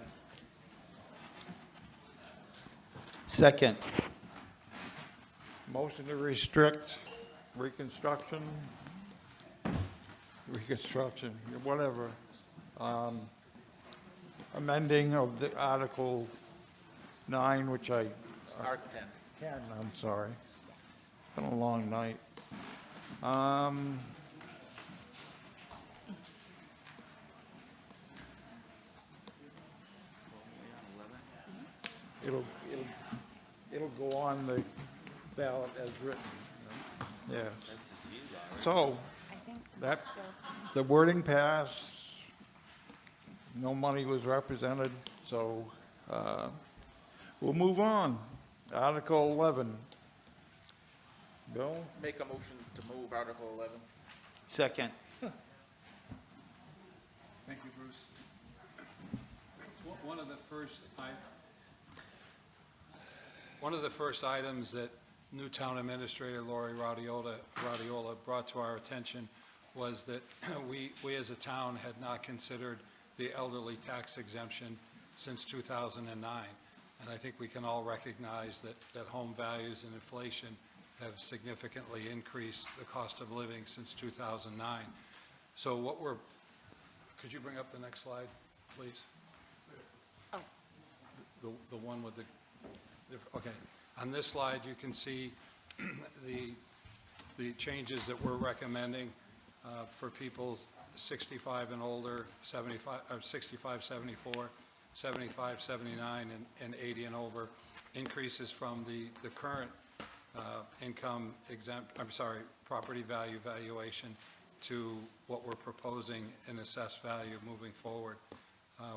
Second. Motion to restrict reconstruction, whatever. Amending of the Article 9, which I... Article 10. 10, I'm sorry. Been a long night. It'll go on the ballot as written. Yeah. So, the wording passed, no money was represented, so we'll move on. Article 11. Bill? Make a motion to move Article 11. Second. Thank you, Bruce. One of the first items that new town administrator Lori Radiola brought to our attention was that we as a town had not considered the elderly tax exemption since 2009. And I think we can all recognize that home values and inflation have significantly increased the cost of living since 2009. So could you bring up the next slide, please? Oh. The one with okay. On this slide, you can see the changes that we're recommending for people 65 and older, 65, 74, 75, 79, and 80 and over. Increases from the current income exempt, property value valuation to what we're proposing in assessed value moving forward.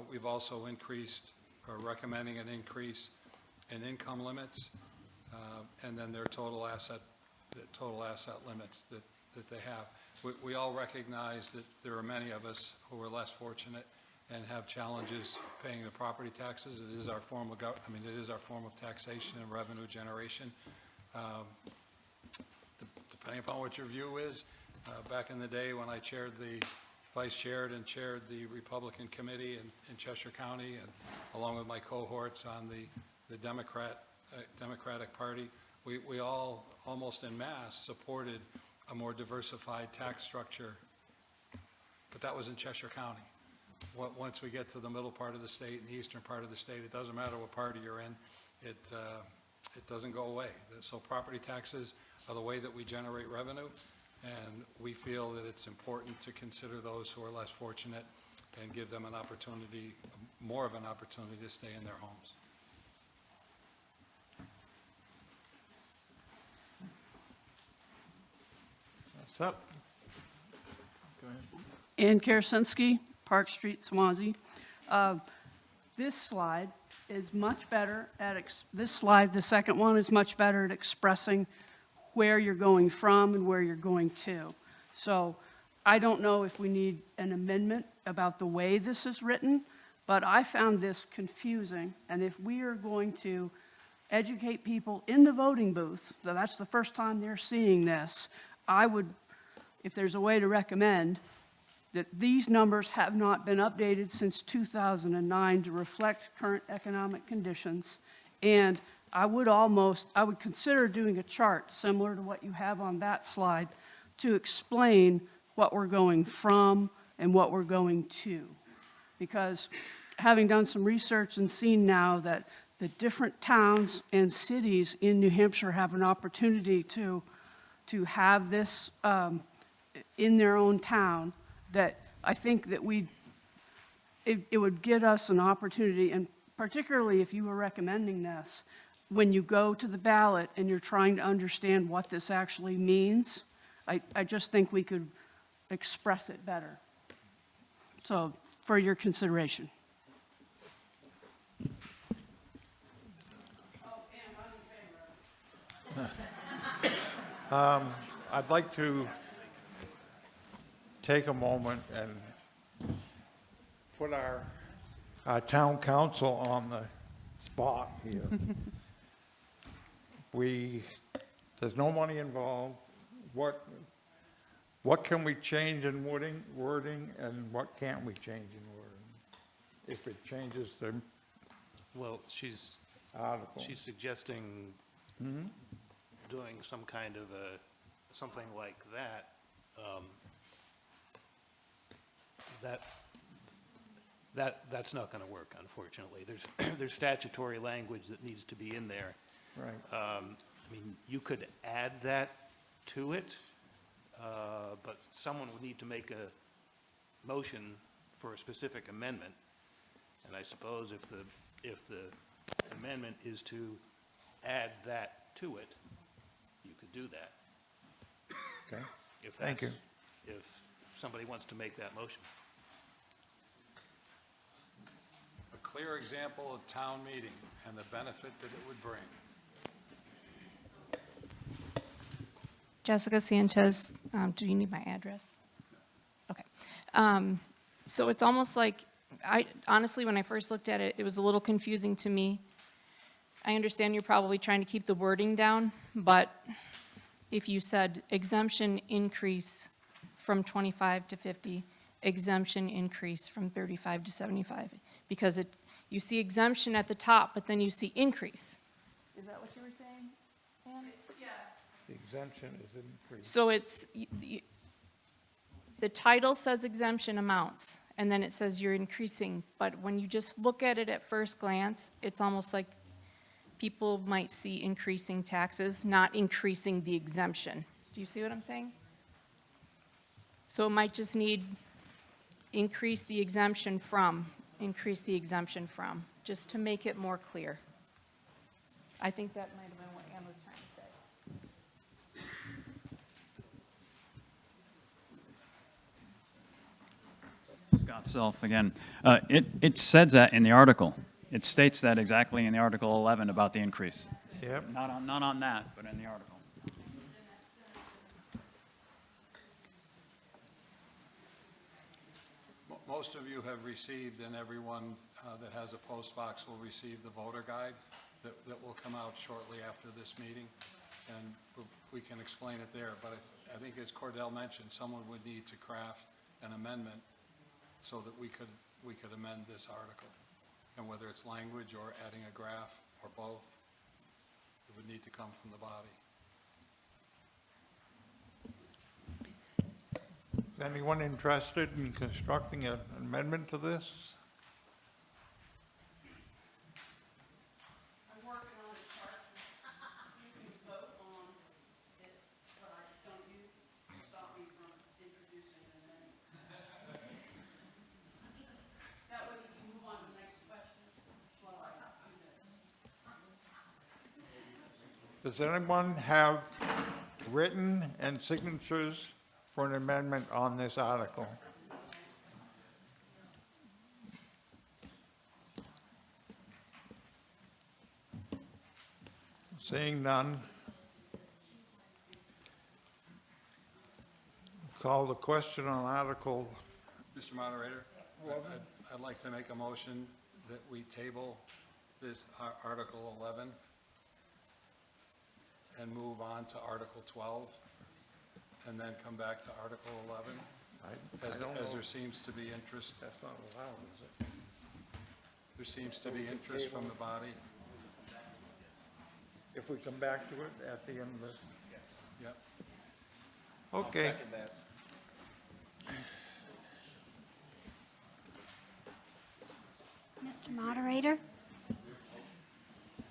We've also increased, or recommending an increase in income limits, and then their total asset limits that they have. We all recognize that there are many of us who are less fortunate and have challenges paying the property taxes. It is our form of it is our form of taxation and revenue generation. Depending upon what your view is, back in the day when I vice-chaired and chaired the Republican committee in Cheshire County, and along with my cohorts on the Democratic Party, we all almost en masse supported a more diversified tax structure, but that was in Cheshire County. Once we get to the middle part of the state and the eastern part of the state, it doesn't matter what party you're in, it doesn't go away. So property taxes are the way that we generate revenue, and we feel that it's important to consider those who are less fortunate and give them an opportunity, more of an opportunity to stay in their homes. That's up. Go ahead. Ann Karasinski, Park Street, Swanzey. This slide is much better at, the second one is much better at expressing where you're going from and where you're going to. So I don't know if we need an amendment about the way this is written, but I found this confusing. And if we are going to educate people in the voting booth, so that's the first time they're seeing this, if there's a way to recommend that these numbers have not been updated since 2009 to reflect current economic conditions. And I would consider doing a chart similar to what you have on that slide to explain what we're going from and what we're going to. Because having done some research and seen now that the different towns and cities in New Hampshire have an opportunity to have this in their own town, that I think that it would get us an opportunity, and particularly if you were recommending this, when you go to the ballot and you're trying to understand what this actually means, I just think we could express it better. So, for your consideration. I'd like to take a moment and put our town council on the spot here. There's no money involved. What can we change in wording, and what can't we change in wording? If it changes the Well, she's article. suggesting doing some kind of something like that. That's not going to work, unfortunately. There's statutory language that needs to be in there. Right. I mean, you could add that to it, but someone would need to make a motion for a specific amendment. And I suppose if the amendment is to add that to it, you could do that. Okay. If Thank you. If somebody wants to make that motion. A clear example of town meeting and the benefit that it would bring. Jessica Sanchez, do you need my address? Okay. So it's almost like, honestly, when I first looked at it, it was a little confusing to me. I understand you're probably trying to keep the wording down, but if you said exemption increase from 25 to 50, exemption increase from 35 to 75, because you see exemption at the top, but then you see increase. Is that what you were saying, Ann? Yeah. The exemption is increased. So the title says exemption amounts, and then it says you're increasing, but when you just look at it at first glance, it's almost like people might see increasing taxes, not increasing the exemption. Do you see what I'm saying? So it might just need increase the exemption from, just to make it more clear. I think that might have been what Ann was trying to say. Scott Self again. It says that in the article. It states that exactly in the Article 11 about the increase. Yep. Not on that, but in the article. Most of you have received, and everyone that has a post box will receive the voter guide that will come out shortly after this meeting, and we can explain it there. But I think, as Cordell mentioned, someone would need to craft an amendment so that we could amend this article. And whether it's language or adding a graph or both, it would need to come from the body. Is anyone interested in constructing an amendment to this? I'm working on a chart. You can vote on it, but don't you stop me from introducing an amendment. That way you can move on to the next question while I do this. Does anyone have written and signatures for an amendment on this article? Seeing none, call the question on Article. Mr. Moderator, I'd like to make a motion that we table this Article 11 and move on to Article 12. and then come back to Article 11? As there seems to be interest. That's not allowed, is it? There seems to be interest from the body. If we come back to it at the end of the... Yep. Okay. Mr. Moderator?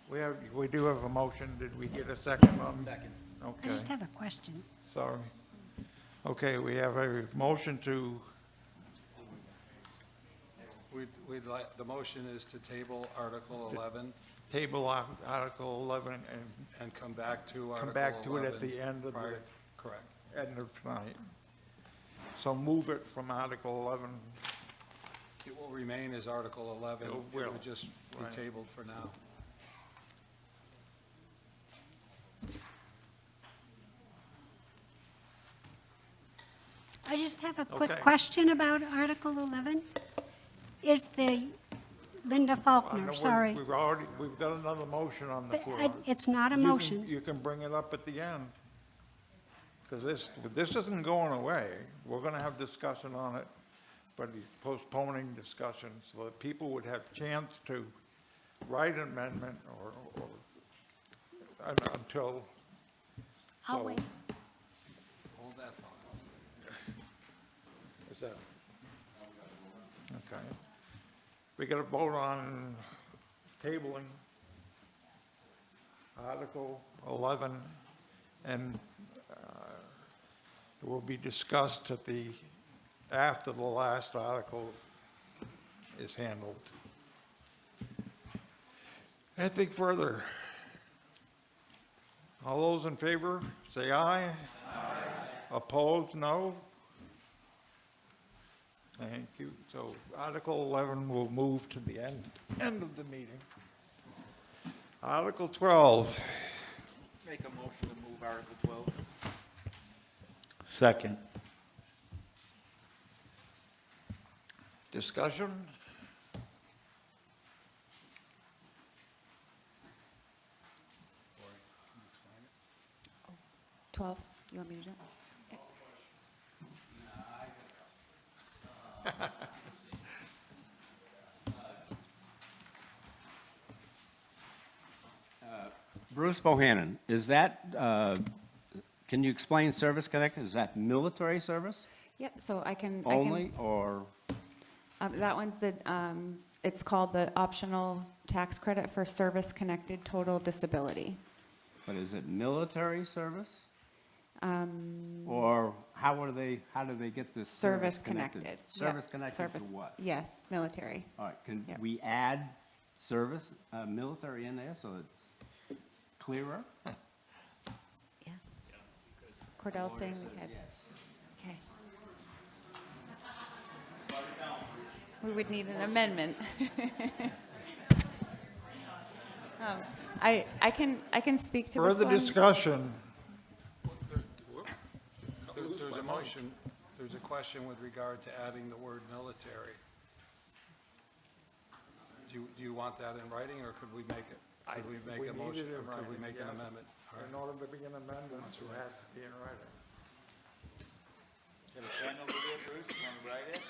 We do have a motion. Did we get a second on? Second. Okay. I just have a question. Sorry. Okay, we have a motion to, We'd like, the motion is to table Article 11 table Article 11 and come back to Article 11. come back to it at the end of prior- Correct. end of tonight. So move it from Article 11. It will remain as Article 11. It It will. would just be Right. tabled for now. I just have a quick Okay. question about Article 11. Is the, Linda I Faulkner, know sorry. we've got another motion on the But floor. it's not a You can- motion. You can bring it up at the end. Because this isn't going away. We're going to have discussion on it, but he's postponing discussion so that people would have chance to write an amendment or until. I'll so- wait. Hold that thought. Is that? Okay. We got to vote on tabling Article 11, and it will be discussed at after the last article is handled. Anything further? All those in favor, say aye. Aye. Opposed, no? Thank you. So Article 11 will move to the end of the meeting. Article 12. Make a motion to move Article 12. Second. Discussion? 12, you want me to do it? Bruce Bohannon, is that, can you explain service connected? Is that military service Yep, so I can. only, or? That one's it's called the optional tax credit for service-connected total disability. But is it military service? Um, Or how do they get this Service connected. Service Yep, connected to service- what? Yes, military. All right, can Yep. we add service, military in there so it's clearer? Yeah. Cordell's saying we could. Okay. We would need an amendment. I can speak to this Further one. discussion? There's a motion, there's a question with regard to adding the word military. Do you want that in writing, or could we make it? Could we make a motion, need it in or could we writing, make an yes. amendment? All right. In order to be an amendment, it has to be in writing. Got a pen over there, Bruce? You want to write it?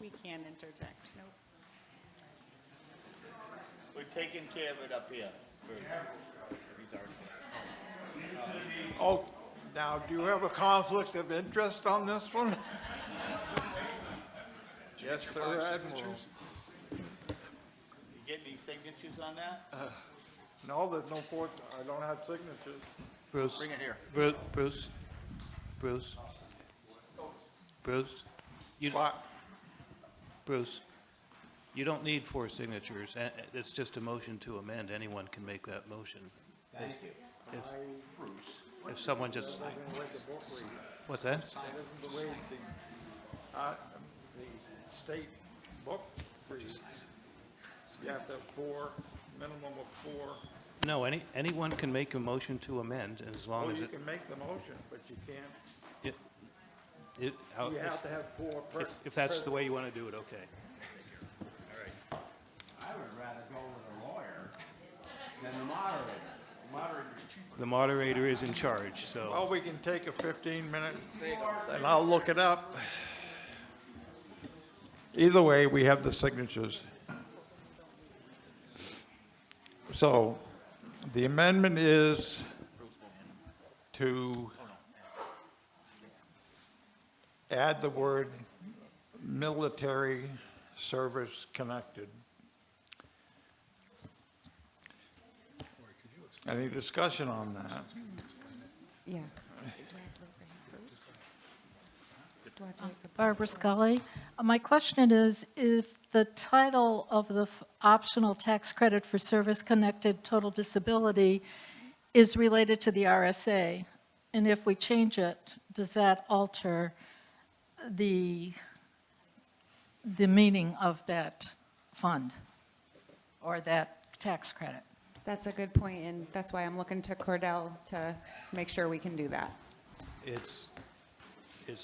We can interject, nope. We're taking care of it up here. Oh, now, do you have a conflict of interest on this one? Yes, sir, Admiral. You get any signatures on that? No, there's no fourth, I don't have signatures. Bruce. Bring it here. Bruce. Bruce, you don't need 4 signatures. It's just a motion to amend. Anyone can make that motion. Thank you. If someone just, what's that? That isn't the way the state book reads. You have to have 4, minimum of 4. No, anyone can make a motion to amend as long Well, as you it. can make the motion, but you can't, You you have to have 4 If that's the way you want to do it, okay. I would rather go with a lawyer. Then the moderator. The moderator is in charge, so. Well, we can take a 15-minute, and I'll look it up. Either way, we have the signatures. So the amendment is to add the word military service connected. Any discussion on that? Yeah. Barbara Scully. My question is, if the title of the optional tax credit for service-connected total disability is related to the RSA, and if we change it, does that alter the meaning of that fund or that tax credit? That's a good point, and that's why I'm looking to Cordell to make sure we can do that. It's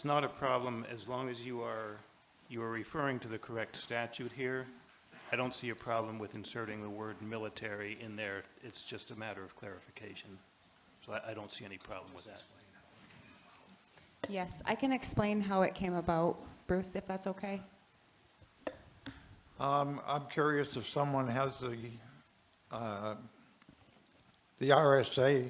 not a problem as long as you are referring to the correct statute here. I don't see a problem with inserting the word military in there. It's just a matter of clarification. So I don't see any problem with that. Yes, I can explain how it came about, Bruce, if that's okay. I'm curious if someone has the RSA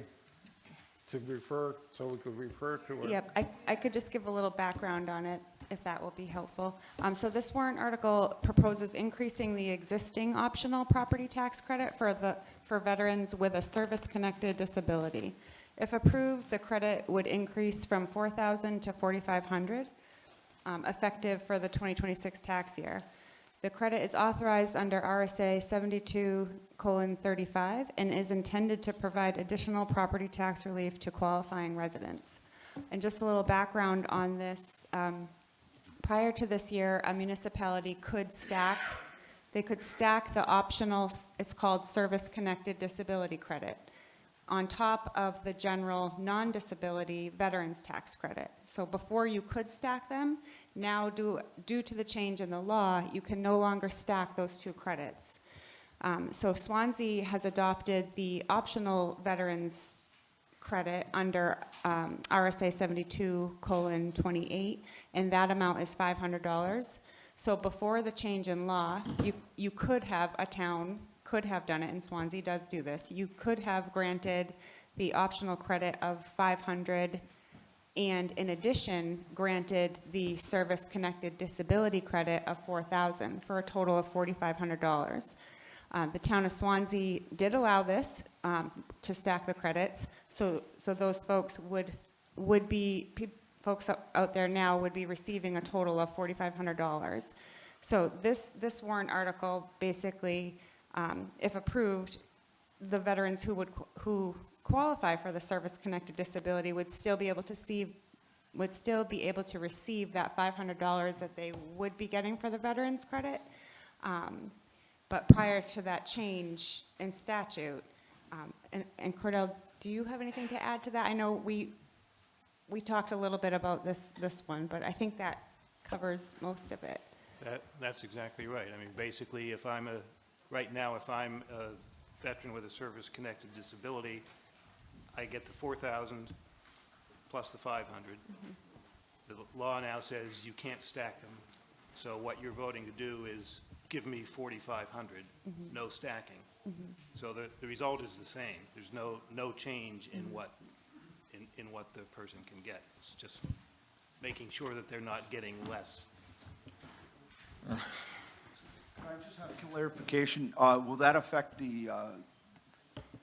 to refer, so we could refer to it. Yep, I could just give a little background on it, if that will be helpful. So this warrant article proposes increasing the existing optional property tax credit for veterans with a service-connected disability. If approved, the credit would increase from $4,000 to $4,500, effective for the 2026 tax year. The credit is authorized under RSA 72:35 and is intended to provide additional property tax relief to qualifying residents. And just a little background on this, prior to this year, a municipality could stack the optional, it's called service-connected disability credit, on top of the general non-disability veterans tax credit. So before you could stack them, now due to the change in the law, you can no longer stack those two credits. So Swanzey has adopted the optional veterans credit under RSA 72:28, and that amount is $500. So before the change in law, you could have, a town could have done it, and Swanzey does do this. You could have granted the optional credit of $500 and in addition granted the service-connected disability credit of $4,000 for a total of $4,500. The town of Swanzey did allow this to stack the credits, so those folks folks out there now would be receiving a total of $4,500. So this warrant article basically, if approved, the veterans who qualify for the service-connected disability would still be able to receive that $500 that they would be getting for the veterans credit. But prior to that change in statute, and Cordell, do you have anything to add to that? I know we talked a little bit about this one, but I think that covers most of it. That's exactly right. I mean, basically, right now, if I'm a veteran with a service-connected disability, I get the $4,000 plus the $500. Mm-hmm. The law now says you can't stack them. So what you're voting to do is give me $4,500, Mhm. no stacking. Mhm. So the result is the same. There's no change in what the person can get. It's just making sure that they're not getting less. Can I just have clarification? Will that affect the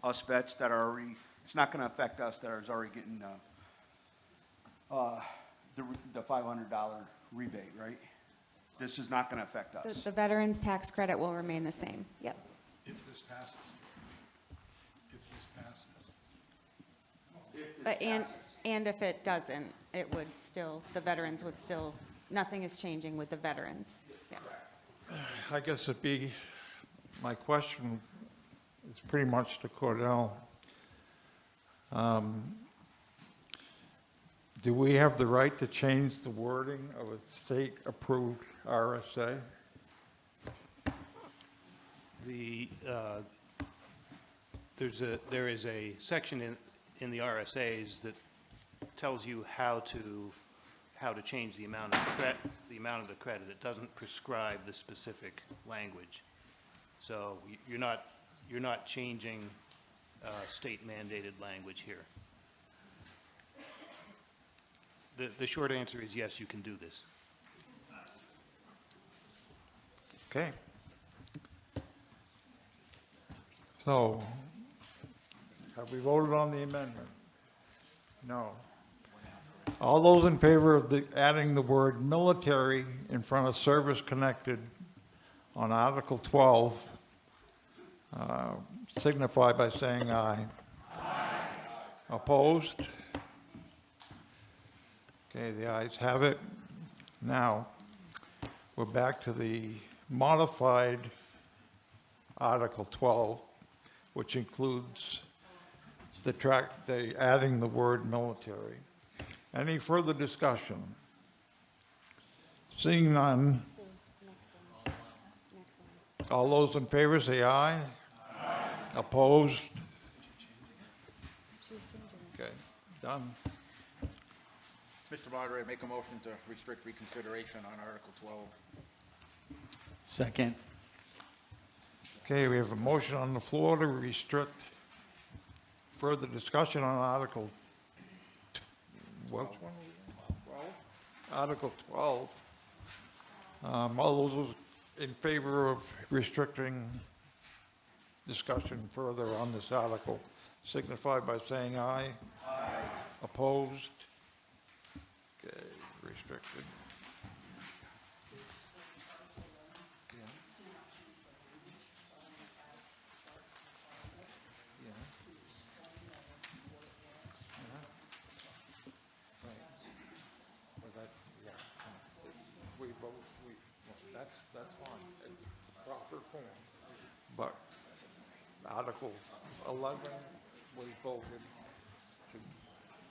us vets that are already, it's not going to affect us that are already getting the $500 rebate, right? This is not going to affect us. The veterans tax credit will remain the same. Yep. If this passes. But and if it doesn't, it would still, the veterans would still, nothing is changing with the veterans. Yeah. I guess it'd be, my question is pretty much to Cordell. Do we have the right to change the wording of a state-approved RSA? there is a section in the RSAs that tells you how to change the amount of the credit. It doesn't prescribe the specific language. So you're not changing state mandated language here. The short answer is yes, you can do this. Okay. So, have we voted on the amendment? No. All those in favor of adding the word military in front of service-connected on Article 12, signify by saying aye. Aye. Opposed? Okay, the ayes have it. Now, we're back to the modified Article 12, which includes adding the word military. Any further discussion? Seeing none. All those in favor say aye. Aye. Opposed? Okay, done. Mr. Moderator, make a motion to restrict reconsideration on Article 12. Second. Okay, we have a motion on the floor to restrict further discussion on Article, what one? 12? Article 12. All those in favor of restricting discussion further on this article signify by saying aye. Aye. Opposed? Okay, restricted. That's fine, it's proper form. But Article 11 was voted to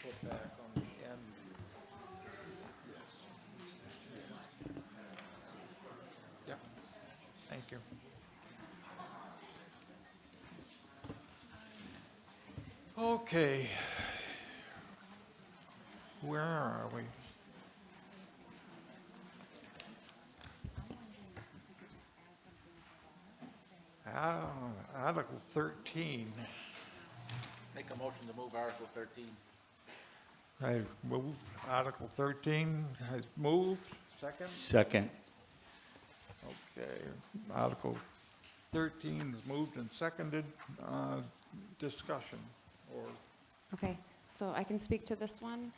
put back on the end. Yes. Yep, thank you. Okay. Where are we? Article 13. Make a motion to move Article 13. I moved. Article 13 has moved. Second? Second. Okay. Article 13 is moved and seconded. Discussion or? Okay, so I can speak to this one.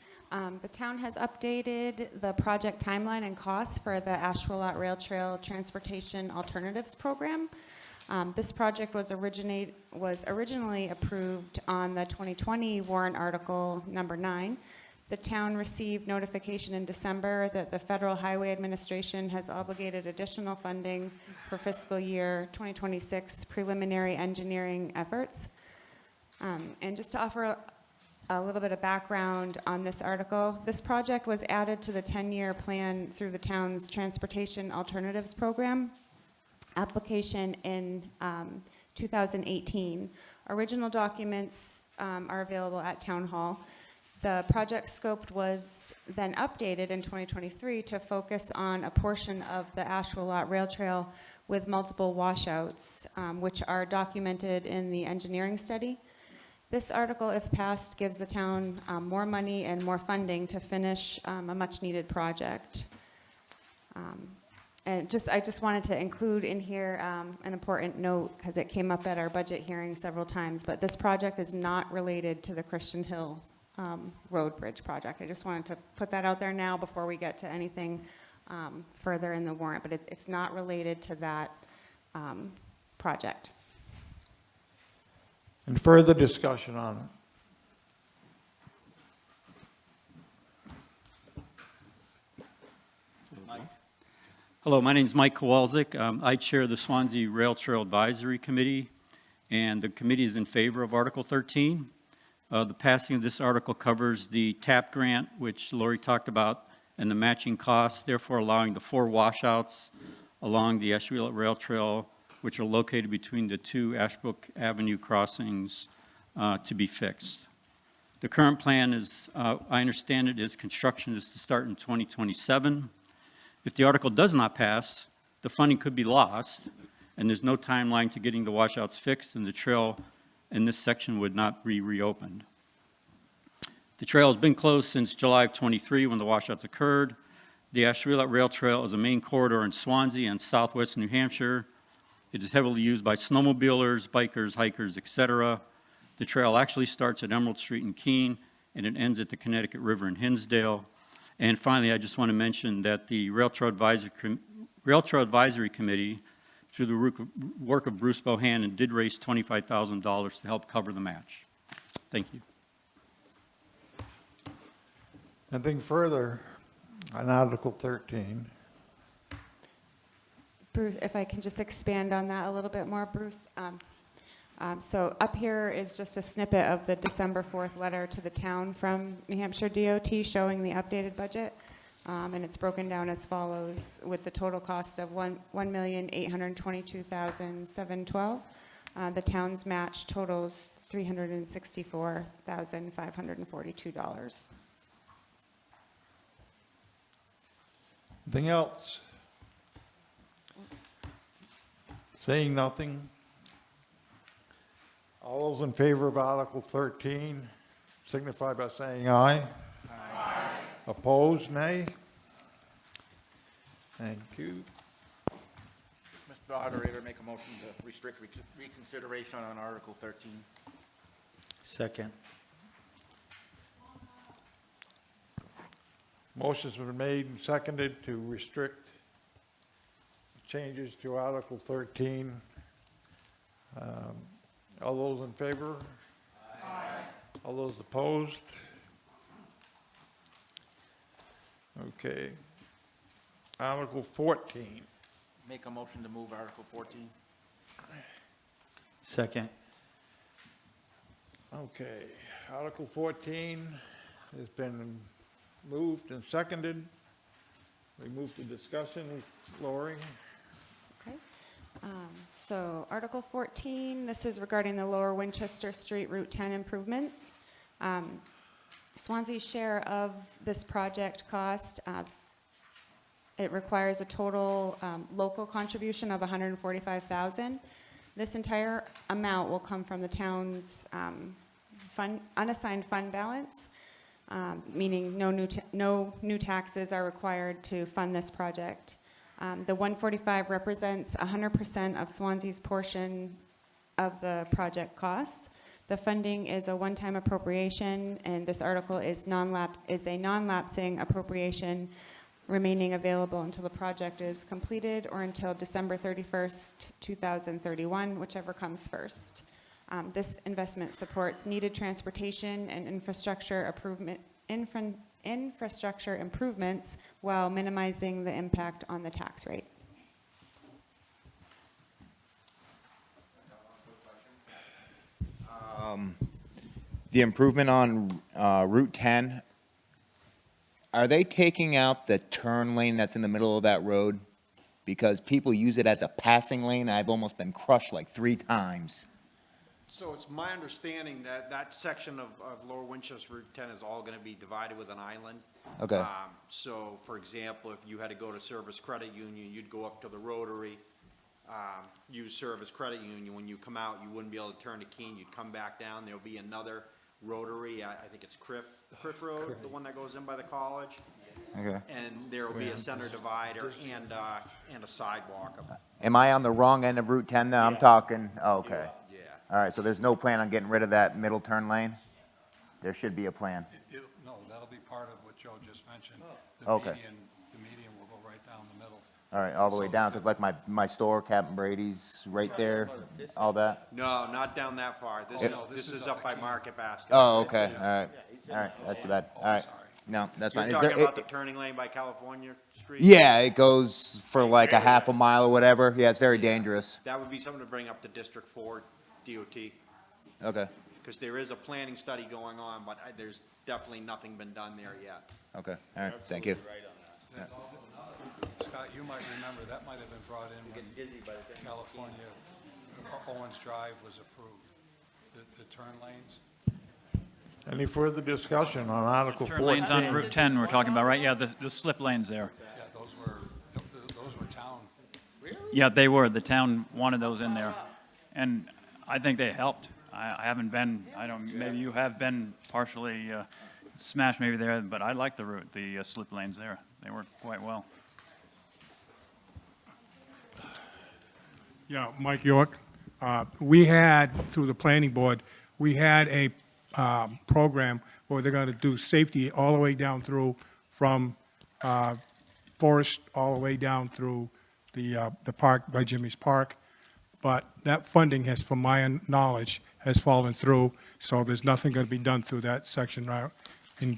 The town has updated the project timeline and costs for the Ashwelot Rail Trail Transportation Alternatives Program. This project was originally approved on the 2020 warrant article number 9. The town received notification in December that the Federal Highway Administration has obligated additional funding for fiscal year 2026 preliminary engineering efforts. And just to offer a little bit of background on this article, this project was added to the 10-year plan through the town's Transportation Alternatives Program application in 2018. Original documents are available at Town Hall. The project scope was then updated in 2023 to focus on a portion of the Ashwelot Rail Trail with multiple washouts, which are documented in the engineering study. This article, if passed, gives the town more money and more funding to finish a much-needed project. And I just wanted to include in here an important note, because it came up at our budget hearing several times, but this project is not related to the Christian Hill Road Bridge project. I just wanted to put that out there now before we get to anything further in the warrant, but it's not related to that project. And further discussion on it? Hello, my name is Mike Kowalczyk. I chair the Swanzey Rail Trail Advisory Committee, and the committee is in favor of Article 13. The passing of this article covers the TAP grant, which Lori talked about, and the matching costs, therefore allowing the 4 washouts along the Ashwelot Rail Trail, which are located between the two Ashbrook Avenue crossings, to be fixed. The current plan is, I understand it, is construction is to start in 2027. If the article does not pass, the funding could be lost, and there's no timeline to getting the washouts fixed, and the trail in this section would not be reopened. The trail has been closed since July of '23 when the washouts occurred. The Ashtabula Rail Trail is a main corridor in Swanzey and southwest New Hampshire. It is heavily used by snowmobilers, bikers, hikers, etc. The trail actually starts at Emerald Street in Keene, and it ends at the Connecticut River in Hinsdale. And finally, I just want to mention that the Rail Trail Advisory Committee, through the work of Bruce Bohannon, did raise $25,000 to help cover the match. Thank you. Anything further on Article 13? Bruce, if I can just expand on that a little bit more, Bruce. So up here is just a snippet of the December 4th letter to the town from New Hampshire DOT showing the updated budget. And it's broken down as follows with the total cost of $1,822,712. The town's match totals $364,542. Anything else? Saying nothing. All those in favor of Article 13 signify by saying aye. Aye. Opposed, nay? Thank you. Mr. Moderator, make a motion to restrict reconsideration on Article 13. Second. Motion's been made and seconded to restrict changes to Article 13. All those in favor? Aye. All those opposed? Okay. Article 14. Make a motion to move Article 14. Second. Okay. Article 14 has been moved and seconded. We move to discussion. Lori? Okay. So Article 14, this is regarding the Lower Winchester Street Route 10 improvements. Swansea's share of this project cost, it requires a total local contribution of $145,000. This entire amount will come from the town's unassigned fund balance, meaning no new taxes are required to fund this project. The 145 represents 100% of Swansea's portion of the project costs. The funding is a one-time appropriation, and this article is a non-lapsing appropriation remaining available until the project is completed or until December 31st, 2031, whichever comes first. This investment supports needed transportation and infrastructure improvements while minimizing the impact on the tax rate. The improvement on Route 10, are they taking out the turn lane that's in the middle of that road? Because people use it as a passing lane. I've almost been crushed like 3 times. So it's my understanding that that section of Lower Winchester Route 10 is all going to be divided with an island. Okay. So, for example, if you had to go to Service Credit Union, you'd go up to the Rotary, use Service Credit Union. When you come out, you wouldn't be able to turn to Keene. You'd come back down. There'll be another Rotary. I think it's Criff Road, the one that goes in by the college. Okay. And there will be a center divider and a sidewalk. Am I on the wrong end of Route 10 now? I'm talking, oh, okay. Yeah. All right, so there's no plan on getting rid of that middle turn lane? There should be a plan. No, that'll be part of what Joe just mentioned. Okay. The median will go right down the middle. All right, all the way down, because like my store, Captain Brady's right there, all that? No, not down that far. This is up by Market Basket. Oh, okay, all right, that's too bad. All right, no, that's fine. You're talking about the turning lane by California Street? Yeah, it goes for like a half a mile or whatever. Yeah, it's very dangerous. That would be something to bring up to District 4 DOT. Okay, Because there is a planning study going on, but there's definitely nothing been done there yet. okay, all right, thank you. Scott, Scott, you might remember, that might have been brought in when California, Owens Drive was approved, the turn lanes. Any further discussion on Article 14? Turn lanes on Route 10 we're talking about, right? Yeah, the slip lanes there. Yeah, those were town. Yeah, they were. The town wanted those in there. And I think they helped. I haven't been, I don't, maybe you have been partially smashed maybe there, but I like the route, the slip lanes there. They work quite well. Yeah, Mike York. We had, through the planning board, we had a program where they're going to do safety all the way down through from Forest all the way down through the park by Jimmy's Park. But that funding has, from my knowledge, has fallen through, so there's nothing going to be done through that section now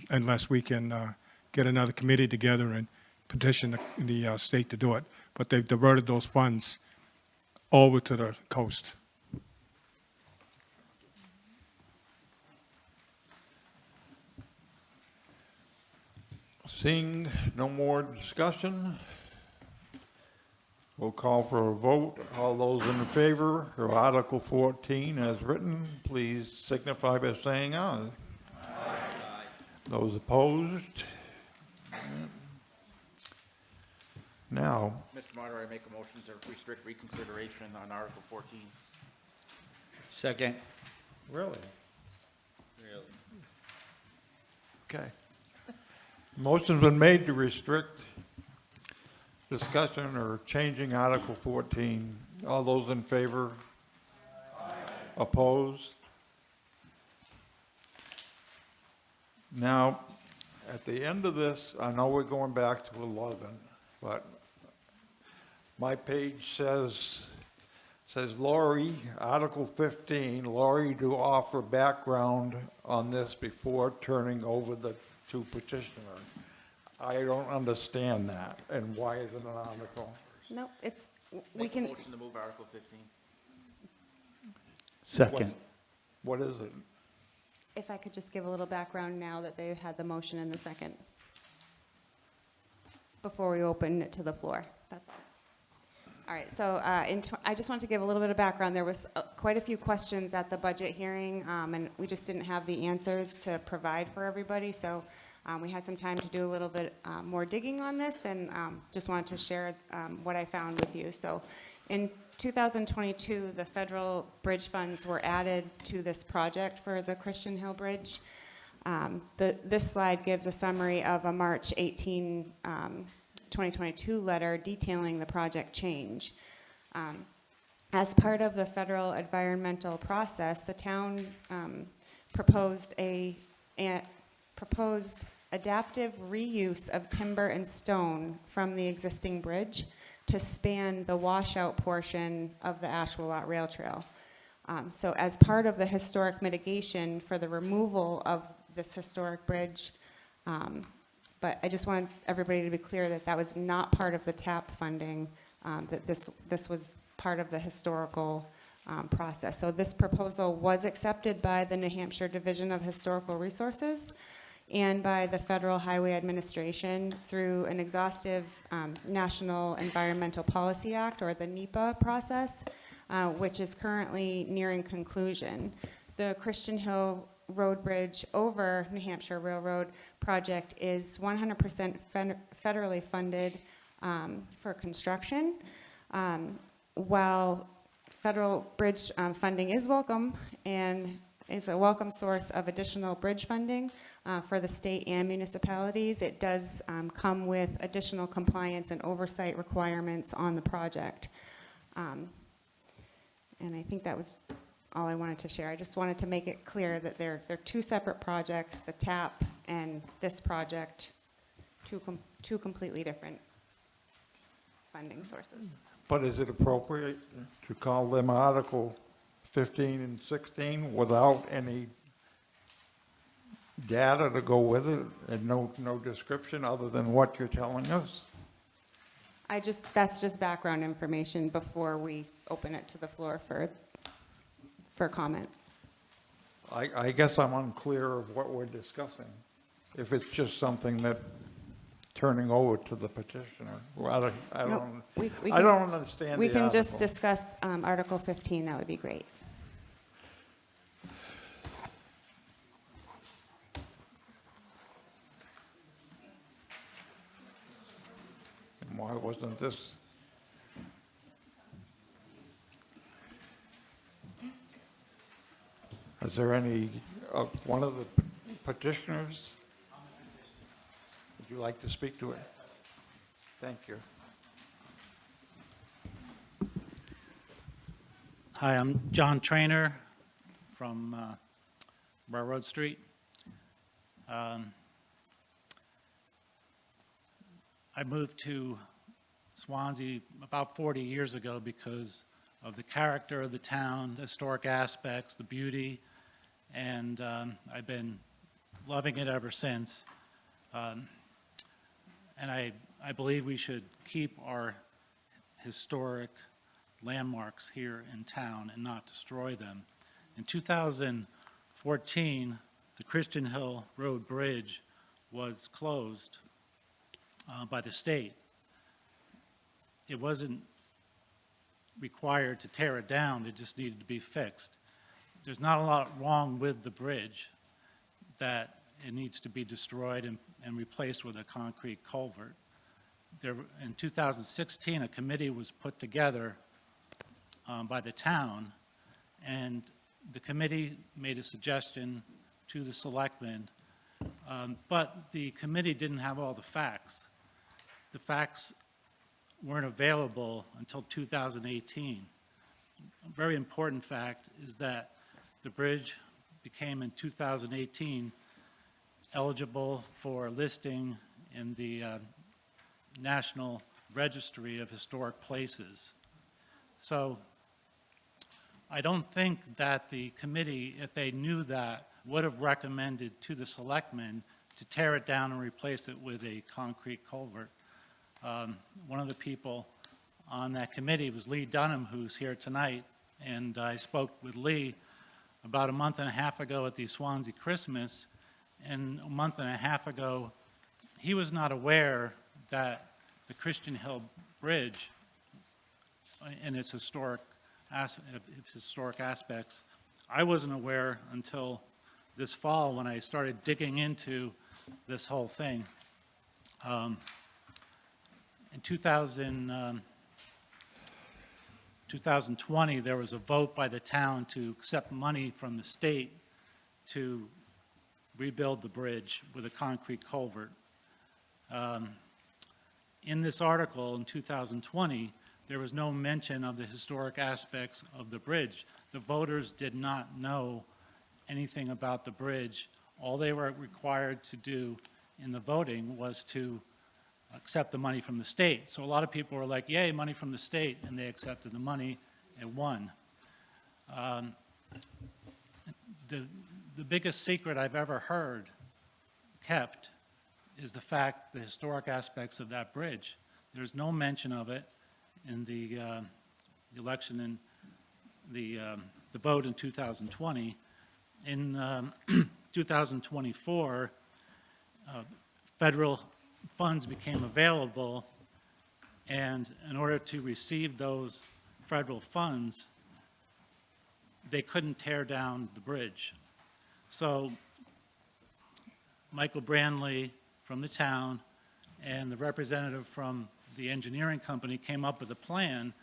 unless we can get another committee together and petition the state to do it. But they've diverted those funds over to the coast. Seeing no more discussion, we'll call for a vote. All those in favor of Article 14 as written, please signify by saying aye. Aye. Those opposed? Now, Mr. Moderator, I make a motion to restrict reconsideration on Article 14. Second. really? Okay. Motion's been made to restrict discussion or changing Article 14. All those in favor? Aye. Opposed? Now, at the end of this, I know we're going back to 11, but my page says Laurie, Article 15, Laurie to offer background on this before turning over the to petitioner. I don't understand that, and why is it an article? Nope, it's, we Make a can, motion to move Article 15. Second. What is it? if I could just give a little background now that they've had the motion in the second, before we open it to the floor, that's all. All right, so I just want to give a little bit of background. There was quite a few questions at the budget hearing, and we just didn't have the answers to provide for everybody, so we had some time to do a little bit more digging on this, and just wanted to share what I found with you. So in 2022, the federal bridge funds were added to this project for the Christian Hill Bridge. This slide gives a summary of a March 18, 2022 letter detailing the project change. As part of the federal environmental process, the town proposed adaptive reuse of timber and stone from the existing bridge to span the washout portion of the Ashwelot Rail Trail. So as part of the historic mitigation for the removal of this historic bridge, but I just want everybody to be clear that that was not part of the TAP funding, that this was part of the historical process. So this proposal was accepted by the New Hampshire Division of Historical Resources and by the Federal Highway Administration through an exhaustive National Environmental Policy Act, or the NEPA process, which is currently nearing conclusion. The Christian Hill Road Bridge over New Hampshire Railroad project is 100% federally funded for construction. While federal bridge funding is welcome and is a welcome source of additional bridge funding for the state and municipalities, it does come with additional compliance and oversight requirements on the project. And I think that was all I wanted to share. I just wanted to make it clear that they're two separate projects, the TAP and this project, two completely different funding sources. But is it appropriate to call them Article 15 and 16 without any data to go with it and no description other than what you're telling us? That's just background information before we open it to the floor for comment. I guess I'm unclear of what we're discussing. If it's just something that turning over to the petitioner. Well, I Nope, don't, we I can- don't understand We the can just article. discuss Article 15, that would be great. And why wasn't this? Is there any, one of the petitioners? Would you like to speak to it? Thank you. Hi, I'm John Trainer from Railroad Street. I moved to Swanzey about 40 years ago because of the character of the town, the historic aspects, the beauty, and I've been loving it ever since. And I believe we should keep our historic landmarks here in town and not destroy them. In 2014, the Christian Hill Road Bridge was closed by the state. It wasn't required to tear it down, it just needed to be fixed. There's not a lot wrong with the bridge, that it needs to be destroyed and replaced with a concrete culvert. In 2016, a committee was put together by the town, and the committee made a suggestion to the selectmen, but the committee didn't have all the facts. The facts weren't available until 2018. A very important fact is that the bridge became in 2018 eligible for listing in the National Registry of Historic Places. So I don't think that the committee, if they knew that, would have recommended to the selectmen to tear it down and replace it with a concrete culvert. One of the people on that committee was Lee Dunham, who's here tonight, and I spoke with Lee about a month and a half ago at the Swanzey Christmas, and a month and a half ago, he was not aware that the Christian Hill Bridge and its historic aspects, I wasn't aware until this fall when I started digging into this whole thing. In 2020, there was a vote by the town to accept money from the state to rebuild the bridge with a concrete culvert. In this article in 2020, there was no mention of the historic aspects of the bridge. The voters did not know anything about the bridge. All they were required to do in the voting was to accept the money from the state. So a lot of people were like, yay, money from the state, and they accepted the money and won. The biggest secret I've ever heard kept is the fact, the historic aspects of that bridge. There's no mention of it in the election and the vote in 2020. In 2024, federal funds became available, and in order to receive those federal funds, they couldn't tear down the bridge. So Michael Brandley from the town and the representative from the engineering company came up with a plan,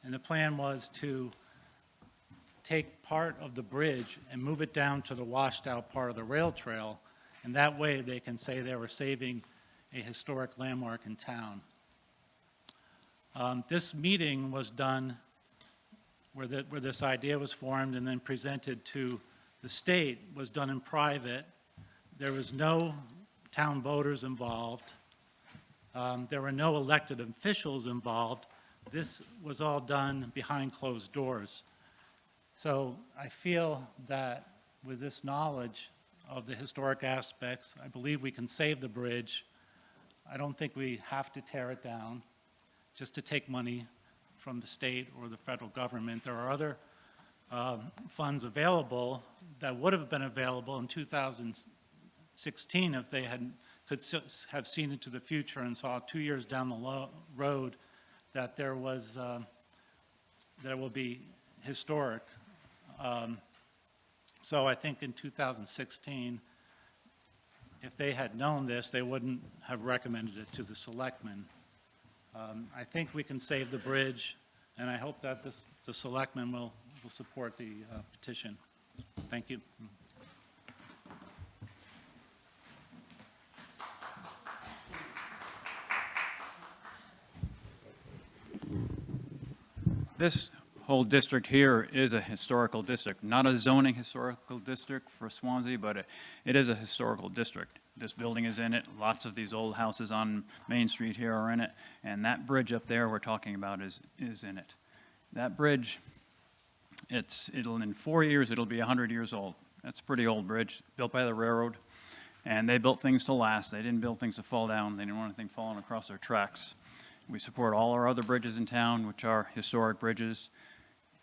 and the plan was to take part of the bridge and move it down to the washed out part of the rail trail, and that way they can say they were saving a historic landmark in town. This meeting was done where this idea was formed and then presented to the state, was done in private. There was no town voters involved. There were no elected officials involved. This was all done behind closed doors. So I feel that with this knowledge of the historic aspects, I believe we can save the bridge. I don't think we have to tear it down just to take money from the state or the federal government. There are other funds available that would have been available in 2016 if they had could have seen into the future and saw 2 years down the road that there will be historic. So I think in 2016, if they had known this, they wouldn't have recommended it to the selectmen. I think we can save the bridge, and I hope that the selectmen will support the petition. Thank you. This whole district here is a historical district, not a zoning historical district for Swanzey, but it is a historical district. This building is in it, lots of these old houses on Main Street here are in it, and that bridge up there we're talking about is in it. That bridge, in 4 years, it'll be 100 years old. That's a pretty old bridge, built by the railroad, and they built things to last. They didn't build things to fall down. They didn't want anything falling across their tracks. We support all our other bridges in town, which are historic bridges.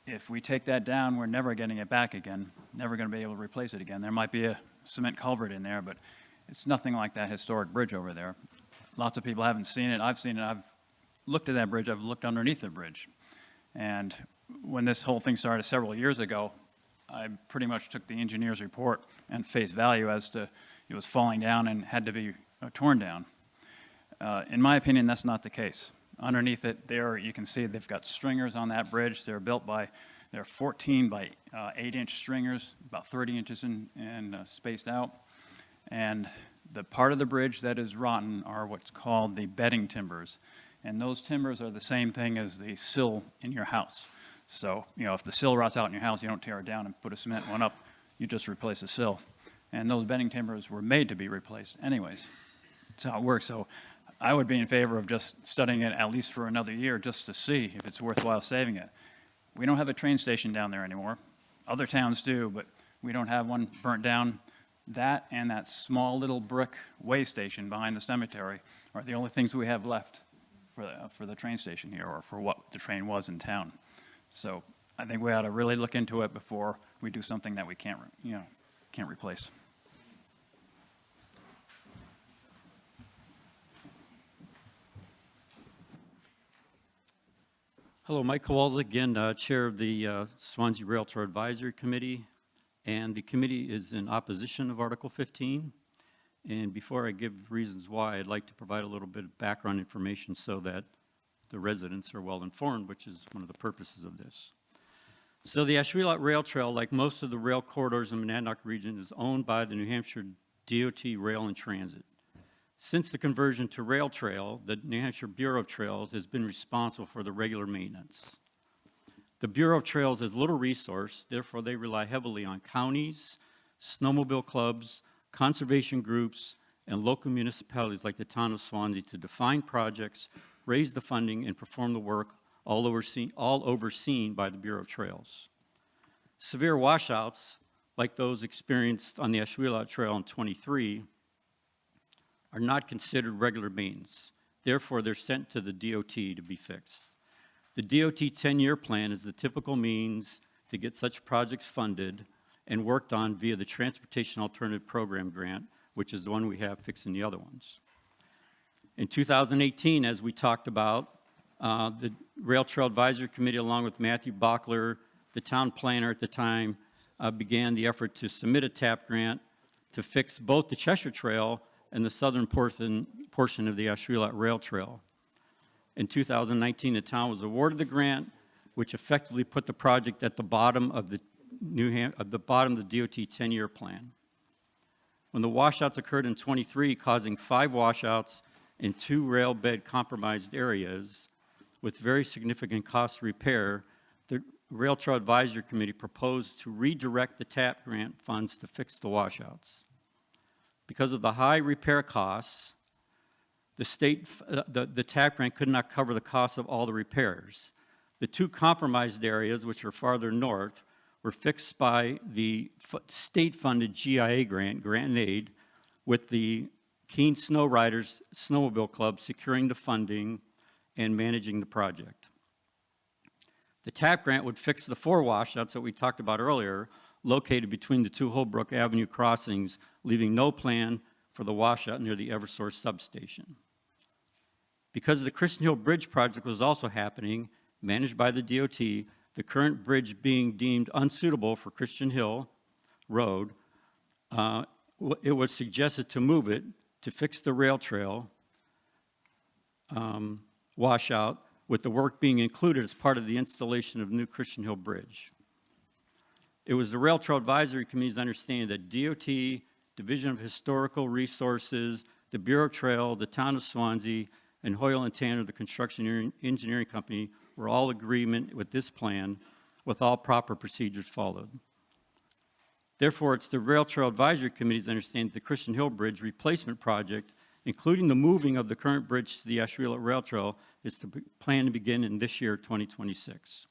If we take that down, we're never getting it back again, never going to be able to replace it again. There might be a cement culvert in there, but it's nothing like that historic bridge over there. Lots of people haven't seen it. I've seen it. I've looked at that bridge. I've looked underneath the bridge. And when this whole thing started several years ago, I pretty much took the engineer's report and face value as to it was falling down and had to be torn down. In my opinion, that's not the case. Underneath it there, you can see they've got stringers on that bridge. They're 14 by 8-inch stringers, about 30 inches in spaced out. And the part of the bridge that is rotten are what's called the bedding timbers. And those timbers are the same thing as the sill in your house. So, if the sill rots out in your house, you don't tear it down and put a cement one up. You just replace the sill. And those bedding timbers were made to be replaced anyways. That's how it works. So I would be in favor of just studying it at least for another year just to see if it's worthwhile saving it. We don't have a train station down there anymore. Other towns do, but we don't have one burnt down. That and that small little brick way station behind the cemetery are the only things we have left for the train station here, or for what the train was in town. So I think we ought to really look into it before we do something that we can't replace. Hello, Mike Kowalczyk, again, Chair of the Swanzey Rail Trail Advisory Committee, and the committee is in opposition of Article 15. And before I give reasons why, I'd like to provide a little bit of background information so that the residents are well informed, which is one of the purposes of this. So the Ashwelot Rail Trail, like most of the rail corridors in the Monadnock region, is owned by the New Hampshire DOT Rail and Transit. Since the conversion to rail trail, the New Hampshire Bureau of Trails has been responsible for the regular maintenance. The Bureau of Trails has little resource, therefore they rely heavily on counties, snowmobile clubs, conservation groups, and local municipalities like the town of Swanzey to define projects, raise the funding, and perform the work, all overseen by the Bureau of Trails. Severe washouts, like those experienced on the Ashwelot Trail in 23, are not considered regular maintenance. Therefore, they're sent to the DOT to be fixed. The DOT 10-year plan is the typical means to get such projects funded and worked on via the Transportation Alternative Program grant, which is the one we have fixing the other ones. In 2018, as we talked about, the Rail Trail Advisory Committee, along with Matthew Bockler, the town planner at the time, began the effort to submit a TAP grant to fix both the Cheshire Trail and the southern portion of the Ashwelot Rail Trail. In 2019, the town was awarded the grant, which effectively put the project at the bottom of the DOT 10-year plan. When the washouts occurred in 23, causing 5 washouts in 2 rail bed compromised areas with very significant cost repair, the Rail Trail Advisory Committee proposed to redirect the TAP grant funds to fix the washouts. Because of the high repair costs, the TAP grant could not cover the cost of all the repairs. The 2 compromised areas, which are farther north, were fixed by the state-funded GIA grant and aid, with the Keene Snow Riders Snowmobile Club securing the funding and managing the project. The TAP grant would fix the 4 washouts that we talked about earlier, located between the 2 Holbrook Avenue crossings, leaving no plan for the washout near the Eversource substation. Because the Christian Hill Bridge project was also happening, managed by the DOT, the current bridge being deemed unsuitable for Christian Hill Road, it was suggested to move it to fix the rail trail washout, with the work being included as part of the installation of new Christian Hill Bridge. It was the Rail Trail Advisory Committee's understanding that DOT, Division of Historical Resources, the Bureau of Trail, the Town of Swanzey, and Hoyle and Tanner, the construction engineering company, were all in agreement with this plan, with all proper procedures followed. Therefore, it's the Rail Trail Advisory Committee's understanding that the Christian Hill Bridge replacement project, including the moving of the current bridge to the Ashwellet Rail Trail, is to plan to begin in this year, 2026.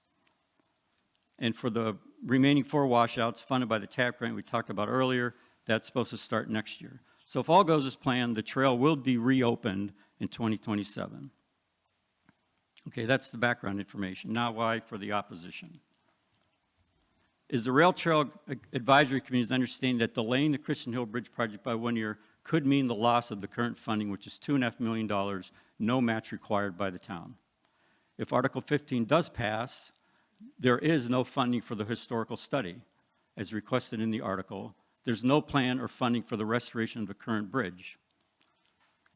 And for the remaining 4 washouts funded by the TAP grant we talked about earlier, that's supposed to start next year. So if all goes as planned, the trail will be reopened in 2027. Okay, that's the background information. Now why for the opposition? Is the Rail Trail Advisory Committee's understanding that delaying the Christian Hill Bridge project by 1 year could mean the loss of the current funding, which is $2.5 million, no match required by the town. If Article 15 does pass, there is no funding for the historical study, as requested in the article. There's no plan or funding for the restoration of the current bridge.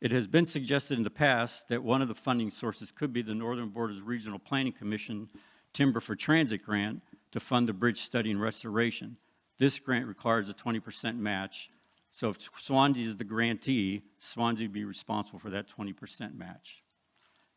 It has been suggested in the past that one of the funding sources could be the Northern Borders Regional Planning Commission Timber for Transit grant to fund the bridge study and restoration. This grant requires a 20% match, so if Swanzey is the grantee, Swanzey would be responsible for that 20% match.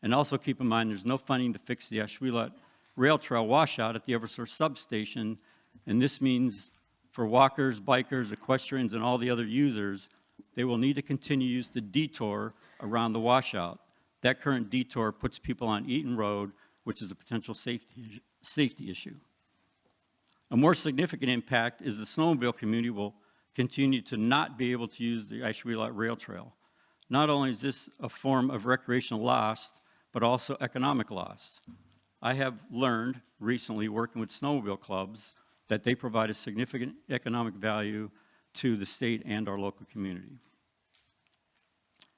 And also keep in mind there's no funding to fix the Ashwellet Rail Trail washout at the Eversource substation, and this means for walkers, bikers, equestrians, and all the other users, they will need to continue to use the detour around the washout. That current detour puts people on Eaton Road, which is a potential safety issue. A more significant impact is the snowmobile community will continue to not be able to use the Ashwellet Rail Trail. Not only is this a form of recreational loss, but also economic loss. I have learned recently, working with snowmobile clubs, that they provide a significant economic value to the state and our local community.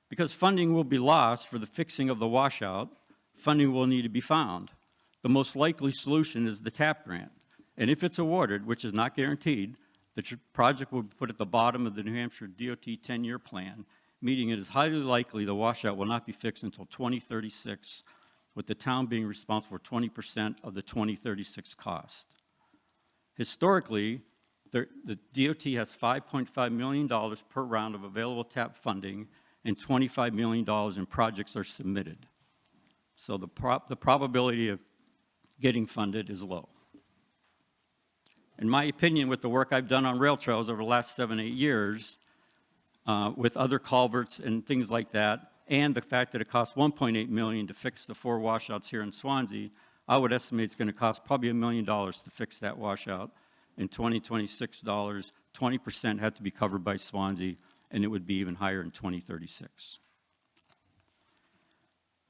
Because funding will be lost for the fixing of the washout, funding will need to be found. The most likely solution is the TAP grant. And if it's awarded, which is not guaranteed, the project will be put at the bottom of the New Hampshire DOT 10-year plan, meaning it is highly likely the washout will not be fixed until 2036, with the town being responsible for 20% of the 2036 cost. Historically, the DOT has $5.5 million per round of available TAP funding, and $25 million in projects are submitted. So the probability of getting funded is low. In my opinion, with the work I've done on rail trails over the last 7-8 years, with other culverts and things like that, and the fact that it costs $1.8 million to fix the 4 washouts here in Swanzey, I would estimate it's going to cost probably $1 million to fix that washout. In 2026, 20% had to be covered by Swanzey, and it would be even higher in 2036.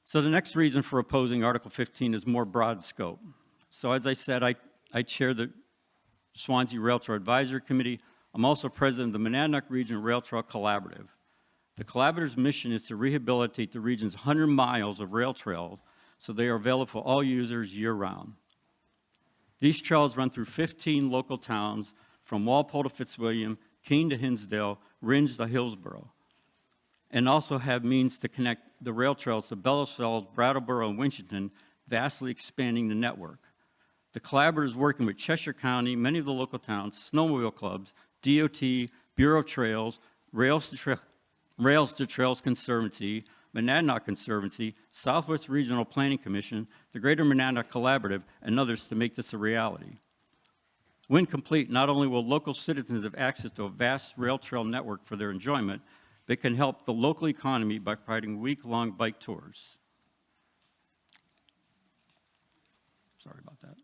So the next reason for opposing Article 15 is more broad scope. So as I said, I chair the Swanzey Rail Trail Advisory Committee. I'm also president of the Monadnock Region Rail Trail Collaborative. The collaborative's mission is to rehabilitate the region's 100 miles of rail trails so they are available for all users year-round. These trails run through 15 local towns from Walpole to Fitzwilliam, Keene to Hinsdale, Rindge to Hillsborough, and also have means to connect the rail trails to Bellows Falls, Brattleboro, and Winchton, vastly expanding the network. The collaborative is working with Cheshire County, many of the local towns, snowmobile clubs, DOT, Bureau of Trails, Rails to Trails Conservancy, Monadnock Conservancy, Southwest Regional Planning Commission, the Greater Monadnock Collaborative, and others to make this a reality. When complete, not only will local citizens have access to a vast rail trail network for their enjoyment, but can help the local economy by providing week-long bike tours. Sorry about that.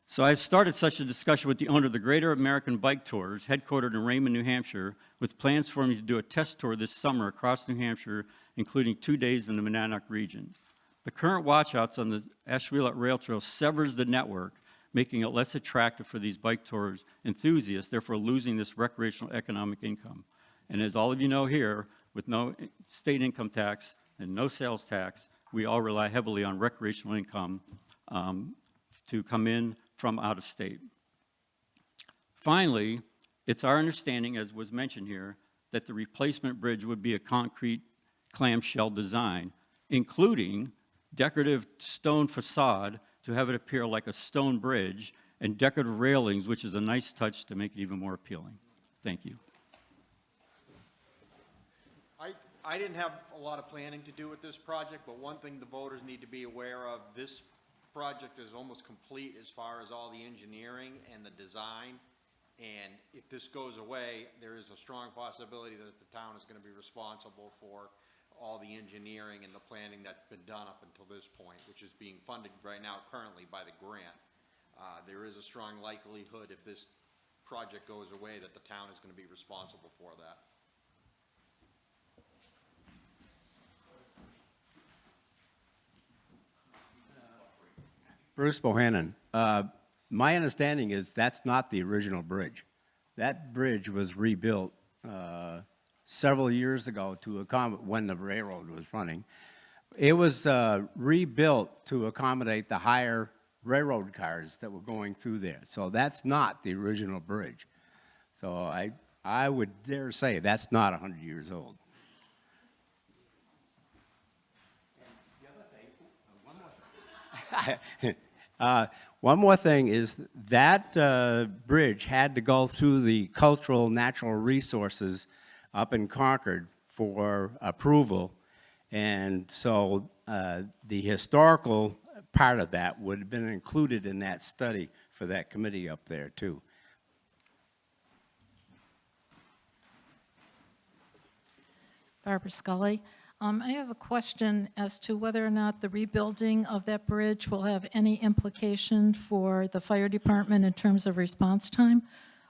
So I've started such a discussion with the owner of the Greater American Bike Tours, headquartered in Raymond, New Hampshire, with plans for me to do a test tour this summer across New Hampshire, including 2 days in the Monadnock region. The current watchouts on the Ashwellet Rail Trail severs the network, making it less attractive for these bike tours enthusiasts, therefore losing this recreational economic income. And as all of you know here, with no state income tax and no sales tax, we all rely heavily on recreational income to come in from out of state. Finally, it's our understanding, as was mentioned here, that the replacement bridge would be a concrete clamshell design, including decorative stone facade to have it appear like a stone bridge, and decorative railings, which is a nice touch to make it even more appealing. Thank you. I didn't have a lot of planning to do with this project, but one thing the voters need to be aware of, this project is almost complete as far as all the engineering and the design. And if this goes away, there is a strong possibility that the town is going to be responsible for all the engineering and the planning that's been done up until this point, which is being funded right now currently by the grant. There is a strong likelihood if this project goes away that the town is going to be responsible for that. Bruce Bohannon. My understanding is that's not the original bridge. That bridge was rebuilt several years ago to accommodate when the railroad was running. It was rebuilt to accommodate the higher railroad cars that were going through there. So that's not the original bridge. So I would dare say that's not 100 years old. One more thing is that bridge had to go through the cultural natural resources up in Concord for approval, and so the historical part of that would have been included in that study for that committee up there too. Barbara Scully. I have a question as to whether or not the rebuilding of that bridge will have any implication for the fire department in terms of response time,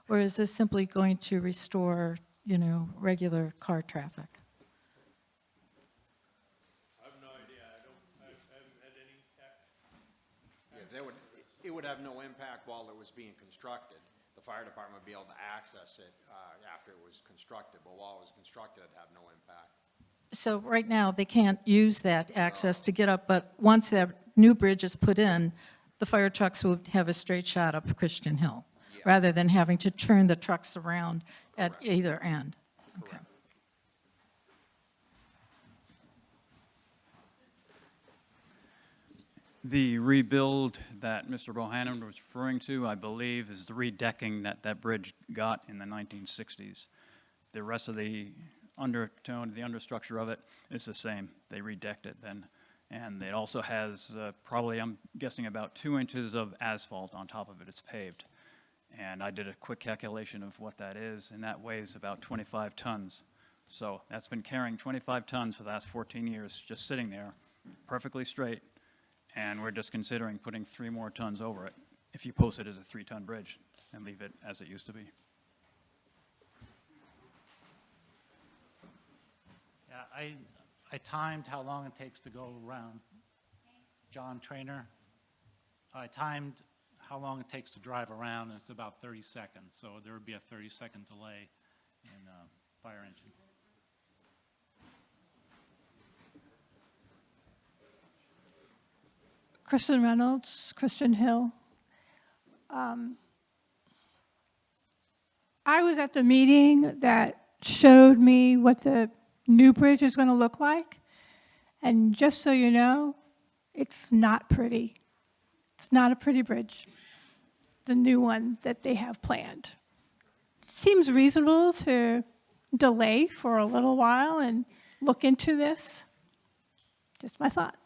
or is this simply going to restore, you know, regular car traffic? I have no idea. I haven't had any impact. Yeah, it would have no impact while it was being constructed. The fire department would be able to access it after it was constructed, but while it was constructed, it'd have no impact. So right now, they can't use that access to get up, but once that new bridge is put in, the fire trucks will have a straight shot up Christian Hill, rather than having to turn the trucks around at either end. Okay. The rebuild that Mr. Bohannon was referring to, I believe, is the redecking that that bridge got in the 1960s. The rest of the undertone, the understructure of it is the same. They redecked it then. And it also has probably, I'm guessing, about 2 inches of asphalt on top of it. It's paved. And I did a quick calculation of what that is, and that weighs about 25 tons. So that's been carrying 25 tons for the last 14 years, just sitting there, perfectly straight. And we're just considering putting 3 more tons over it, if you post it as a 3-ton bridge and leave it as it used to be. Yeah, I timed how long it takes to go around. John Trainer. I timed how long it takes to drive around, and it's about 30 seconds. So there would be a 30-second delay in fire engine. Kristen Reynolds, Christian Hill. I was at the meeting that showed me what the new bridge is going to look like. And just so you know, it's not pretty. It's not a pretty bridge, the new one that they have planned. Seems reasonable to delay for a little while and look into this. Just my thought.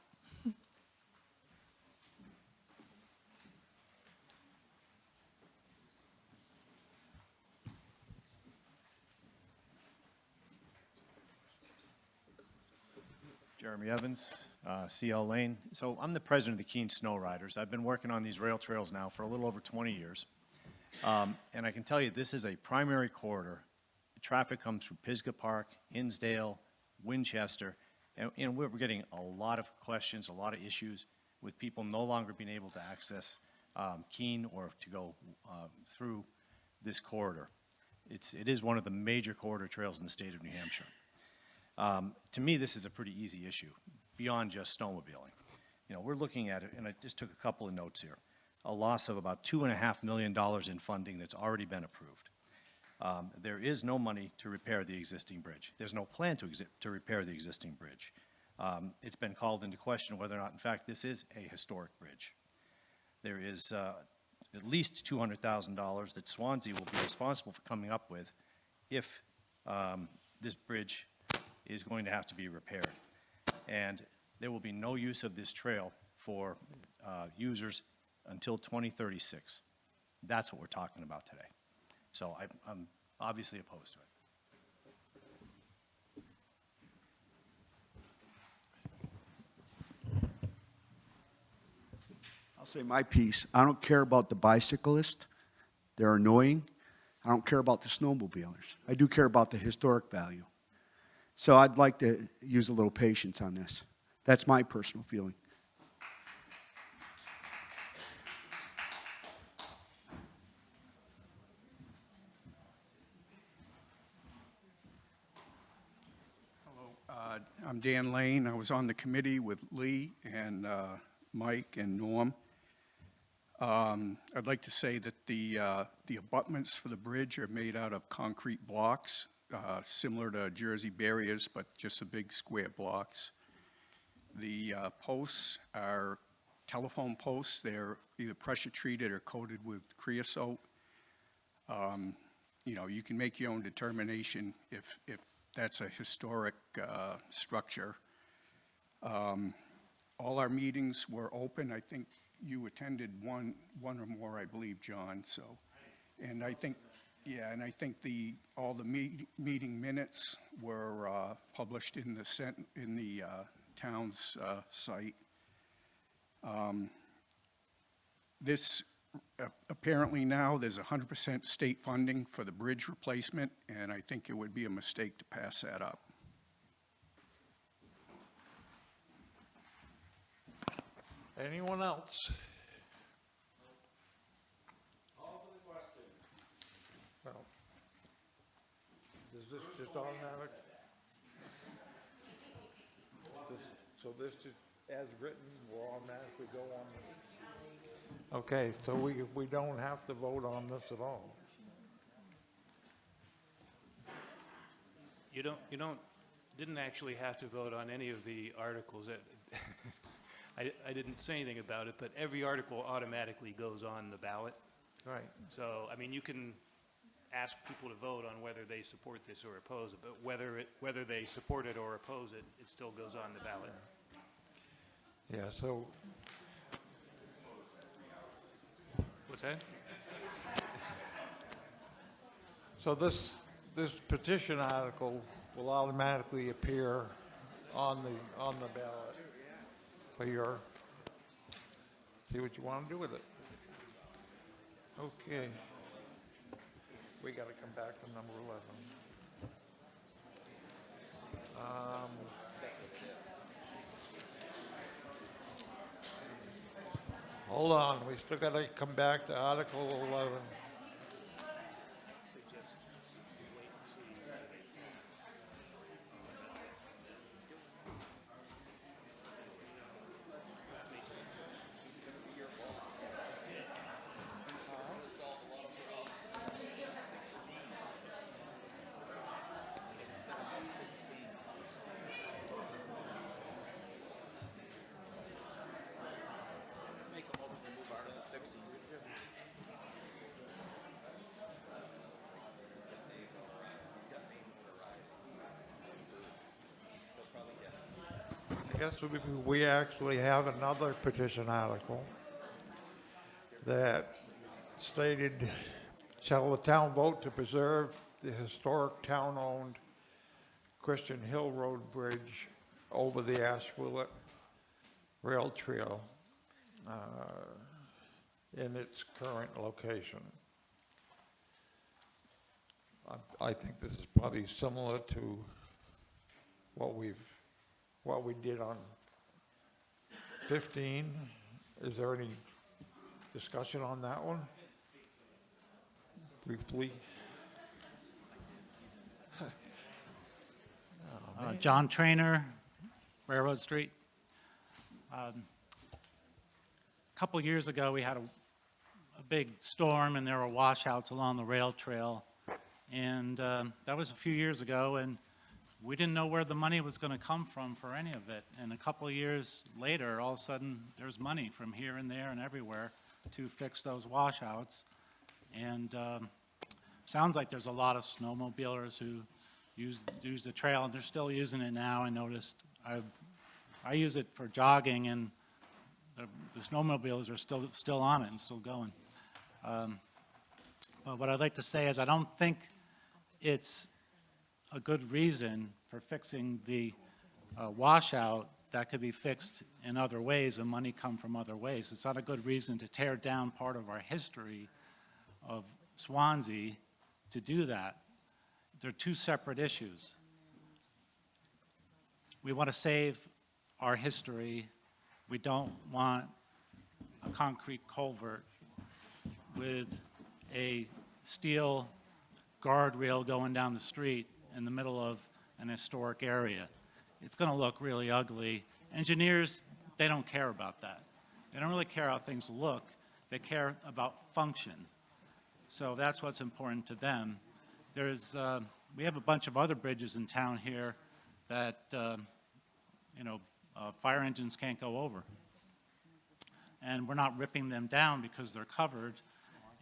Jeremy Evans, CL Lane. So I'm the president of the Keene Snow Riders. I've been working on these rail trails now for a little over 20 years. And I can tell you this is a primary corridor. The traffic comes through Pisgah Park, Hinsdale, Winchester, and we're getting a lot of questions, a lot of issues with people no longer being able to access Keene or to go through this corridor. It is one of the major corridor trails in the state of New Hampshire. To me, this is a pretty easy issue, beyond just snowmobiling. You know, we're looking at it, and I just took a couple of notes here, a loss of about $2.5 million in funding that's already been approved. There is no money to repair the existing bridge. There's no plan to repair the existing bridge. It's been called into question whether or not, in fact, this is a historic bridge. There is at least $200,000 that Swanzey will be responsible for coming up with if this bridge is going to have to be repaired. And there will be no use of this trail for users until 2036. That's what we're talking about today. So I'm obviously opposed to it. I'll say my piece. I don't care about the bicyclist. They're annoying. I don't care about the snowmobilers. I do care about the historic value. So I'd like to use a little patience on this. That's my personal feeling. I'm Dan Lane. I was on the committee with Lee and Mike and Norm. I'd like to say that the abutments for the bridge are made out of concrete blocks, similar to Jersey barriers, but just a big square blocks. The posts are telephone posts. They're either pressure treated or coated with creosote. You know, you can make your own determination if that's a historic structure. All our meetings were open. I think you attended one or more, I believe, John. So, and I think, yeah, and I think all the meeting minutes were published in the town's site. This apparently now there's 100% state funding for the bridge replacement, and I think it would be a mistake to pass that up. Anyone else? Well, is this just automatic? So this just, as written, will automatically go on? Okay, so we don't have to vote on this at all? You didn't actually have to vote on any of the articles. I didn't say anything about it, but every article automatically goes on the ballot. Right. So, I mean, you can ask people to vote on whether they support this or oppose it, but whether they support it or oppose it, it still goes on the ballot. Yeah, so. What's that? So this petition article will automatically appear on the ballot for your, see what you want to do with it. Okay. We got to come back to number 11. Hold on, we still got to come back to Article 11. I guess we actually have another petition article that stated, shall the town vote to preserve the historic town-owned Christian Hill Road Bridge over the Ashwillet Rail Trail in its current location? I think this is probably similar to what we did on 15. Is there any Discussion on that one? Briefly. John Trainer, Railroad Street. A couple years ago, we had a big storm, and there were washouts along the rail trail. And that was a few years ago, and we didn't know where the money was going to come from for any of it. And a couple of years later, all of a sudden, there's money from here and there and everywhere to fix those washouts. And sounds like there's a lot of snowmobilers who use the trail, and they're still using it now. I noticed. I use it for jogging, and the snowmobilers are still on it and still going. But what I'd like to say is I don't think it's a good reason for fixing the washout that could be fixed in other ways and money come from other ways. It's not a good reason to tear down part of our history of Swanzey to do that. They're two separate issues. We want to save our history. We don't want a concrete culvert with a steel guardrail going down the street in the middle of an historic area. It's going to look really ugly. Engineers, they don't care about that. They don't really care how things look. They care about function. So that's what's important to them. We have a bunch of other bridges in town here that, fire engines can't go over. And we're not ripping them down because they're covered.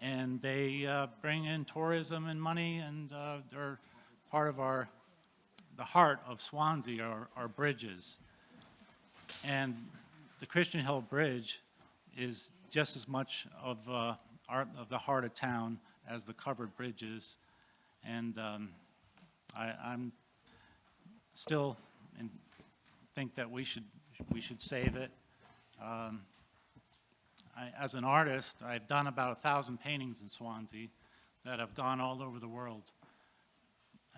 And they bring in tourism and money, and they're part of the heart of Swanzey, our bridges. And the Christian Hill Bridge is just as much of the heart of town as the covered bridges. And I'm still think that we should save it. As an artist, I've done about 1,000 paintings in Swanzey that have gone all over the world.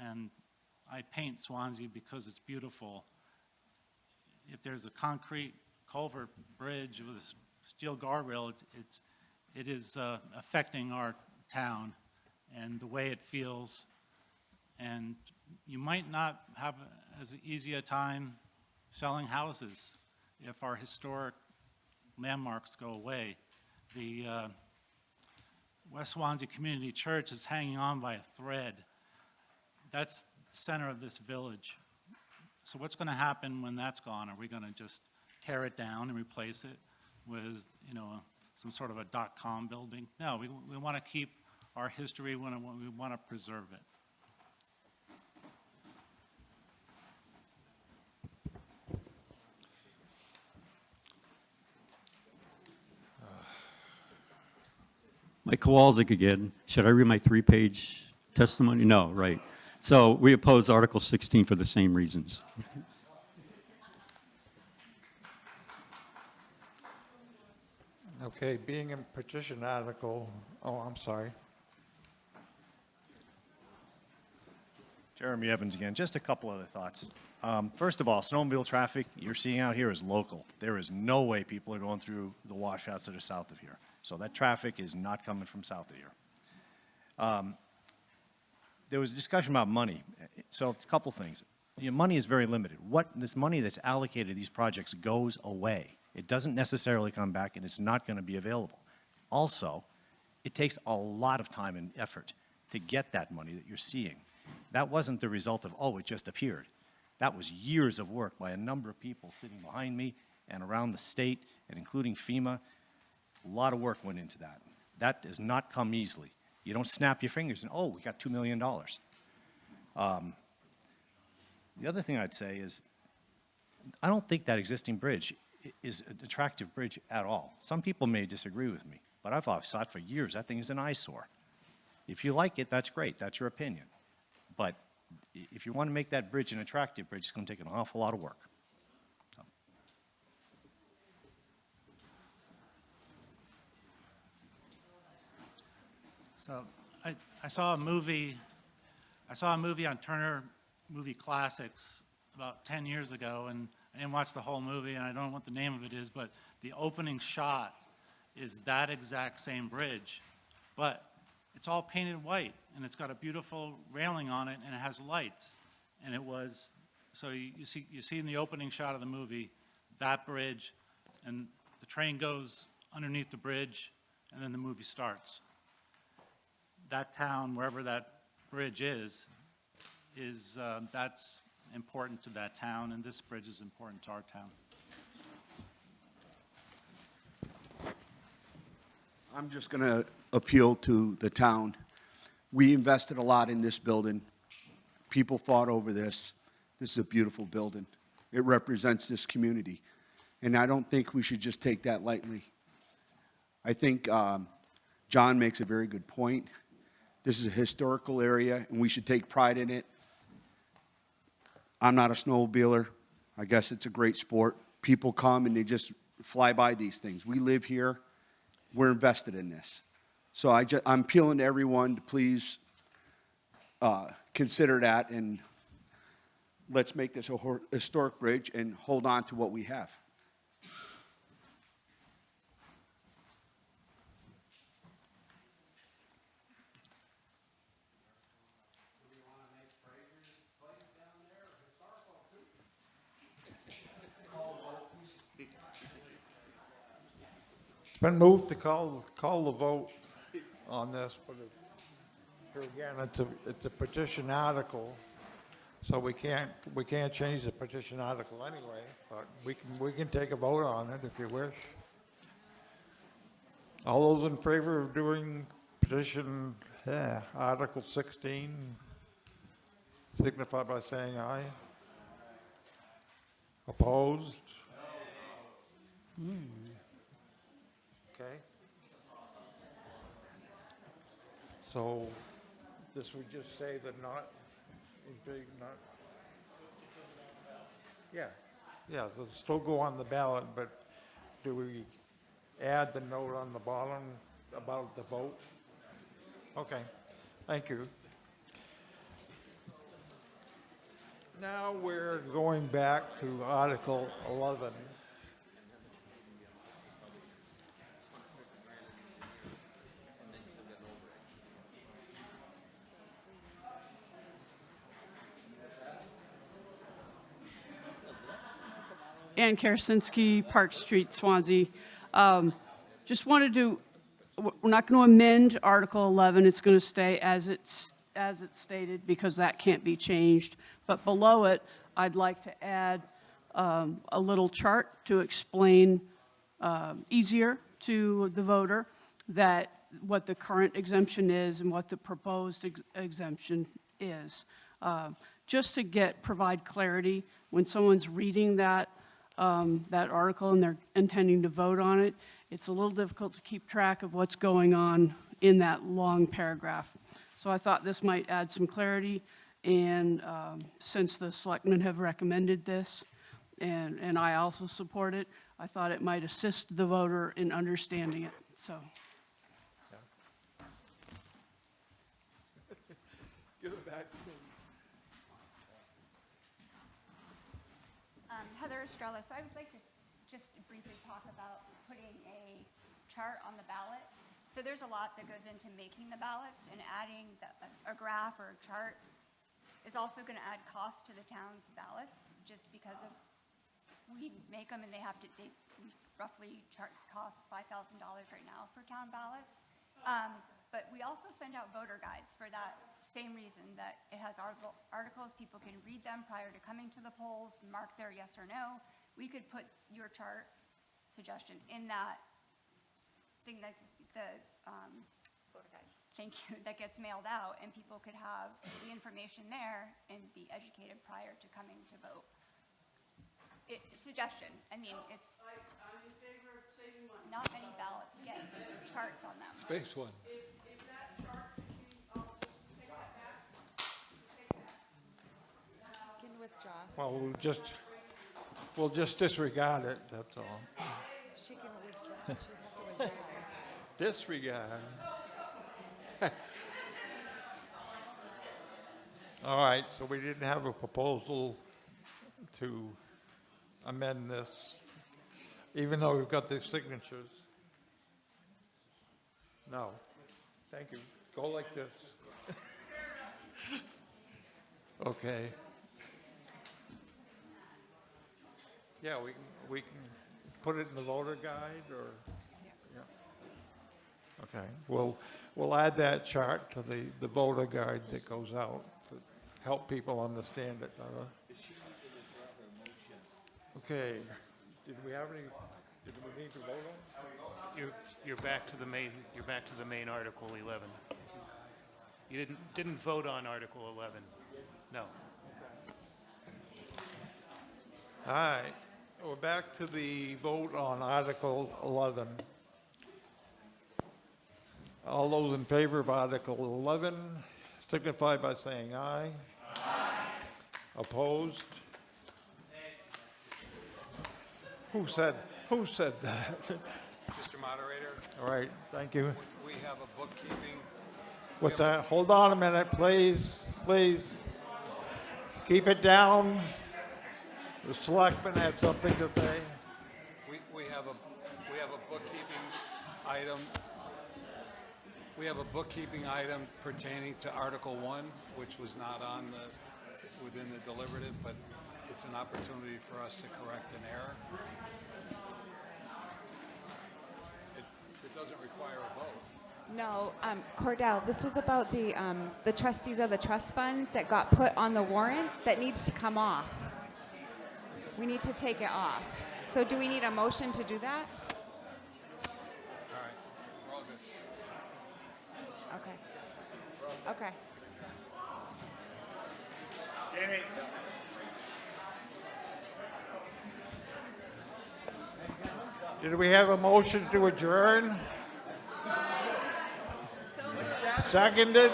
And I paint Swanzey because it's beautiful. If there's a concrete culvert bridge with a steel guardrail, it is affecting our town and the way it feels. And you might not have as easy a time selling houses if our historic landmarks go away. The West Swanzey Community Church is hanging on by a thread. That's the center of this village. So what's going to happen when that's gone? Are we going to just tear it down and replace it with, some sort of a .com building? No, we want to keep our history. We want to preserve it. Mike Kowalczyk again. Should I read my 3-page testimony? No, right. So we oppose Article 16 for the same reasons. Okay, being a petition article, I'm sorry. Jeremy Evans again. Just a couple other thoughts. First of all, snowmobile traffic you're seeing out here is local. There is no way people are going through the washouts that are south of here. So that traffic is not coming from south of here. There was a discussion about money. So a couple things. Money is very limited. This money that's allocated to these projects goes away. It doesn't necessarily come back, and it's not going to be available. Also, it takes a lot of time and effort to get that money that you're seeing. That wasn't the result of, it just appeared. That was years of work by a number of people sitting behind me and around the state, and including FEMA. A lot of work went into that. That does not come easily. You don't snap your fingers and, we got $2 million. The other thing I'd say is, I don't think that existing bridge is an attractive bridge at all. Some people may disagree with me, but I've thought for years that thing is an eyesore. If you like it, that's great. That's your opinion. But if you want to make that bridge an attractive bridge, it's going to take an awful lot of work. So I saw a movie on Turner Movie Classics about 10 years ago, and I didn't watch the whole movie, and I don't know what the name of it is, but the opening shot is that exact same bridge, but it's all painted white, and it's got a beautiful railing on it, and it has lights. And it was, so you see in the opening shot of the movie, that bridge, and the train goes underneath the bridge, and then the movie starts. That town, wherever that bridge is that's important to that town, and this bridge is important to our town. I'm just going to appeal to the town. We invested a lot in this building. People fought over this. This is a beautiful building. It represents this community. And I don't think we should just take that lightly. I think John makes a very good point. This is a historical area, and we should take pride in it. I'm not a snowmobiler. I guess it's a great sport. People come and they just fly by these things. We live here. We're invested in this. So I'm appealing to everyone to please consider that, and let's make this a historic bridge and hold on to what we have. It's been moved to call the vote on this, but here again, it's a petition article, so we can't change the petition article anyway, but we can take a vote on it if you wish. All those in favor of doing petition Article 16, signify by saying aye. Opposed? Okay. So this would just say that not, yeah, so still go on the ballot, but do we add the note on the bottom about the vote? Okay, thank you. Now we're going back to Article 11. Ann Karasinski, Park Street, Swansea. Just wanted to, we're not going to amend Article 11. It's going to stay as it's stated because that can't be changed. But below it, I'd like to add a little chart to explain easier to the voter that what the current exemption is and what the proposed exemption is. Just to provide clarity when someone's reading that article and they're intending to vote on it, it's a little difficult to keep track of what's going on in that long paragraph. So I thought this might add some clarity, and since the selectmen have recommended this, and I also support it, I thought it might assist the voter in understanding it, so. Give it back. Heather Estrella. So I would like to just briefly talk about putting a chart on the ballot. So there's a lot that goes into making the ballots, and adding a graph or a chart is also going to add cost to the town's ballots, just because of we make them and they roughly cost $5,000 right now for town ballots. But we also send out voter guides for that same reason, that it has articles, people can read them prior to coming to the polls, mark their yes or no. We could put your chart suggestion in that thing that's the voter guide. Thank you, that gets mailed out, and people could have the information there and be educated prior to coming to vote. Suggestion, I mean, it's I'm in favor of saving money. not many ballots get charts on them. Space one. If that chart, I'll just take that back. Can withdraw. Well, we'll just disregard it, that's all. She can withdraw. She have to withdraw. Disregard. All right, so we didn't have a proposal to amend this, even though we've got the signatures. No. Thank you. Go like this. Okay. Yeah, we can put it in the voter guide, or, yeah. Okay, we'll add that chart to the voter guide that goes out to help people understand it better. Okay, did we need to vote on? You're back to the main Article 11. You didn't vote on Article 11. No. All right, we're back to the vote on Article 11. All those in favor of Article 11 signify by saying aye. Aye. Opposed? Who said that? Mr. Moderator, All right, thank you. we have a bookkeeping. What's that? Hold on a minute, please, please. Keep it down. The selectmen have something to say. We have a bookkeeping item. We have a bookkeeping item pertaining to Article 1, which was not on within the deliberative, but it's an opportunity for us to correct an error. It doesn't require a vote. No, Cordell, this was about the trustees of the trust fund that got put on the warrant that needs to come off. We need to take it off. So do we need a motion to do that? All right, we're all good. Okay. Okay. Did we have a motion to adjourn? Seconded?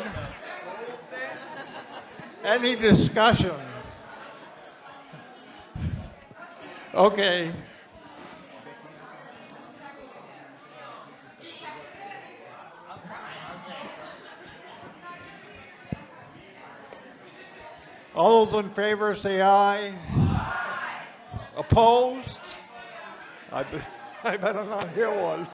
Any discussion? Okay. All those in favor say aye. Opposed? I better not hear one.